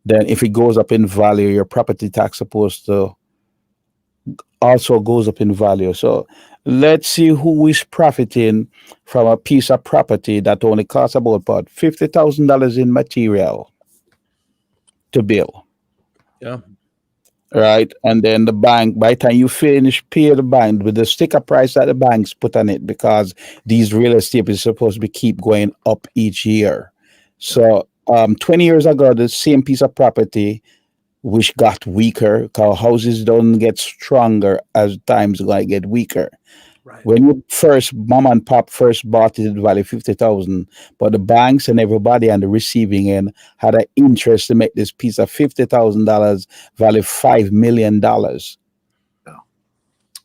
then if it goes up in value, your property tax supposed to also goes up in value. So let's see who is profiting from a piece of property that only costs about $50,000 in material to build. Yeah. Right, and then the bank, by the time you finish pay the bank with the sticker price that the banks put on it, because these real estate is supposed to be keep going up each year. So 20 years ago, the same piece of property which got weaker because houses don't get stronger as times going to get weaker. Right. When you first mom and pop first bought it, it valued 50,000, but the banks and everybody on the receiving end had an interest to make this piece of $50,000 value $5 million. Yeah.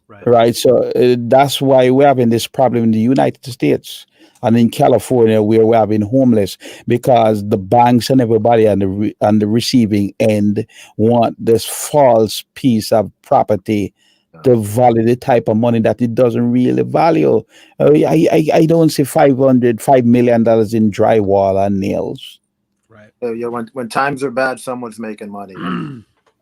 Right. So that's why we're having this problem in the United States and in California, where we're having homeless, because the banks and everybody on the receiving end want this false piece of property to value the type of money that it doesn't really value. I don't see $5 million in drywall and nails. Right. Yeah. When times are bad, someone's making money.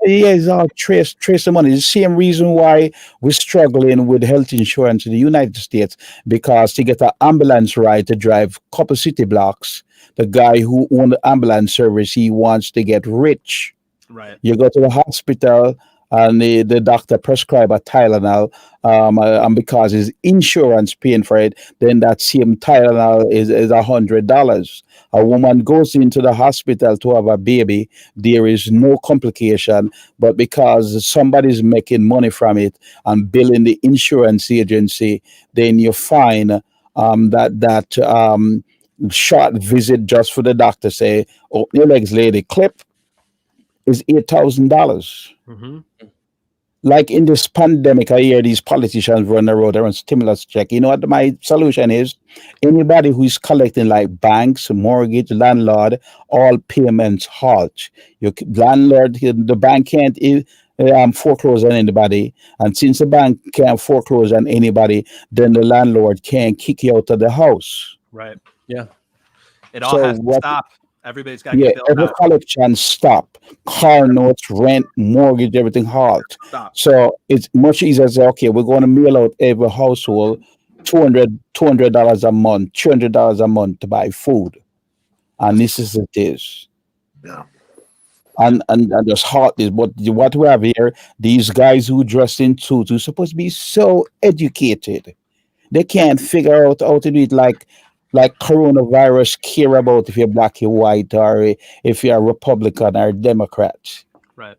Yeah, it's all trace the money. The same reason why we're struggling with health insurance in the United States, because to get an ambulance ride to drive a couple city blocks, the guy who owns the ambulance service, he wants to get rich. Right. You go to the hospital and the doctor prescribe a Tylenol, and because his insurance paying for it, then that same Tylenol is $100. A woman goes into the hospital to have a baby, there is no complication, but because somebody's making money from it and billing the insurance agency, then you find that short visit just for the doctor say, "Oh, your legs, lady," clip is $8,000. Mm-hmm. Like in this pandemic, I hear these politicians run the road around stimulus check. You know what my solution is? Anybody who is collecting like banks, mortgage, landlord, all payments halt. Your landlord, the bank can't foreclose on anybody. And since the bank can't foreclose on anybody, then the landlord can't kick you out of the house. Right. Yeah. It all has to stop. Everybody's got to get bailed every out. collection stop. Car notes, rent, mortgage, everything halt. Stop. So it's much easier to say, okay, we're going to mail out every household $200 a month, $300 a month to buy food. And this is it is. Yeah. And just halt this. But what we have here, these guys who dress in suits who are supposed to be so educated, they can't figure out how to do it like coronavirus care about if you're black, you're white, or if you're a Republican or a Democrat. Right.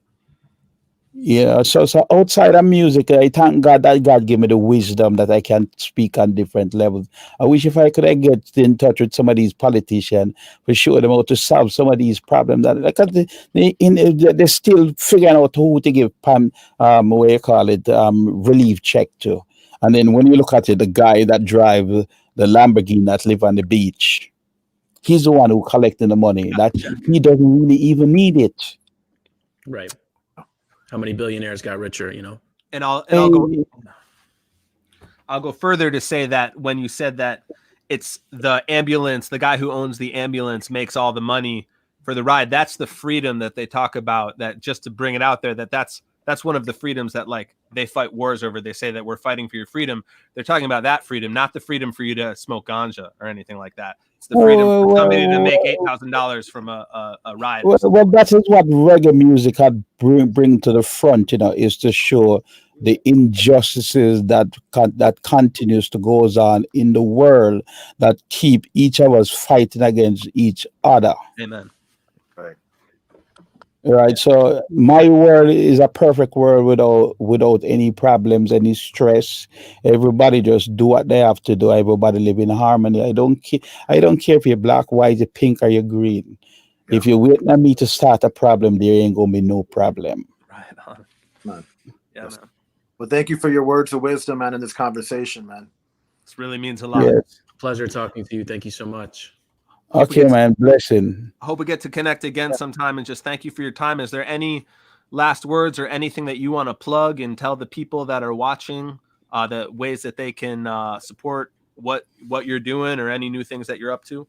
Yeah, so outside of music, I thank God that God gave me the wisdom that I can speak on different levels. I wish if I could get in touch with some of these politicians for show them how to solve some of these problems. That because they're still figuring out who to give what you call it, relief check to. And then when you look at it, the guy that drive the Lamborghini that live on the beach, he's the one who collecting the money. That he doesn't really even need it. Right. How many billionaires got richer, And I'll go further to say that when you said that it's the ambulance, the guy who owns the ambulance makes all the money for the ride. That's the freedom that they talk about, that just to bring it out there, that's one of the freedoms that like they fight wars over. They say that we're fighting for your freedom. They're talking about that freedom, not the freedom for you to smoke ganja or anything like that. It's the freedom for somebody to make $8,000 from a ride. Well, that is what reggae music had bring to the front, is to show the injustices that continues to goes on in the world that keep each of us fighting against each other. Amen. Right. So my world is a perfect world without any problems, any stress. Everybody just do what they have to do. Everybody live in harmony. I don't care if you're black, white, you're pink, or you're green. Yeah. If you wait on me to start a problem, there ain't gonna be no problem. Right on. Man. Yeah, man. Well, thank you for your words of wisdom, man, in this conversation, man. This really means a lot. Yes. Pleasure talking to you. Thank you so much. Okay, man. Blessing. I hope we get to connect again sometime, and just thank you for your time. Is there any last words or anything that you want to plug and tell the people that are watching, the ways that they can support what you're doing, or any new things that you're up to?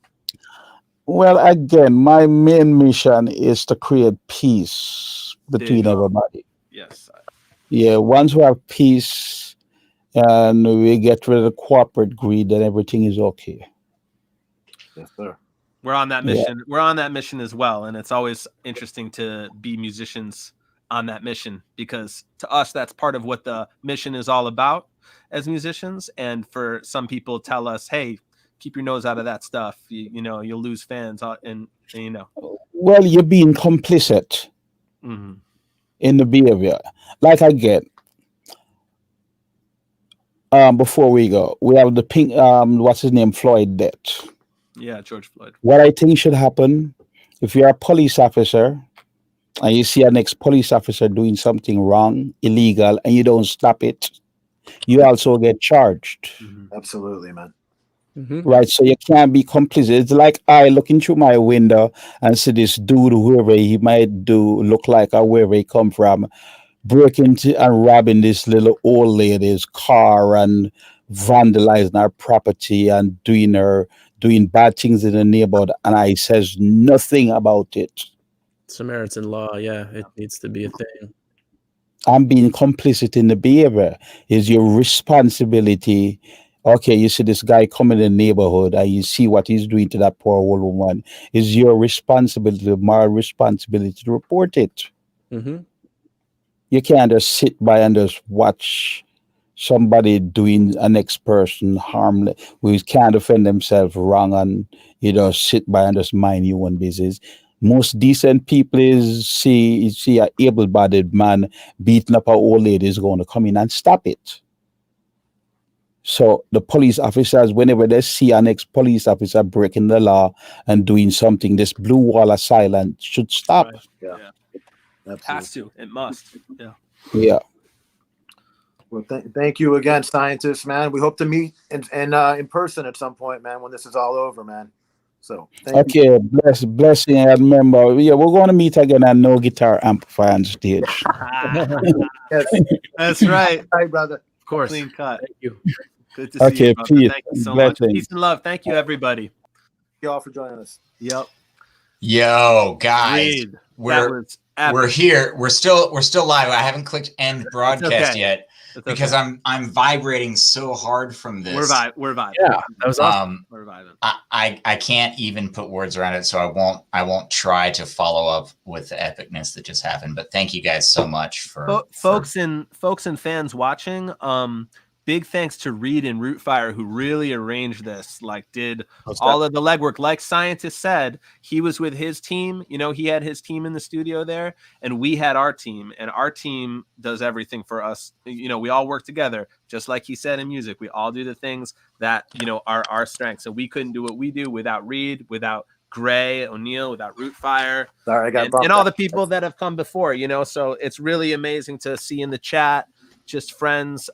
Well, again, my main mission is to create peace between everybody. Yes. Yeah, once we have peace and we get rid of the corporate greed, then everything is okay. Yes, sir. We're on that mission. Yeah. We're on that mission as well. And it's always interesting to be musicians on that mission, because to us, that's part of what the mission is all about as musicians. And for some people tell us, hey, keep your nose out of that stuff. You'll lose fans. And. Well, you're being complicit in the behavior. Like I get, before we go, we have the pink, what's his name, Floyd death. Yeah, George Floyd. What I think should happen, if you're a police officer and you see an ex-police officer doing something wrong, illegal, and you don't stop it, you also get charged. Absolutely, man. Right, so you can't be complicit. It's like I looking through my window and see this dude, whoever he might look like or wherever he come from, breaking into and robbing this little old lady's car and vandalizing her property and doing bad things in the neighborhood, and I says nothing about it. Samaritan law, yeah, it needs to be a thing. I'm being complicit in the behavior. Is your responsibility. Okay, you see this guy coming in the neighborhood and you see what he's doing to that poor old woman. Is your responsibility, moral responsibility, to report it. You can't just sit by and just watch somebody doing a next person harm who can't defend themselves wrong, and you just sit by and just mind your own business. Most decent people is see a able-bodied man beating up an old lady is going to come in and stop it. So the police officers, whenever they see an ex-police officer breaking the law and doing something, this blue wall of silence should stop. Right. Yeah. It has to. It must. Yeah. Yeah. Well, thank you again, scientists, man. We hope to meet in person at some point, man, when this is all over, man. So thank you. Okay, blessing. I remember. Yeah, we're going to meet again at No Guitar Amplifier on stage. Yes. That's right. Hi, brother. Of course. Clean cut. Thank you. Good to see Okay, you, brother. peace. Thank you so much. Blessings. Peace and love. Thank you, everybody. Thank you all for joining us. Yep. Yo, guys, Reed, that we're was epic. here. We're still live. I haven't clicked end broadcast okay. yet It's because okay. I'm vibrating so hard from this. We're vibing. Yeah, that was awesome. We're vibing. I can't even put words around it, so I won't try to follow up with the epicness that just happened. But thank you guys so much for folks and fans watching. Big thanks to Reed and Rootfire, who really arranged this, like did all of the legwork. Like Scientist said, he was with his team. You know, he had his team in the studio there, and we had our team, and our team does everything for us. You know, we all work together, just like he said in music. We all do the things that, you know, are our strengths. So we couldn't do what we do without Reed, without Gray O'Neill, without Rootfire, Sorry, I got and all the people that have come before, you know. So it's really amazing to see in the chat just friends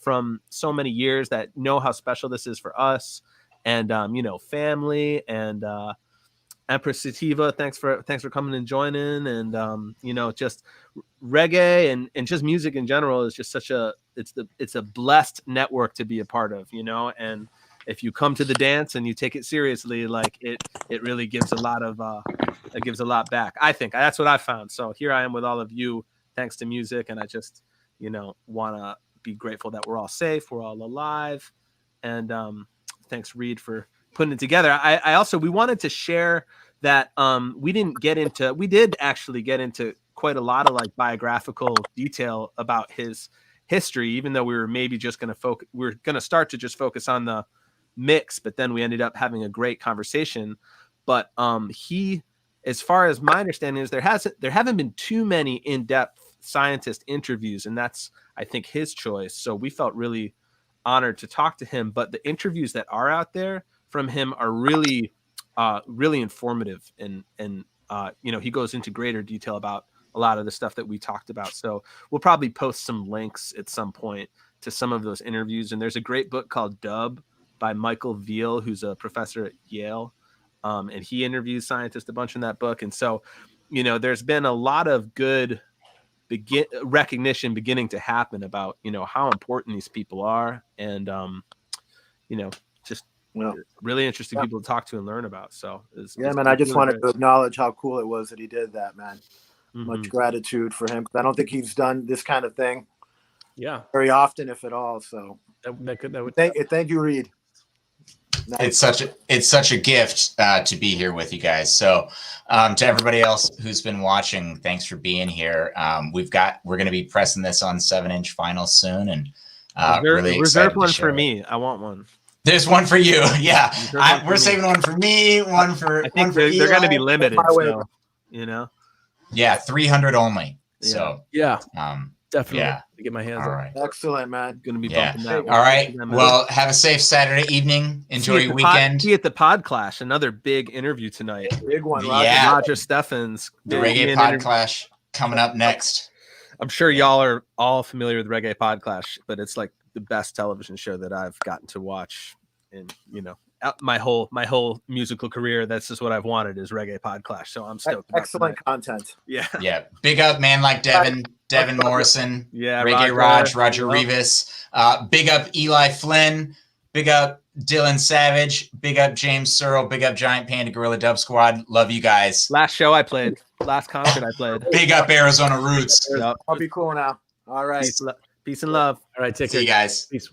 from so many years that know how special this is for us, and you know, family, and Empress Sativa, thanks for coming and joining, and you know, just reggae and just music in general is just such a it's a blessed network to be a part of, you know. And if you come to the dance and you take it seriously, like it really gives a lot of it gives a lot back. I think that's what I found. So here I am with all of you, thanks to music, and I just, you know, want to be grateful that we're all safe, we're all alive, and thanks Reed for putting it together. I also, we wanted to share that we did actually get into quite a lot of like biographical detail about his history, even though we were maybe just going to start to just focus on the mix, but then we ended up having a great conversation. But he, as far as my understanding is, there haven't been too many in-depth Scientist interviews, and that's, I think, his choice. So we felt really honored to talk to him. But the interviews that are out there from him are really informative, and you know, he goes into greater detail about a lot of the stuff that we talked about. So we'll probably post some links at some point to some of those interviews. And there's a great book called Dub by Michael Veal, who's a professor at Yale, and he interviews Scientist a bunch in that book. And so, you know, there's been a lot of good recognition beginning to happen about, you know, how important these people are, and you know, just really interesting people to talk to and learn about. So man, I just wanted to acknowledge how cool it was that he did that, man. Much gratitude for him. I don't think he's done this kind of thing very often, if at all. So thank you, Reed. Nice. It's such a gift to be here with you guys. So to everybody else who's been watching, thanks for being here. We're going to be pressing this on 7-inch vinyl soon, and really reserve one for me. I want one. There's one for you. Yeah, we're saving one for me. One for. I think they're going to be limited. So, you know. Yeah, 300 only. Yeah. So definitely. Yeah. To get my hands all on. right. Excellent, man. Going to be bumping that. All right. Well, have a safe Saturday evening. Enjoy your weekend. See you at the Pod Clash. Another big interview tonight. Big one. Roger Steffens. The Reggae Pod Clash coming up next. I'm sure y'all are all familiar with Reggae Pod Clash, but it's like the best television show that I've gotten to watch in, you know, my whole musical career. That's just what I've wanted, is Reggae Pod Clash. So I'm stoked. Excellent content. Yeah. Big up man like Devin Morrison. Yeah. Reggae Roger Rivas. Big up Eli Flynn. Big up Dylan Savage. Big up James Searle. Big up Giant Panda Guerilla Dub Squad. Love you guys. Last concert I played. Big up Arizona Roots. Yep. I'll be cool now. All right. Peace and love. All right. Take care. See you guys. Peace.